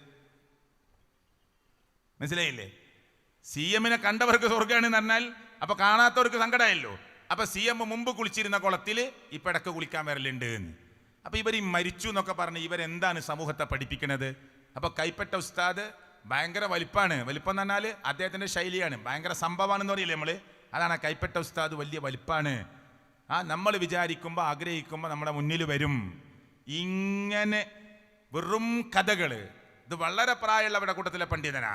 മനസ്സിലായില്ലേ? CM-നെ കണ്ടവർക്ക് സ്വർഗ്ഗമാണെന്ന് പറഞ്ഞാൽ അപ്പോൾ കാണാത്തവർക്ക് സങ്കടമായല്ലോ. അപ്പോൾ CM മുമ്പ് കുളിച്ചിരുന്ന കുളത്തിൽ ഇപ്പം ഇടയ്ക്ക് കുളിക്കാൻ വരലുണ്ട് എന്ന്. അപ്പോൾ ഇവർ ഈ മരിച്ചു എന്നൊക്കെ പറഞ്ഞ് ഇവരെന്താണ് സമൂഹത്തെ പഠിപ്പിക്കുന്നത്? അപ്പോൾ കൈപ്പറ്റ ഉസ്താദ് ഭയങ്കര വലിപ്പാണ്. വലിപ്പം എന്ന് പറഞ്ഞാൽ അദ്ദേഹത്തിൻ്റെ ശൈലിയാണ്, ഭയങ്കര സംഭവമാണെന്ന് പറയില്ലേ നമ്മൾ. അതാണ് കൈപ്പറ്റ ഉസ്താദ്, വലിയ വലിപ്പാണ്. നമ്മൾ വിചാരിക്കുമ്പോൾ ആഗ്രഹിക്കുമ്പോൾ നമ്മുടെ മുന്നിൽ വരും. ഇങ്ങനെ വെറും കഥകൾ. ഇത് വളരെ പ്രായമുള്ളവരുടെ കൂട്ടത്തിലെ പണ്ഡിതനാ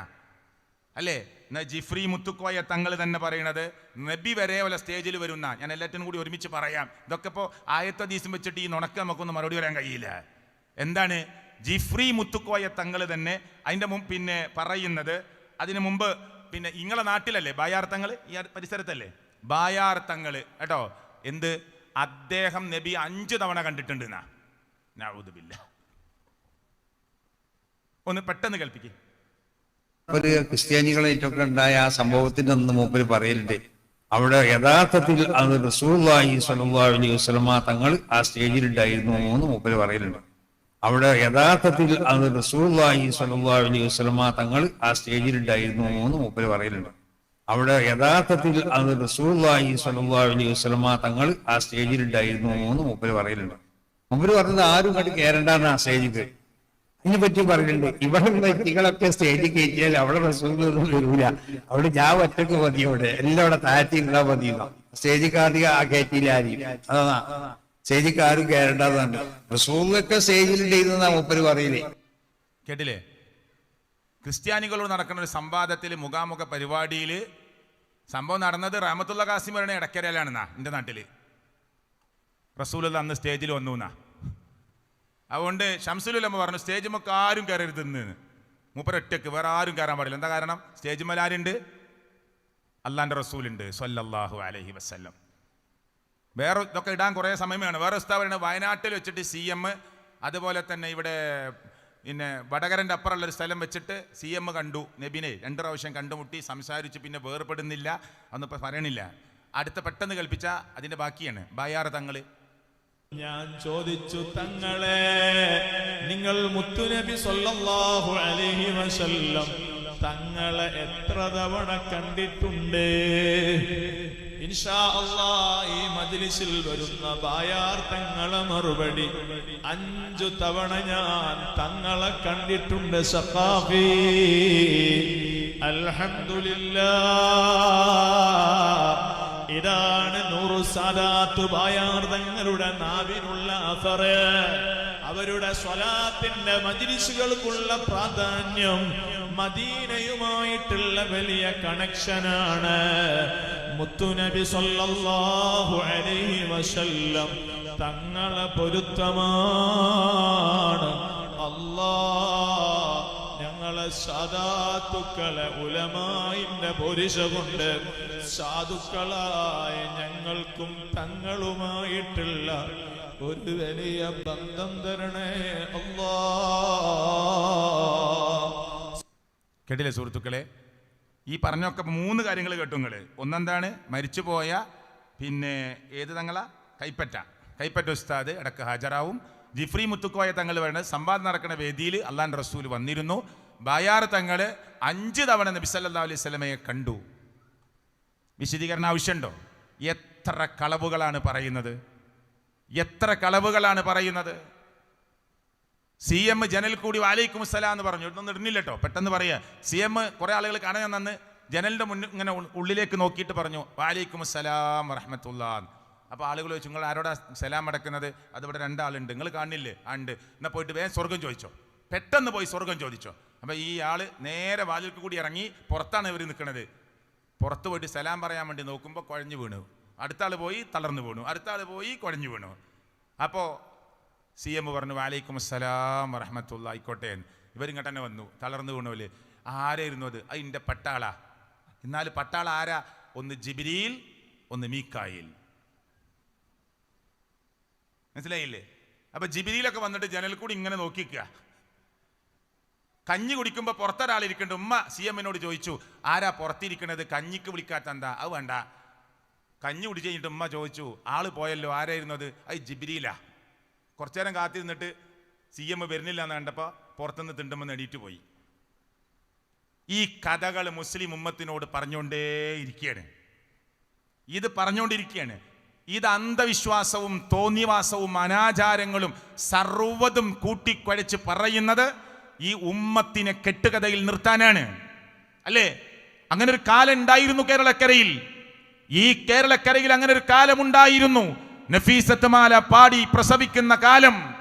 അല്ലേ? എന്നാൽ ജിഫ്രി മുത്തുക്കോയ തങ്ങൾ തന്നെ പറയണത് നബി വരെ വല്ല സ്റ്റേജിൽ വരുന്ന. ഞാൻ എല്ലാറ്റിനും കൂടി ഒരുമിച്ച് പറയാം. ഇതൊക്കെ ഇപ്പോൾ ആയത്തദീസം വെച്ചിട്ട് ഈ നുണക്ക് നമുക്കൊന്നും മറുപടി വരാൻ കഴിയില്ല. എന്താണ് ജിഫ്രി മുത്തുക്കോയ തങ്ങൾ തന്നെ അതിൻ്റെ പിന്നെ പറയുന്നത്? അതിനു മുമ്പ് പിന്നെ ഇങ്ങളെ നാട്ടിലല്ലേ ബായാർ തങ്ങൾ, ഈ പരിസരത്തല്ലേ ബായാർ തങ്ങൾ കേട്ടോ. എന്ത് അദ്ദേഹം നബി 5 തവണ കണ്ടിട്ടുണ്ട് എന്നാ. നഊദുബില്ല. ഒന്ന് പെട്ടെന്ന് കേൾപ്പിക്കേ. ഒരു ക്രിസ്ത്യാനികളായിട്ടൊക്കെ ഉണ്ടായ ആ സംഭവത്തിന്റെ ഒന്ന് മൂപ്പര് പറയലുണ്ട്. അവിടെ യഥാർത്ഥത്തിൽ അത് റസൂലുള്ളാഹി സ്വല്ലല്ലാഹു അലൈഹി വസല്ലമ തങ്ങൾ ആ സ്റ്റേജിലുണ്ടായിരുന്നു എന്ന് മൂപ്പര് പറയലുണ്ട്. അവിടെ യഥാർത്ഥത്തിൽ അത് റസൂലുള്ളാഹി സ്വല്ലല്ലാഹു അലൈഹി വസല്ലമ തങ്ങൾ ആ സ്റ്റേജിലുണ്ടായിരുന്നു എന്ന് മൂപ്പര് പറയലുണ്ട്. അവിടെ യഥാർത്ഥത്തിൽ അത് റസൂലുള്ളാഹി സ്വല്ലല്ലാഹു അലൈഹി വസല്ലമ തങ്ങൾ ആ സ്റ്റേജിലുണ്ടായിരുന്നു എന്ന് മൂപ്പര് പറയലുണ്ട്. മൂപ്പര് പറഞ്ഞത് ആരും കണ്ട് കയറണ്ടാന്ന് ആ സ്റ്റേജിൽ. ഇതിനെപ്പറ്റി പറയുന്നുണ്ട്. ഇവിടെ വ്യക്തികളൊക്കെ സ്റ്റേജിൽ കയറ്റിയാൽ അവിടെ റസൂലൊന്നും വരൂല, അവിടെ ഞാൻ ഒറ്റക്ക് മതി, അവിടെ എല്ലാം അവിടെ താഴ്ത്തി ഇരുന്നാ മതി. സ്റ്റേജിക്കാർക്ക് ആ കയറ്റിയില്ല ആരും. അതാ സ്റ്റേജിക്കാരും കയറേണ്ടതാണ്. റസൂലൊക്കെ സ്റ്റേജിലുണ്ടെന്നാ മൂപ്പര് പറയില്ലേ. കേട്ടില്ലേ? ക്രിസ്ത്യാനികളോട് നടക്കുന്ന ഒരു സംവാദത്തിൽ, മുഖാമുഖ പരിപാടിയിൽ സംഭവം നടന്നത് റഹ്മത്തുള്ള ഖാസിം പറയുന്ന ഇടക്കരയിലാണെന്നാ എൻ്റെ നാട്ടിൽ. റസൂലുള്ള അന്ന് സ്റ്റേജിൽ വന്നു എന്നാ. അതുകൊണ്ട് ശംസുൽ ഉലമ പറഞ്ഞു സ്റ്റേജ് നമുക്ക് ആരും കയറരുതെന്ന്. മൂപ്പരൊറ്റക്ക്, വേറെ ആരും കയറാൻ പാടില്ല. എന്താ കാരണം? സ്റ്റേജ് മേൽ ആരുണ്ട്? അള്ളാൻ്റെ റസൂലുണ്ട് സ്വല്ലല്ലാഹു അലൈഹി വസല്ലം. വേറെ ഇതൊക്കെ ഇടാൻ കുറേ സമയം വേണം. വേറെ ഉസ്താദ് വയനാട്ടിൽ വെച്ചിട്ട് CM, അതുപോലെ തന്നെ ഇവിടെ പിന്നെ വടകരൻ്റെ അപ്പുറമുള്ളൊരു സ്ഥലം വെച്ചിട്ട് CM കണ്ടു, നബിനെ 2 പ്രാവശ്യം കണ്ടുമുട്ടി, സംസാരിച്ച്, പിന്നെ വേർപ്പെടുന്നില്ല, ഒന്നിപ്പോൾ പറയണില്ല. അടുത്ത പെട്ടെന്ന് കൽപ്പിച്ച അതിൻ്റെ ബാക്കിയാണ് ബായാർ തങ്ങൾ. ഞാൻ ചോദിച്ചു, തങ്ങളെ നിങ്ങൾ മുത്തുനബി സല്ലല്ലാഹു അലൈഹി വസല്ലം തങ്ങളെ എത്ര തവണ കണ്ടിട്ടുണ്ട്? ഇൻഷാ അല്ലാഹ് ഈ മജ്ലിസിൽ വരുന്ന ബായാർ തങ്ങളെ മറുപടി, 5 തവണ ഞാൻ തങ്ങളെ കണ്ടിട്ടുണ്ട് സഖാഫി. അൽഹംദുലില്ലാഹ്. ഇതാണ് നൂറു സാദാത്ത് ബായാർ തങ്ങളുടെ നാവിനുള്ള അസറ്. അവരുടെ സ്വലാത്തിന്റെ മജ്ലിസുകൾക്കുള്ള പ്രാധാന്യം മദീനയുമായിട്ടുള്ള വലിയ കണക്ഷനാണ്. മുത്തുനബി സല്ലല്ലാഹു അലൈഹി വസല്ലം തങ്ങളെ പൊരുത്തമാണ്. അല്ലാഹ് ഞങ്ങളെ സാദാത്തുക്കളെ ഉലമായിന്റെ പൊരിശ കൊണ്ട് സാധുക്കളായ ഞങ്ങൾക്കും തങ്ങളുമായിട്ടുള്ള ഒരു വലിയ ബന്ധം തരണേ അല്ലാഹ്. കേട്ടില്ലേ സുഹൃത്തുക്കളെ? ഈ പറഞ്ഞൊക്കെ 3 കാര്യങ്ങൾ കേട്ടു നിങ്ങൾ. ഒന്നെന്താണ്? മരിച്ചുപോയ പിന്നെ ഏത് തങ്ങളാ? കൈപ്പറ്റ ഉസ്താദ് ഇടക്ക് ഹാജരാവും. ജിഫ്രി മുത്തുക്കോയ തങ്ങൾ പറയുന്നത് സംവാദം നടക്കുന്ന വേദിയിൽ അള്ളാൻ്റെ റസൂൽ വന്നിരുന്നു. ബായാർ തങ്ങൾ 5 തവണ നബി സല്ലല്ലാഹു അലൈഹി വസല്ലമയെ കണ്ടു. വിശദീകരണം ആവശ്യമുണ്ടോ? എത്ര കളവുകളാണ് പറയുന്നത്, എത്ര കളവുകളാണ് പറയുന്നത്. CM ജനൽ കൂടി വാലൈക്കും അസ്സലാം എന്ന് പറഞ്ഞു, ഒന്നും ഇടുന്നില്ല കേട്ടോ, പെട്ടെന്ന് പറയുക. CM കുറേ ആളുകൾ കാണാൻ നന്ന് ജനലിൻ്റെ മുന്നിൽ ഇങ്ങനെ ഉള്ളിലേക്ക് നോക്കിയിട്ട് പറഞ്ഞു വാലൈക്കും അസ്സലാം വറഹ്മത്തുള്ളാഹ്. അപ്പോൾ ആളുകൾ ചോദിച്ചു, നിങ്ങൾ ആരോടാ സലാം അടക്കുന്നത്? അതിവിടെ 2 ആളുണ്ട്, നിങ്ങൾ കാണില്ലേ? ഉണ്ട്. എന്നാൽ പോയിട്ട് വേഗം സ്വർഗം ചോദിച്ചോ, പെട്ടെന്ന് പോയി സ്വർഗം ചോദിച്ചോ. അപ്പോൾ ഈ ആള് നേരെ വാതിൽക്ക് കൂടി ഇറങ്ങി, പുറത്താണ് ഇവർ നിൽക്കുന്നത്. പുറത്ത് പോയിട്ട് സലാം പറയാൻ വേണ്ടി നോക്കുമ്പോൾ കുഴഞ്ഞു വീണു. അടുത്ത ആൾ പോയി തളർന്നു വീണു, അടുത്ത ആൾ പോയി കുഴഞ്ഞു വീണു. അപ്പോൾ CM പറഞ്ഞു വാലൈക്കും അസ്സലാം വറഹ്മത്തുള്ളാഹി, ആയിക്കോട്ടെ. ഇവരിങ്ങോട്ട് തന്നെ വന്നു, തളർന്നു വീണുപോലെ. ആരായിരുന്നു അത്? അതിൻ്റെ പട്ടാളാ. എന്നാൽ പട്ടാള ആരാ? ഒന്ന് ജിബ്രീൽ, ഒന്ന് മീക്കായിൽ. മനസ്സിലായില്ലേ? അപ്പം ജിബ്രീലൊക്കെ വന്നിട്ട് ജനൽ കൂടി ഇങ്ങനെ നോക്കിക്കുക. കഞ്ഞി കുടിക്കുമ്പോൾ പുറത്തൊരാളിരിക്കുന്നുണ്ട്. ഉമ്മ CM ചോദിച്ചു, ആരാ പുറത്തിരിക്കണത്? കഞ്ഞിക്ക് വിളിക്കാത്ത എന്താ? അത് വേണ്ട. കഞ്ഞി കുടിച്ച് കഴിഞ്ഞിട്ട് ഉമ്മ ചോദിച്ചു, ആള് പോയല്ലോ, ആരായിരുന്നത്? അത് ജിബ്രീലാ. കുറച്ചു നേരം കാത്തിരുന്നിട്ട് CM വരുന്നില്ല എന്ന് കണ്ടപ്പോൾ പുറത്തുനിന്ന് തിണ്ടുമ്പോൾ എണീറ്റ് പോയി. ഈ കഥകൾ മുസ്ലിം ഉമ്മത്തിനോട് പറഞ്ഞുകൊണ്ടേയിരിക്കുകയാണ്. ഇത് അന്ധവിശ്വാസവും തോന്നിവാസവും അനാചാരങ്ങളും സർവ്വതും കൂട്ടിക്കുഴച്ച് പറയുന്നത് ഈ ഉമ്മത്തിനെ കെട്ടുകഥയിൽ നിർത്താനാണ്, അല്ലേ? അങ്ങനെ ഒരു കാലം ഉണ്ടായിരുന്നു കേരളക്കരയിൽ. ഈ കേരളക്കരയിൽ അങ്ങനെ ഒരു കാലമുണ്ടായിരുന്നു. നഫീസത്ത് മാല പാടി പ്രസവിക്കുന്ന കാലം,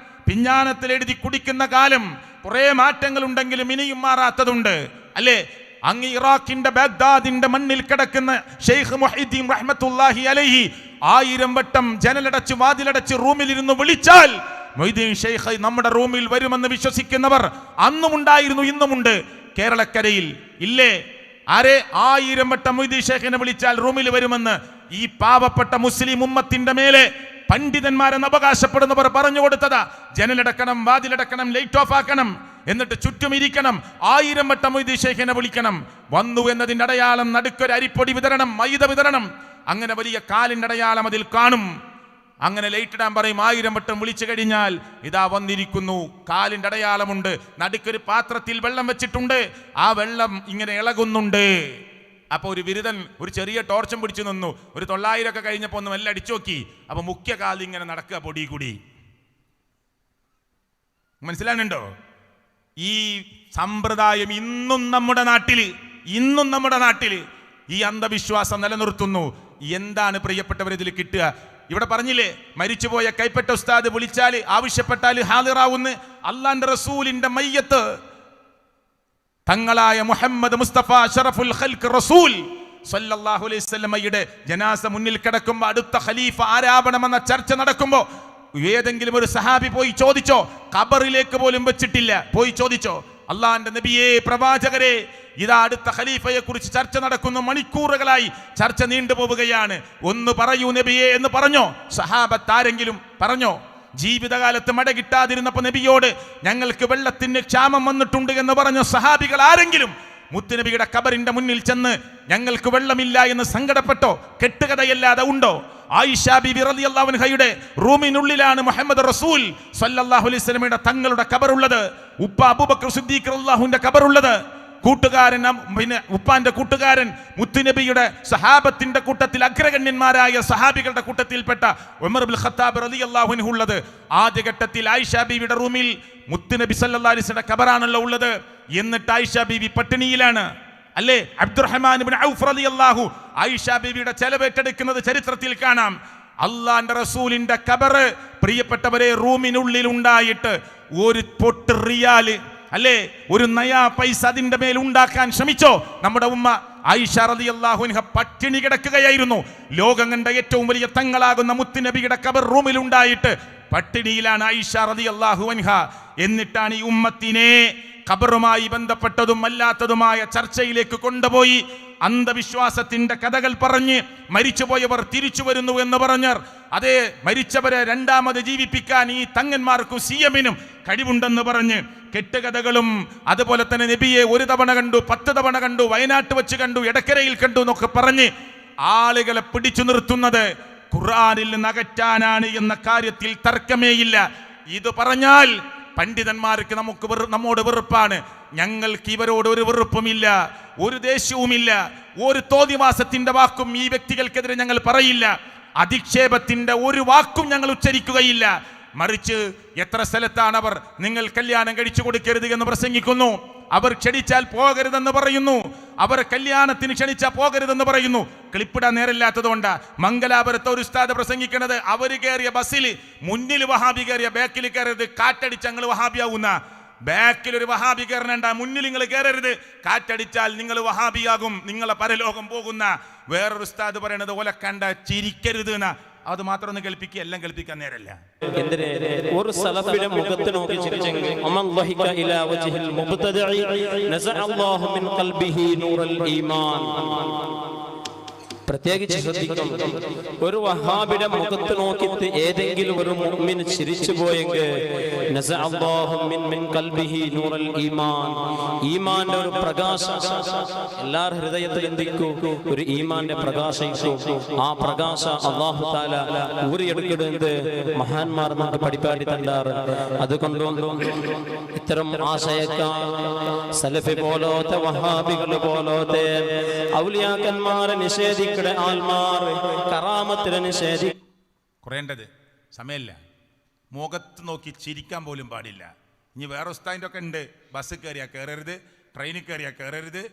പിഞ്ഞാനത്തിൽ എഴുതി കുടിക്കുന്ന കാലം. കുറെ മാറ്റങ്ങൾ ഉണ്ടെങ്കിലും ഇനിയും മാറാത്തതുണ്ട്, അല്ലേ? അങ്ങ് ഇറാഖിന്റെ ബാഗ്ദാദിന്റെ മണ്ണിൽ കിടക്കുന്ന ഷെയ്ഖ് മുഹീദ്ദീൻ റഹ്മത്തുള്ളാഹി അലൈഹി 1000 വട്ടം ജനലടച്ച് വാതിലടച്ച് റൂമിലിരുന്ന് വിളിച്ചാൽ മൊയ്തീൻ ഷെയ്ഖ് നമ്മുടെ റൂമിൽ വരുമെന്ന് വിശ്വസിക്കുന്നവർ അന്നും ഉണ്ടായിരുന്നു, ഇന്നുമുണ്ട് കേരളക്കരയിൽ, ഇല്ലേ? ആരെ? 1000 വട്ടം മൊയ്തീൻ ഷെയ്ഖിനെ വിളിച്ചാൽ റൂമിൽ വരുമെന്ന് ഈ പാവപ്പെട്ട മുസ്ലിം ഉമ്മത്തിന്റെ മേലെ പണ്ഡിതന്മാരെന്ന് അവകാശപ്പെടുന്നവർ പറഞ്ഞു കൊടുത്തതാ. ജനലടക്കണം, വാതിലടക്കണം, ലൈറ്റ് ഓഫ് ആക്കണം, എന്നിട്ട് ചുറ്റും ഇരിക്കണം, 1000 വട്ടം മൊയ്തീൻ ഷെയ്ഖിനെ വിളിക്കണം. വന്നു എന്നതിൻ്റെ അടയാളം നടുക്കൊരു അരിപ്പൊടി വിതരണം, മൈദ വിതരണം, അങ്ങനെ വലിയ കാലിൻ്റെ അടയാളം അതിൽ കാണും. അങ്ങനെ ലൈറ്റ് ഇടാൻ പറയും. 1000 വട്ടം വിളിച്ചു കഴിഞ്ഞാൽ ഇതാ വന്നിരിക്കുന്നു, കാലിൻ്റെ അടയാളമുണ്ട്, നടുക്കൊരു പാത്രത്തിൽ വെള്ളം വെച്ചിട്ടുണ്ട്, ആ വെള്ളം ഇങ്ങനെ ഇളകുന്നുണ്ട്. അപ്പോൾ ഒരു ബിരുദൻ ഒരു ചെറിയ ടോർച്ചും പിടിച്ചു നിന്നു. ഒരു 900 ഒക്കെ കഴിഞ്ഞപ്പോൾ ഒന്ന് മെല്ലെ അടിച്ചു നോക്കി. അപ്പോൾ മുഖ്യ കാലിൽ ഇങ്ങനെ നടക്കുക, പൊടി കൂടി. മനസ്സിലാകുന്നുണ്ടോ? ഈ സമ്പ്രദായം ഇന്നും നമ്മുടെ നാട്ടിൽ ഈ അന്ധവിശ്വാസം നിലനിർത്തുന്നു. എന്താണ് പ്രിയപ്പെട്ടവർ ഇതിൽ കിട്ടുക? ഇവിടെ പറഞ്ഞില്ലേ, മരിച്ചുപോയ കൈപ്പറ്റ ഉസ്താദ് വിളിച്ചാൽ ആവശ്യപ്പെട്ടാൽ ഹാദിറാവുന്ന്. അള്ളാന്റെ റസൂലിന്റെ മയ്യത്ത് തങ്ങളായ മുഹമ്മദ് മുസ്തഫ ശറഫുൽ ഖൽഖ് റസൂൽ സല്ലല്ലാഹു അലൈഹി വസല്ലമയുടെ ജനാസ മുന്നിൽ കിടക്കുമ്പോൾ അടുത്ത ഖലീഫ ആരാവണമെന്ന ചർച്ച നടക്കുമ്പോൾ ഏതെങ്കിലും ഒരു സഹാബി പോയി ചോദിച്ചോ? ഖബറിലേക്ക് പോലും വെച്ചിട്ടില്ല. പോയി ചോദിച്ചോ? അള്ളാന്റെ നബിയെ, പ്രവാചകരെ, ഇതാ അടുത്ത ഖലീഫയെ കുറിച്ച് ചർച്ച നടക്കുന്നു. മണിക്കൂറുകളായി ചർച്ച നീണ്ടുപോവുകയാണ്. ഒന്ന് പറയൂ നബിയെ എന്ന് പറഞ്ഞോ? സഹാബത്ത് ആരെങ്കിലും പറഞ്ഞോ? ജീവിതകാലത്ത് മഴ കിട്ടാതിരുന്നപ്പോൾ നബിയോട് ഞങ്ങൾക്ക് വെള്ളത്തിന് ക്ഷാമം വന്നിട്ടുണ്ട് എന്ന് പറഞ്ഞ സഹാബികൾ ആരെങ്കിലും മുത്തുനബിയുടെ ഖബറിന്റെ മുന്നിൽ ചെന്ന് ഞങ്ങൾക്ക് വെള്ളമില്ല എന്ന് സങ്കടപ്പെട്ടോ? കെട്ടുകഥയല്ലാതെ ഉണ്ടോ? ആയിഷ ബിബി റളിയല്ലാഹു അൻഹയുടെ റൂമിനുള്ളിലാണ് മുഹമ്മദ് റസൂൽ സല്ലല്ലാഹു അലൈഹി വസല്ലമയുടെ തങ്ങളുടെ ഖബറുള്ളത്. ഉപ്പ അബൂബക്കർ സിദ്ദീഖ് റളിയല്ലാഹുവിന്റെ ഖബറുള്ളത്. കൂട്ടുകാരൻ, പിന്നെ ഉപ്പാന്റെ കൂട്ടുകാരൻ, മുത്തുനബിയുടെ സഹാബത്തിന്റെ കൂട്ടത്തിൽ അഗ്രഗണ്യന്മാരായ സഹാബികളുടെ കൂട്ടത്തിൽപ്പെട്ട ഉമർ ഇബ്നുൽ ഖത്താബ് റളിയല്ലാഹു അൻഹു ഉള്ളത്. ആദ്യഘട്ടത്തിൽ ആയിഷ ബീവിയുടെ റൂമിൽ മുത്തുനബി സല്ലല്ലാഹു അലൈഹി വസല്ലമയുടെ ഖബറാണല്ലോ ഉള്ളത്. എന്നിട്ട് ആയിഷ ബീവി പട്ടിണിയിലാണ്, അല്ലേ? അബ്ദുറഹ്മാൻ ഇബ്നു ഔഫ് റളിയല്ലാഹു ആയിഷ ബീവിയുടെ ചെലവേറ്റെടുക്കുന്നത് ചരിത്രത്തിൽ കാണാം. അള്ളാന്റെ റസൂലിന്റെ ഖബറ് പ്രിയപ്പെട്ടവരെ റൂമിനുള്ളിൽ ഉണ്ടായിട്ട് ഒരു പൊട്ട് റിയാല്, അല്ലേ, ഒരു നയാ പൈസ അതിന്റെ മേൽ ഉണ്ടാക്കാൻ ശ്രമിച്ചോ? നമ്മുടെ ഉമ്മ ആയിഷ റളിയല്ലാഹു അൻഹ പട്ടിണി കിടക്കുകയായിരുന്നു. ലോകം കണ്ട ഏറ്റവും വലിയ തങ്ങളാകുന്ന മുത്തുനബിയുടെ ഖബർ റൂമിൽ ഉണ്ടായിട്ട് പട്ടിണിയിലാണ് ആയിഷ റളിയല്ലാഹു അൻഹ. എന്നിട്ടാണ് ഈ ഉമ്മത്തിനെ ഖബറുമായി ബന്ധപ്പെട്ടതും അല്ലാത്തതുമായ ചർച്ചയിലേക്ക് കൊണ്ടുപോയി അന്ധവിശ്വാസത്തിന്റെ കഥകൾ പറഞ്ഞ് മരിച്ചുപോയവർ തിരിച്ചു വരുന്നു എന്ന് പറഞ്ഞർ. അതേ, മരിച്ചവരെ രണ്ടാമത് ജീവിപ്പിക്കാൻ ഈ തങ്ങന്മാർക്കും സിഎമ്മിനും കഴിവുണ്ടെന്ന് പറഞ്ഞ് കെട്ടുകഥകളും, അതുപോലെ തന്നെ നബിയെ 1 തവണ കണ്ടു, 10 തവണ കണ്ടു, വയനാട്ട് വെച്ച് കണ്ടു, എടക്കരയിൽ കണ്ടു എന്നൊക്കെ പറഞ്ഞ് ആളുകളെ പിടിച്ചു നിർത്തുന്നത് ഖുർആനിൽ നിന്ന് അകറ്റാനാണ് എന്ന കാര്യത്തിൽ തർക്കമേയില്ല. ഇത് പറഞ്ഞാൽ പണ്ഡിതന്മാർക്ക് നമ്മോട് വെറുപ്പാണ്. ഞങ്ങൾക്ക് ഇവരോട് ഒരു വെറുപ്പുമില്ല, ഒരു ദേഷ്യവുമില്ല, ഒരു തോന്നിവാസത്തിന്റെ വാക്കും ഈ വ്യക്തികൾക്കെതിരെ ഞങ്ങൾ പറയില്ല, അധിക്ഷേപത്തിന്റെ ഒരു വാക്കും ഞങ്ങൾ ഉച്ചരിക്കുകയില്ല. മറിച്ച് എത്ര സ്ഥലത്താണ് അവർ നിങ്ങൾ കല്യാണം കഴിച്ചു കൊടുക്കരുത് എന്ന് പ്രസംഗിക്കുന്നു, അവർ ക്ഷണിച്ചാൽ പോകരുതെന്ന് പറയുന്നു, അവർ കല്യാണത്തിന് ക്ഷണിച്ചാൽ പോകരുതെന്ന് പറയുന്നു. ക്ലിപ്പിടാൻ നേരമില്ലാത്തതുകൊണ്ട് മംഗലാപുരത്തെ ഒരു ഉസ്താദ് പ്രസംഗിക്കുന്നത് അവര് കയറിയ ബസ്സിൽ മുന്നിൽ വഹാബി കയറിയ ബാക്കിൽ കയറരുത്, കാറ്റടിച്ച് ഞങ്ങൾ വഹാബിയാവുന്ന. ബാക്കിൽ ഒരു വഹാബി കയറണണ്ട, മുന്നിൽ നിങ്ങൾ കയറരുത്, കാറ്റടിച്ചാൽ നിങ്ങൾ വഹാബിയാകും, നിങ്ങളെ പരലോകം പോകുന്ന. വേറൊരു ഉസ്താദ് പറയണത് ഒലക്കണ്ട ചിരിക്കരുത് എന്നാ. അത് മാത്രം ഒന്ന് കേൾപ്പിക്കുക, എല്ലാം കേൾപ്പിക്കാൻ നേരല്ല. ഒരു സലഫിന്റെ മുഖത്ത് നോക്കി ചിരിച്ചെങ്കിൽ അമൻ ലഹിക ഇലാ വജ്ഹിൽ മുബ്തദഇ നസഅല്ലാഹു മിൻ ഖൽബിഹി നൂറൽ ഈമാൻ. പ്രത്യേകിച്ച് ശ്രദ്ധിക്കണം, ഒരു വഹാബിയുടെ മുഖത്ത് നോക്കിയിട്ട് ഏതെങ്കിലും ഒരു മുഅ്മിൻ ചിരിച്ചു പോയെങ്കിൽ നസഅല്ലാഹു മിൻ ഖൽബിഹി നൂറൽ ഈമാൻ, ഈമാന്റെ ഒരു പ്രകാശം എല്ലാവരുടെ ഹൃദയത്തിൽ എന്തിക്കും, ഒരു ഈമാന്റെ പ്രകാശിക്കും. ആ പ്രകാശം അല്ലാഹു തആല ഊരിയെടുക്കുന്നത് മഹാന്മാർ നമുക്ക് പഠിപ്പാടി തന്നാറ്. അതുകൊണ്ട് ഇത്തരം ആശയക്കാർ സലഫി പോലത്തെ വഹാബികൾ പോലത്തെ ഔലിയാക്കന്മാരെ നിഷേധിക്കുന്ന കുറേണ്ടത് സമയമില്ല. മുഖത്ത് നോക്കി ചിരിക്കാൻ പോലും പാടില്ല. ഇനി വേറെ ഉസ്താദിൻ്റെ ഒക്കെ ഉണ്ട്, ബസ് കയറിയാൽ കയറരുത്, ട്രെയിനിൽ കയറിയാൽ കയറരുത്.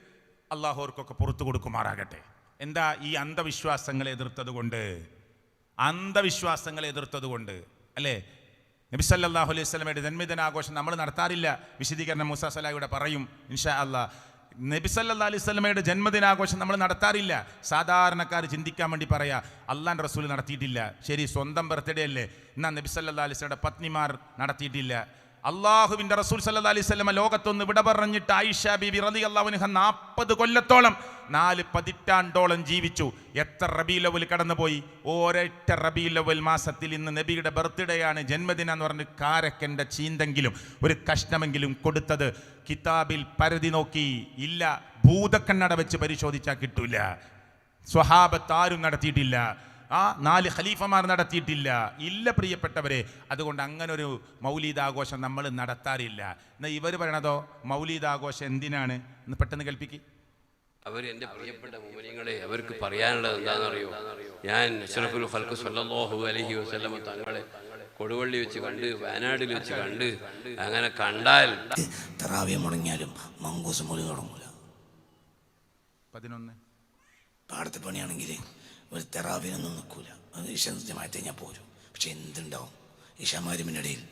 അള്ളാഹുവർക്കൊക്കെ പുറത്തു കൊടുക്കുമാറാകട്ടെ. എന്താ ഈ അന്ധവിശ്വാസങ്ങളെ എതിർത്തത് കൊണ്ട് അല്ലേ? നബി സല്ലല്ലാഹു അലൈഹി വസല്ലമയുടെ ജന്മദിനാഘോഷം നമ്മൾ നടത്താറില്ല. വിശദീകരണം മൂസ സലാഹിയുടെ പറയും ഇൻഷാ അല്ലാ. നബി സല്ലല്ലാഹു അലൈഹി വസല്ലമയുടെ ജന്മദിനാഘോഷം നമ്മൾ നടത്താറില്ല. സാധാരണക്കാർ ചിന്തിക്കാൻ വേണ്ടി പറയാ, അള്ളാന്റെ റസൂൽ നടത്തിയിട്ടില്ല. ശരി, സ്വന്തം ബർത്ത്ഡേ അല്ലേ, എന്നാൽ നബി സല്ലല്ലാഹു അലൈഹി വസല്ലമയുടെ പത്നിമാർ നടത്തിയിട്ടില്ല. അള്ളാഹുവിന്റെ റസൂൽ സല്ലല്ലാഹു അലൈഹി വസല്ലമ ലോകത്തൊന്ന് വിട പറഞ്ഞിട്ട് ആയിഷ ബീബി റളിയല്ലാഹു അൻഹ 40 കൊല്ലത്തോളം 4 പതിറ്റാണ്ടോളം ജീവിച്ചു. എത്ര റബീഉൽ അവ്വൽ കടന്നുപോയി. ഒരൊറ്റ റബീഉൽ അവ്വൽ മാസത്തിൽ ഇന്ന് നബിയുടെ ബർത്ത്ഡേ ആണ്, ജന്മദിനം എന്ന് പറഞ്ഞ് കാരക്കൻ്റെ ചീന്തെങ്കിലും ഒരു കഷ്ണമെങ്കിലും കൊടുത്തത് കിതാബിൽ പരതി നോക്കി ഇല്ല. ഭൂതക്കണ്ണട വെച്ച് പരിശോധിച്ചാൽ കിട്ടൂല. സ്വഹാബത്ത് ആരും നടത്തിയിട്ടില്ല, ആ 4 ഖലീഫമാർ നടത്തിയിട്ടില്ല. ഇല്ല പ്രിയപ്പെട്ടവരെ. അതുകൊണ്ട് അങ്ങനൊരു മൗലീദാഘോഷം നമ്മൾ നടത്താറില്ല. എന്നാൽ ഇവർ പറയണതോ മൗലീദാഘോഷം എന്തിനാണ് എന്ന് പെട്ടെന്ന് കൽപ്പിക്ക്. അവർ എൻ്റെ പ്രിയപ്പെട്ട മുഅ്മിനീങ്ങളെ, അവർക്ക് പറയാനുള്ളത് എന്താണെന്നറിയോ? ഞാൻ അഷ്റഫുൽ ഖൽഖ് സ്വല്ലല്ലാഹു അലൈഹി വസല്ലം തങ്ങളെ കൊടുവള്ളി വെച്ച് കണ്ട്, വയനാട്ടിൽ വെച്ച് കണ്ട്, അങ്ങനെ കണ്ടാൽ തറാവിയ മുടങ്ങിയാലും മങ്കൂസ് മൊഴി തുടങ്ങൂല. 11 പാടത്തെ പണിയാണെങ്കിൽ ഒരു തെറാവിനൊന്നും നിൽക്കൂല. അത് ഇഷമായിട്ട് ഞാൻ പോരും. പക്ഷെ എന്തുണ്ടാവും ഇഷമാരിമിൻ്റെ ഇടയിൽ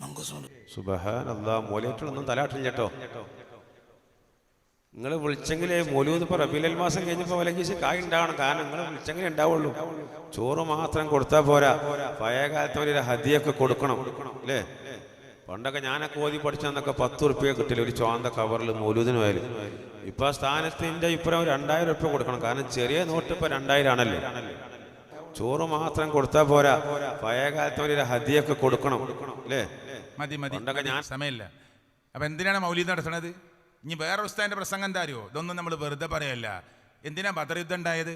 മങ്കൂസ്. സുബ്ഹാനല്ലാഹ്, മോലേറ്റൊന്നും തലാട്ടില്ല കേട്ടോ. നിങ്ങൾ വിളിച്ചെങ്കിലേ മൗലൂദ് ഇപ്പോൾ റബീഉൽ മാസം കഴിഞ്ഞപ്പോൾ വലങ്കീസ് കായ് ഉണ്ടാവണം. കാരണം നിങ്ങൾ വിളിച്ചെങ്കിലേ ഉണ്ടാവുള്ളൂ. ചോറ് മാത്രം കൊടുത്താൽ പോരാ, പഴയ കാലത്ത് ഒരു ഹദിയൊക്കെ കൊടുക്കണം അല്ലേ? പണ്ടൊക്കെ ഞാനൊക്കെ ഓതി പഠിച്ചെന്നൊക്കെ 10 റുപ്യ കിട്ടില്ല ഒരു ചോന്ത കവറിൽ മൗലൂദിന് പോയാൽ. ഇപ്പൊ ആ സ്ഥാനത്തിന്റെ ഇപ്പുറം 2000 റുപ്യ കൊടുക്കണം. കാരണം ചെറിയ നോട്ട് ഇപ്പൊ 2000 ആണല്ലോ. ചോറ് മാത്രം കൊടുത്താൽ പോരാ, പഴയ കാലത്ത് ഒരു ഹദിയൊക്കെ കൊടുക്കണം അല്ലേ? മതി ഞാൻ സമയമില്ല. അപ്പൊ എന്തിനാണ് മൗലീദ് നടത്തുന്നത്? ഇനി വേറെ ഉസ്താദിന്റെ പ്രസംഗം എന്താ അറിയോ? ഇതൊന്നും നമ്മൾ വെറുതെ പറയല്ല. എന്തിനാ ബദർ യുദ്ധം ഉണ്ടായത്?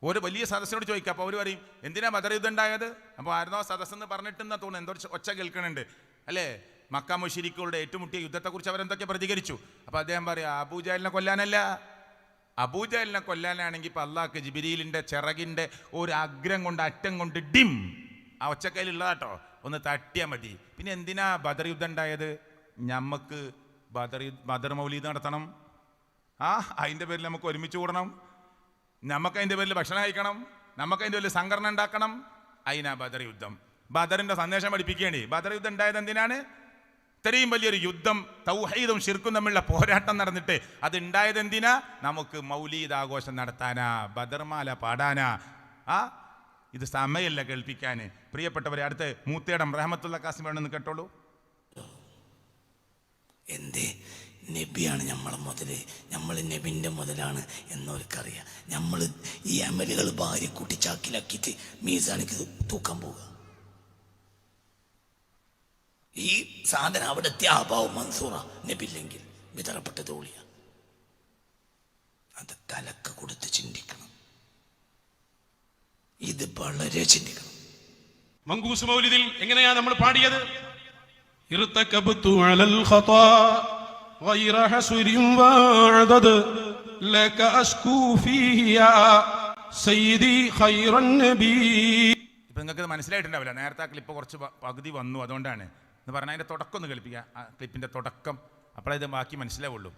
ഒരു വലിയ സദസ്സിനോട് ചോദിക്കുക. അപ്പോൾ അവർ പറയും എന്തിനാ ബദർ യുദ്ധം ഉണ്ടായത്? അപ്പോൾ ആയിരുന്നോ സദസ്സെന്ന് പറഞ്ഞിട്ടെന്നാ തോന്നുന്നു, എന്തോ ഒച്ച കേൾക്കണുണ്ട് അല്ലേ? മക്ക മുശ്രിക്കുകളുടെ ഏറ്റുമുട്ടിയ യുദ്ധത്തെക്കുറിച്ച് അവരെന്തൊക്കെ പ്രതികരിച്ചു. അപ്പോൾ അദ്ദേഹം പറയാം അബൂജഹലിനെ കൊല്ലാനല്ല. അബൂജഹലിനെ കൊല്ലാനാണെങ്കിൽ ഇപ്പം അള്ളാഹ്ക്ക് ജിബ്രീലിൻ്റെ ചിറകിൻ്റെ ഒരു അഗ്രം കൊണ്ട് അറ്റം കൊണ്ട് ഡിം ആ ഒച്ചക്കയിലുള്ളതാട്ടോ ഒന്ന് തട്ടിയാൽ മതി. പിന്നെ എന്തിനാ ബദർ യുദ്ധം ഉണ്ടായത്? നമുക്ക് ബദർ മൗലീദ് നടത്തണം. അതിൻ്റെ പേരിൽ നമുക്ക് ഒരുമിച്ച് കൂടണം, നമുക്കതിൻ്റെ പേരിൽ ഭക്ഷണം കഴിക്കണം, നമുക്കതിൻ്റെ പേരിൽ സംഘടന ഉണ്ടാക്കണം. അതിനാ ബദർ യുദ്ധം. ബദറിൻ്റെ സന്ദേശം പഠിപ്പിക്കുകയാണ്. ബദർ യുദ്ധം ഉണ്ടായത് എന്തിനാണ്? ഇത്രയും വലിയൊരു യുദ്ധം, തൗഹീദും ശിർക്കും തമ്മിലുള്ള പോരാട്ടം നടന്നിട്ട് അത് ഉണ്ടായത് എന്തിനാ? നമുക്ക് മൗലീദ് ആഘോഷം നടത്താനാ, ബദർമാല പാടാനാ. ഇത് സമയമല്ല കേൾപ്പിക്കാൻ. പ്രിയപ്പെട്ടവരെ, അടുത്ത് മൂത്തേടം റഹ്മത്തുള്ള കാസിം വേണമെന്ന് കേട്ടോളൂ. എന്തേ നബിയാണ് നമ്മളെ മുതൽ, നമ്മൾ നബിൻ്റെ മുതലാണ് എന്നവർക്കറിയാം. നമ്മൾ ഈ അമലുകൾ ഭാര്യ കൂട്ടി ചാക്കിലാക്കിയിട്ട് മീസാനിക്ക് തൂക്കാൻ പോവുക. ഈ സാധനം അവിടെ എത്തിയ അഭാവം മൻസൂറ നബില്ലെങ്കിൽ വിതറപ്പെട്ട തോളിയ. അത് തലക്ക് കൊടുത്ത് ചിന്തിക്കണം. ഇത് വളരെ ചിന്തിക്കണം. മങ്കൂസ് മൗലിദിൽ എങ്ങനെയാ നമ്മൾ പാടിയത്? ഇർതകബ്തു അലൽ ഖതാ ഗൈറ ഹസ്രിൻ വഅദദ് ലക അസ്കൂ ഫീഹി യാ സയ്യിദി ഖൈറൻ നബി. ഇപ്പം നിങ്ങൾക്ക് മനസ്സിലായിട്ടുണ്ടാവില്ല, നേരത്തെ ആ ക്ലിപ്പ് കുറച്ച് പകുതി വന്നു, അതുകൊണ്ടാണ് എന്ന് പറഞ്ഞാൽ അതിൻ്റെ തുടക്കം ഒന്ന് കേൾപ്പിക്കുക. ആ ക്ലിപ്പിൻ്റെ തുടക്കം, അപ്പോഴേ ഇത് ബാക്കി മനസ്സിലാവുള്ളൂ.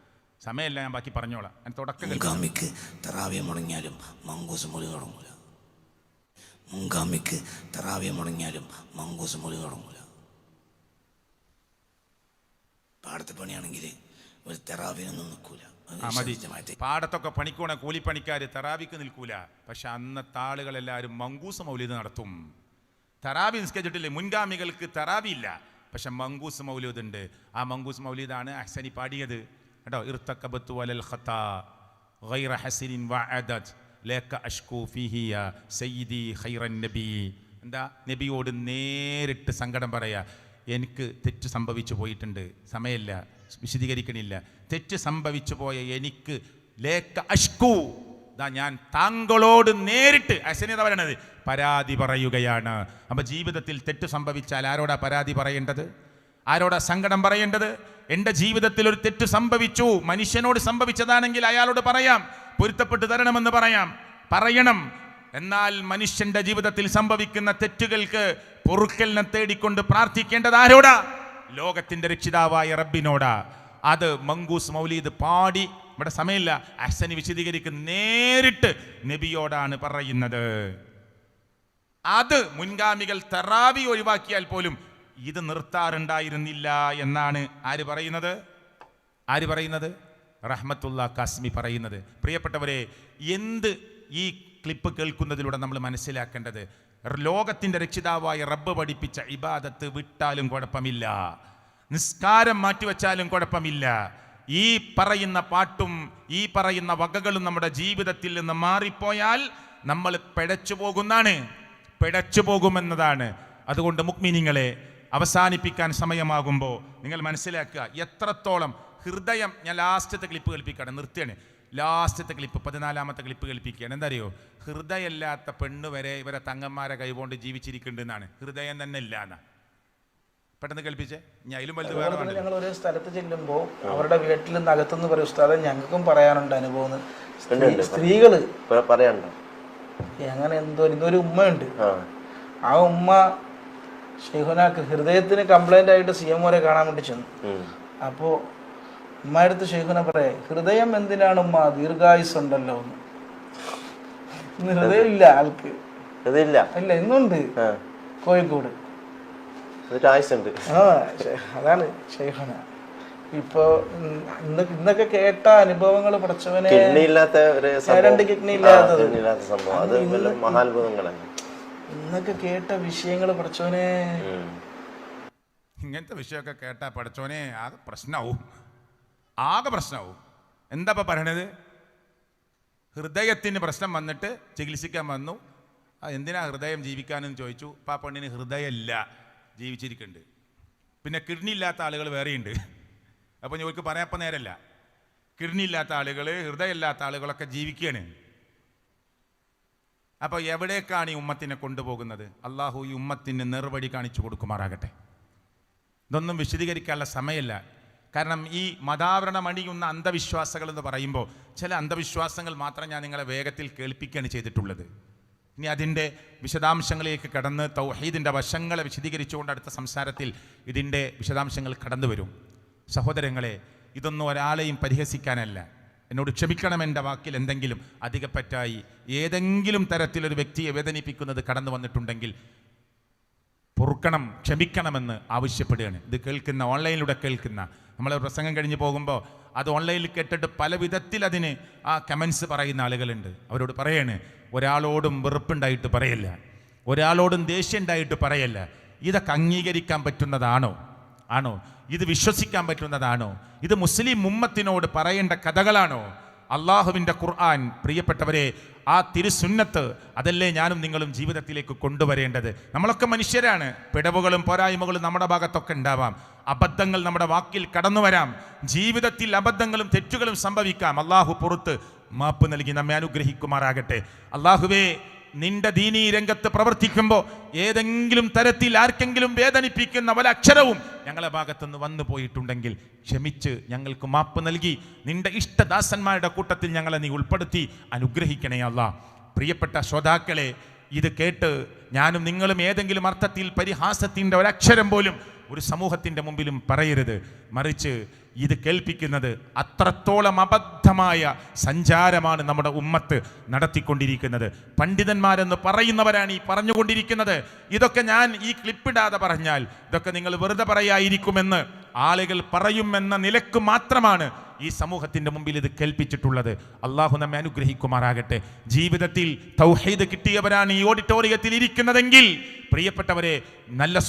സമയമല്ല, ഞാൻ ബാക്കി പറഞ്ഞോളാം. അതിൻ്റെ തുടക്കം മുൻഗാമിക്ക് തറാവിയ മുടങ്ങിയാലും മങ്കൂസ് മൊഴി തുടങ്ങൂല. മുൻഗാമിക്ക് തറാവിയ മുടങ്ങിയാലും മങ്കൂസ് മൊഴി തുടങ്ങൂല. പാടത്തെ പണിയാണെങ്കിൽ ഒരു തെറാവിനൊന്നും നിൽക്കൂല. മതി. പാടത്തൊക്കെ പണിക്കോണ കൂലിപ്പണിക്കാർ തെറാവിക്ക് നിൽക്കൂല. പക്ഷെ അന്നത്തെ ആളുകളെല്ലാവരും മങ്കൂസ് മൗലീദ് നടത്തും. തെറാവി നിസ്കരിച്ചിട്ടില്ലേ? മുൻഗാമികൾക്ക് തെറാവി ഇല്ല, പക്ഷെ മങ്കൂസ് മൗലൂദ് ഉണ്ട്. ആ മങ്കൂസ് മൗലീദാണ് അഹ്സനി പാടിയത് കേട്ടോ. ഇർതകബ്തു അലൽ ഖതാ ഗൈറ ഹസ്രിൻ വഅദദ് ലക അഷ്കൂ ഫീഹി യാ സയ്യിദി ഖൈറൻ നബി. എന്താ? നബിയോട് നേരിട്ട് സങ്കടം പറയാ. എനിക്ക് തെറ്റ് സംഭവിച്ചു പോയിട്ടുണ്ട്, സമയമില്ല, വിശദീകരിക്കണില്ല. തെറ്റ് സംഭവിച്ചു പോയ എനിക്ക് ലേക്ക അഷ്കൂ, ഞാൻ താങ്കളോട് നേരിട്ട് അഹ്സനി എന്ന് പറയണത് പരാതി പറയുകയാണ്. അപ്പം ജീവിതത്തിൽ തെറ്റ് സംഭവിച്ചാൽ ആരോടാ പരാതി പറയേണ്ടത്? ആരോടാ സങ്കടം പറയേണ്ടത്? എൻ്റെ ജീവിതത്തിൽ ഒരു തെറ്റ് സംഭവിച്ചു, മനുഷ്യനോട് സംഭവിച്ചതാണെങ്കിൽ അയാളോട് പറയാം, പൊരുത്തപ്പെട്ട് തരണമെന്ന് പറയണം. എന്നാൽ മനുഷ്യന്റെ ജീവിതത്തിൽ സംഭവിക്കുന്ന തെറ്റുകൾക്ക് പൊറുക്കലിനെ തേടിക്കൊണ്ട് പ്രാർത്ഥിക്കേണ്ടത് ആരോടാ? ലോകത്തിന്റെ രക്ഷിതാവായ റബ്ബിനോടാ. അത് മങ്കൂസ് മൗലീദ് പാടി, ഇവിടെ സമയമില്ല, അഹ്സനി വിശദീകരിക്കുന്ന നേരിട്ട് നബിയോടാണ് പറയുന്നത്. അത് മുൻഗാമികൾ തറാവി ഒഴിവാക്കിയാൽ പോലും ഇത് നിർത്താറുണ്ടായിരുന്നില്ല എന്നാണ് ആര് പറയുന്നത്? റഹ്മത്തുള്ള കാസ്മി പറയുന്നത്. പ്രിയപ്പെട്ടവരെ, എന്ത് ഈ ക്ലിപ്പ് കേൾക്കുന്നതിലൂടെ നമ്മൾ മനസ്സിലാക്കേണ്ടത്, ലോകത്തിൻ്റെ രക്ഷിതാവായ റബ്ബ് പഠിപ്പിച്ച ഇബാദത്ത് വിട്ടാലും കുഴപ്പമില്ല, നിസ്കാരം മാറ്റിവെച്ചാലും കുഴപ്പമില്ല. ഈ പറയുന്ന പാട്ടും ഈ പറയുന്ന വകകളും നമ്മുടെ ജീവിതത്തിൽ നിന്ന് മാറിപ്പോയാൽ നമ്മൾ പിഴച്ചു പോകുമെന്നതാണ്. അതുകൊണ്ട് മുഅ്മിനീങ്ങളെ, അവസാനിപ്പിക്കാൻ സമയമാകുമ്പോൾ നിങ്ങൾ മനസ്സിലാക്കുക എത്രത്തോളം ഹൃദയം. ഞാൻ ലാസ്റ്റത്തെ ക്ലിപ്പ് കേൾപ്പിക്കുകയാണ്, നിർത്തിയാണ്. ലാസ്റ്റത്തെ ക്ലിപ്പ് 14ാമത്തെ ക്ലിപ്പ് കേൾപ്പിക്കുകയാണ്. എന്താ അറിയോ? ഹൃദയമില്ലാത്ത പെണ്ണ് വരെ ഇവരെ തങ്ങന്മാരെ കൈകൊണ്ട് ജീവിച്ചിരിക്കുന്നുണ്ടെന്നാണ്. ഹൃദയം തന്നെ ഇല്ല എന്നാ. പെട്ടെന്ന് കേൾപ്പിച്ചേ. ഞാൻ അതിലും വലുത് വേറെ. ഞങ്ങൾ ഒരു സ്ഥലത്ത് ചെല്ലുമ്പോൾ അവരുടെ വീട്ടിൽ നിന്ന് അകത്തുനിന്ന് പറയും, ഉസ്താദെ ഞങ്ങൾക്കും പറയാനുണ്ട് അനുഭവം. സ്ത്രീകള് പറയാനുണ്ടോ? അങ്ങനെ എന്തോ ഇന്നൊരു ഉമ്മയുണ്ട്. ആ ഉമ്മ ഷെയ്ഖുനാക്ക് ഹൃദയത്തിന് കംപ്ലൈന്റ് ആയിട്ട് CM വരെ കാണാൻ വേണ്ടി ചെന്നു. അപ്പോ ഉമ്മയടുത്ത് ഷെയ്ഖുന പറയേ, ഹൃദയം എന്തിനാണ് ഉമ്മ, ദീർഘായുസ് ഉണ്ടല്ലോ എന്ന്. ഇന്ന് ഹൃദയം ഇല്ല ആൾക്ക്. ഇല്ല, ഇന്നുണ്ട് കോഴിക്കോട്. അതാണ് ഷെയ്ഖുന. ഇപ്പൊ ഇന്നൊക്കെ കേട്ട അനുഭവങ്ങൾ പഠിച്ചവനെ, 2 കിഡ്നി ഇല്ലാത്തത്, ഇന്നൊക്കെ കേട്ട വിഷയങ്ങൾ പഠിച്ചവനെ. ഇങ്ങനത്തെ വിഷയമൊക്കെ കേട്ടാൽ പഠിച്ചോനെ ആകെ പ്രശ്നമാവും. എന്താ ഇപ്പം പറയണത്? ഹൃദയത്തിന് പ്രശ്നം വന്നിട്ട് ചികിത്സിക്കാൻ വന്നു. എന്തിനാ ഹൃദയം ജീവിക്കാനെന്ന് ചോദിച്ചു. ഇപ്പം ആ പെണ്ണിന് ഹൃദയമില്ല, ജീവിച്ചിരിക്കുന്നുണ്ട്. പിന്നെ കിഡ്നി ഇല്ലാത്ത ആളുകൾ വേറെയുണ്ട്. അപ്പോൾ ഞങ്ങൾക്ക് പറയാപ്പം നേരല്ല. കിഡ്നി ഇല്ലാത്ത ആളുകൾ, ഹൃദയമില്ലാത്ത ആളുകളൊക്കെ ജീവിക്കുകയാണ്. അപ്പോൾ എവിടേക്കാണ് ഈ ഉമ്മത്തിനെ കൊണ്ടുപോകുന്നത്? അള്ളാഹു ഈ ഉമ്മത്തിന് നെറുവഴി കാണിച്ചു കൊടുക്കുമാറാകട്ടെ. ഇതൊന്നും വിശദീകരിക്കാനുള്ള സമയമല്ല. കാരണം ഈ മതാവരണം അണിയുന്ന അന്ധവിശ്വാസങ്ങൾ എന്ന് പറയുമ്പോൾ ചില അന്ധവിശ്വാസങ്ങൾ മാത്രം ഞാൻ നിങ്ങളെ വേഗത്തിൽ കേൾപ്പിക്കുകയാണ് ചെയ്തിട്ടുള്ളത്. ഇനി അതിൻ്റെ വിശദാംശങ്ങളിലേക്ക് കടന്ന് തൗഹീദിൻ്റെ വശങ്ങളെ വിശദീകരിച്ചുകൊണ്ട് അടുത്ത സംസാരത്തിൽ ഇതിൻ്റെ വിശദാംശങ്ങൾ കടന്നു വരും. സഹോദരങ്ങളെ, ഇതൊന്നും ഒരാളെയും പരിഹസിക്കാനല്ല. എന്നോട് ക്ഷമിക്കണം, എൻ്റെ വാക്കിൽ എന്തെങ്കിലും അധികപ്പറ്റായി ഏതെങ്കിലും തരത്തിലൊരു വ്യക്തിയെ വേദനിപ്പിക്കുന്നത് കടന്നു വന്നിട്ടുണ്ടെങ്കിൽ പൊറുക്കണം, ക്ഷമിക്കണമെന്ന് ആവശ്യപ്പെടുകയാണ്. ഇത് കേൾക്കുന്ന, ഓൺലൈനിലൂടെ കേൾക്കുന്ന, നമ്മൾ പ്രസംഗം കഴിഞ്ഞ് പോകുമ്പോൾ അത് ഓൺലൈനിൽ കേട്ടിട്ട് പല വിധത്തിൽ അതിന് ആ കമൻസ് പറയുന്ന ആളുകളുണ്ട്. അവരോട് പറയാണ്, ഒരാളോടും വെറുപ്പുണ്ടായിട്ട് പറയല്ല, ഒരാളോടും ദേഷ്യം ഉണ്ടായിട്ട് പറയല്ല. ഇതൊക്കെ അംഗീകരിക്കാൻ പറ്റുന്നതാണോ? ഇത് വിശ്വസിക്കാൻ പറ്റുന്നതാണോ? ഇത് മുസ്ലിം ഉമ്മത്തിനോട് പറയേണ്ട കഥകളാണോ? അള്ളാഹുവിൻ്റെ ഖുർആൻ, പ്രിയപ്പെട്ടവരെ, ആ തിരുസുന്നത്ത്, അതല്ലേ ഞാനും നിങ്ങളും ജീവിതത്തിലേക്ക് കൊണ്ടുവരേണ്ടത്. നമ്മളൊക്കെ മനുഷ്യരാണ്. പിഴവുകളും പോരായ്മകളും നമ്മുടെ ഭാഗത്തൊക്കെ ഉണ്ടാവാം. അബദ്ധങ്ങൾ നമ്മുടെ വാക്കിൽ കടന്നു വരാം. ജീവിതത്തിൽ അബദ്ധങ്ങളും തെറ്റുകളും സംഭവിക്കാം. അള്ളാഹു പുറത്ത് മാപ്പ് നൽകി നമ്മെ അനുഗ്രഹിക്കുമാറാകട്ടെ. അള്ളാഹുവേ, നിന്റെ ദീനീ രംഗത്ത് പ്രവർത്തിക്കുമ്പോൾ ഏതെങ്കിലും തരത്തിൽ ആർക്കെങ്കിലും വേദനിപ്പിക്കുന്ന ഒരക്ഷരവും ഞങ്ങളെ ഭാഗത്തുനിന്ന് വന്നു പോയിട്ടുണ്ടെങ്കിൽ ക്ഷമിച്ച് ഞങ്ങൾക്ക് മാപ്പ് നൽകി നിന്റെ ഇഷ്ടദാസന്മാരുടെ കൂട്ടത്തിൽ ഞങ്ങളെ നീ ഉൾപ്പെടുത്തി അനുഗ്രഹിക്കണേ അല്ലാഹ്. പ്രിയപ്പെട്ട ശ്രോതാക്കളെ, ഇത് കേട്ട് ഞാനും നിങ്ങളും ഏതെങ്കിലും അർത്ഥത്തിൽ പരിഹാസത്തിൻ്റെ ഒരക്ഷരം പോലും ഒരു സമൂഹത്തിൻ്റെ മുമ്പിലും പറയരുത്. മറിച്ച് ഇത് കേൾപ്പിക്കുന്നത് അത്രത്തോളം അബദ്ധമായ സഞ്ചാരമാണ് നമ്മുടെ ഉമ്മത്ത് നടത്തിക്കൊണ്ടിരിക്കുന്നത്. പണ്ഡിതന്മാരെന്ന് പറയുന്നവരാണ് ഈ പറഞ്ഞുകൊണ്ടിരിക്കുന്നത്. ഇതൊക്കെ ഞാൻ ഈ ക്ലിപ്പിടാതെ പറഞ്ഞാൽ ഇതൊക്കെ നിങ്ങൾ വെറുതെ പറയായിരിക്കുമെന്ന് ആളുകൾ പറയുമെന്ന നിലക്ക് മാത്രമാണ് ഈ സമൂഹത്തിൻ്റെ മുമ്പിൽ ഇത് കേൾപ്പിച്ചിട്ടുള്ളത്. അള്ളാഹു നമ്മെ അനുഗ്രഹിക്കുമാറാകട്ടെ. ജീവിതത്തിൽ തൗഹീദ് കിട്ടിയവരാണ് ഈ ഓഡിറ്റോറിയത്തിൽ ഇരിക്കുന്നതെങ്കിൽ പ്രിയപ്പെട്ടവരെ, നല്ല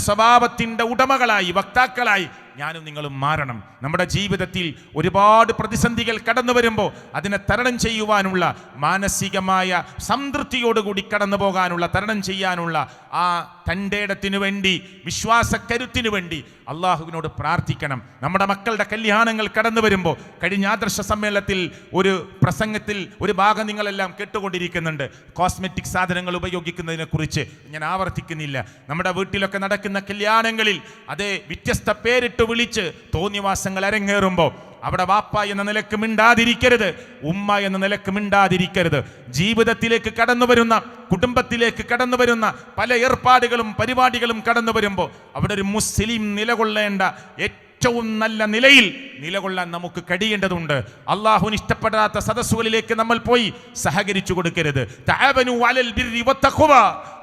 സ്വഭാവത്തിൻ്റെ ഉടമകളായി, വക്താക്കളായി ഞാനും നിങ്ങളും മാറണം. നമ്മുടെ ജീവിതത്തിൽ ഒരുപാട് പ്രതിസന്ധികൾ കടന്നു വരുമ്പോൾ അതിനെ തരണം ചെയ്യുവാനുള്ള മാനസികമായ സംതൃപ്തിയോടുകൂടി കടന്നു പോകാനുള്ള, തരണം ചെയ്യാനുള്ള ആ തൻ്റെ ഇടത്തിനു വേണ്ടി, വിശ്വാസക്കരുത്തിനു വേണ്ടി അള്ളാഹുവിനോട് പ്രാർത്ഥിക്കണം. നമ്മുടെ മക്കളുടെ കല്യാണങ്ങൾ കടന്നു വരുമ്പോൾ കഴിഞ്ഞ ആദർശ സമ്മേളനത്തിൽ ഒരു പ്രസംഗത്തിൽ ഒരു ഭാഗം നിങ്ങളെല്ലാം കേട്ടുകൊണ്ടിരിക്കുന്നുണ്ട്. കോസ്മെറ്റിക് സാധനങ്ങൾ ഉപയോഗിക്കുന്നതിനെ കുറിച്ച് ഞാൻ ആവർത്തിക്കുന്നില്ല. നമ്മുടെ വീട്ടിലൊക്കെ നടക്കുന്ന കല്യാണങ്ങളിൽ അതേ വ്യത്യസ്ത പേരിട്ട് വിളിച്ച് തോന്നിവാസങ്ങൾ അരങ്ങേറുമ്പോൾ അവിടെ വാപ്പ എന്ന നിലക്ക് മിണ്ടാതിരിക്കരുത്, ഉമ്മ എന്ന നിലക്ക് മിണ്ടാതിരിക്കരുത്. ജീവിതത്തിലേക്ക് കടന്നു വരുന്ന, കുടുംബത്തിലേക്ക് കടന്നു വരുന്ന പല ഏർപ്പാടുകളും പരിപാടികളും കടന്നു വരുമ്പോൾ അവിടെ ഒരു മുസ്ലിം നിലകൊള്ളേണ്ട ഏറ്റവും നല്ല നിലയിൽ നിലകൊള്ളാൻ നമുക്ക് കഴിയേണ്ടതുണ്ട്. അള്ളാഹുവിന് ഇഷ്ടപ്പെടാത്ത സദസ്സുകളിലേക്ക് നമ്മൾ പോയി സഹകരിച്ചു കൊടുക്കരുത്. തഅവനു അലൽ ബിർരി വത്തഖ്വ,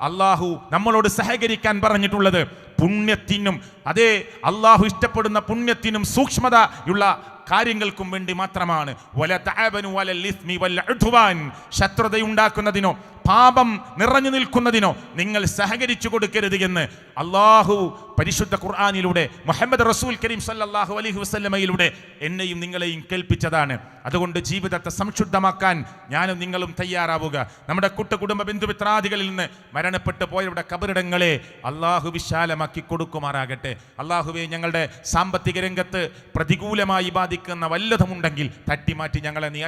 അള്ളാഹു നമ്മളോട് സഹകരിക്കാൻ പറഞ്ഞിട്ടുള്ളത് പുണ്യത്തിനും, അതേ അള്ളാഹു ഇഷ്ടപ്പെടുന്ന പുണ്യത്തിനും സൂക്ഷ്മതയുള്ള കാര്യങ്ങൾക്കും വേണ്ടി മാത്രമാണ്. വല തഅവനു അലൽ ഇസ്മി വൽ ഉദ്വാൻ, ശത്രുതയുണ്ടാക്കുന്നതിനോ പാപം നിറഞ്ഞു നിൽക്കുന്നതിനോ നിങ്ങൾ സഹകരിച്ചു കൊടുക്കരുത് എന്ന് അള്ളാഹു പരിശുദ്ധ ഖുർആനിലൂടെ മുഹമ്മദ് റസൂൽ കരീം സല്ലല്ലാഹു അലൈഹി വസല്ലമയിലൂടെ എന്നെയും നിങ്ങളെയും കേൾപ്പിച്ചതാണ്. അതുകൊണ്ട് ജീവിതത്തെ സംശുദ്ധമാക്കാൻ ഞാനും നിങ്ങളും തയ്യാറാവുക. നമ്മുടെ കുടുംബ ബന്ധുമിത്രാദികളിൽ നിന്ന് മരണപ്പെട്ടു പോയവരുടെ കബറിടങ്ങളെ അള്ളാഹു വിശാലമാക്കി കൊടുക്കുമാറാകട്ടെ. അള്ളാഹുവെ, ഞങ്ങളുടെ സാമ്പത്തിക രംഗത്ത് പ്രതികൂലമായി ബാധിക്കുന്ന വല്ലതുമുണ്ടെങ്കിൽ തട്ടിമാറ്റി ഞങ്ങളെ നീ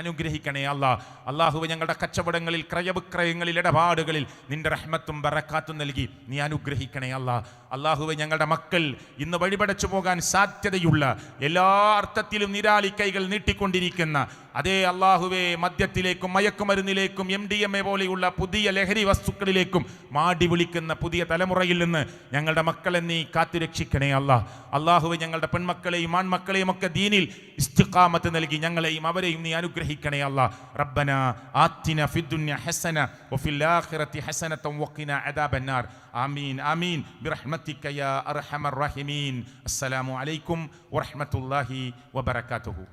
അനുഗ്രഹിക്കണേ അള്ളാഹുവെ, ഞങ്ങളുടെ കച്ചവടങ്ങളിൽ, ക്രയവിക്രയങ്ങളിൽ, ഇടപാടുകളിൽ നിന്റെ റഹ്മത്തും ബറക്കാത്തും നൽകി നീ അനുഗ്രഹിക്കണേ അള്ളാഹുവെ, ഞങ്ങളുടെ മക്കൾ ഇന്ന് വഴിപടച്ചു പോകാൻ സാധ്യതയുള്ള എല്ലാ അർത്ഥത്തിലും നിരാളിക്കൈകൾ നീട്ടിക്കൊണ്ടിരിക്കുന്ന അതേ അള്ളാഹുവെ, മദ്യത്തിലേക്കും മയക്കുമരുന്നിലേക്കും MDMA പോലെയുള്ള പുതിയ ലഹരി വസ്തുക്കളിലേക്കും മാടി വിളിക്കുന്ന പുതിയ തലമുറയിൽ നിന്ന് ഞങ്ങളുടെ മക്കളെ നീ കാത്തുരക്ഷിക്കണേ അള്ളാഹുവെ, ഞങ്ങളുടെ പെൺമക്കളെയും ആൺമക്കളെയും ഒക്കെ ദീനിൽ ഇസ്തിഖാമത്ത് നൽകി ഞങ്ങളെയും അവരെയും നീ അനുഗ്രഹിക്കണേ റബ്ബന ആത്തിന ഫിദ്ദുനിയ ഹസന വഫിൽ ആഖിറതി ഹസനത വഖിന അദാബന്നാർ. ആമീൻ ആമീൻ ബിറഹ്മതിക യാ അർഹമർ റഹീമീൻ. അസ്സലാമു അലൈക്കും വറഹ്മത്തുള്ളാഹി വബറകാതുഹു.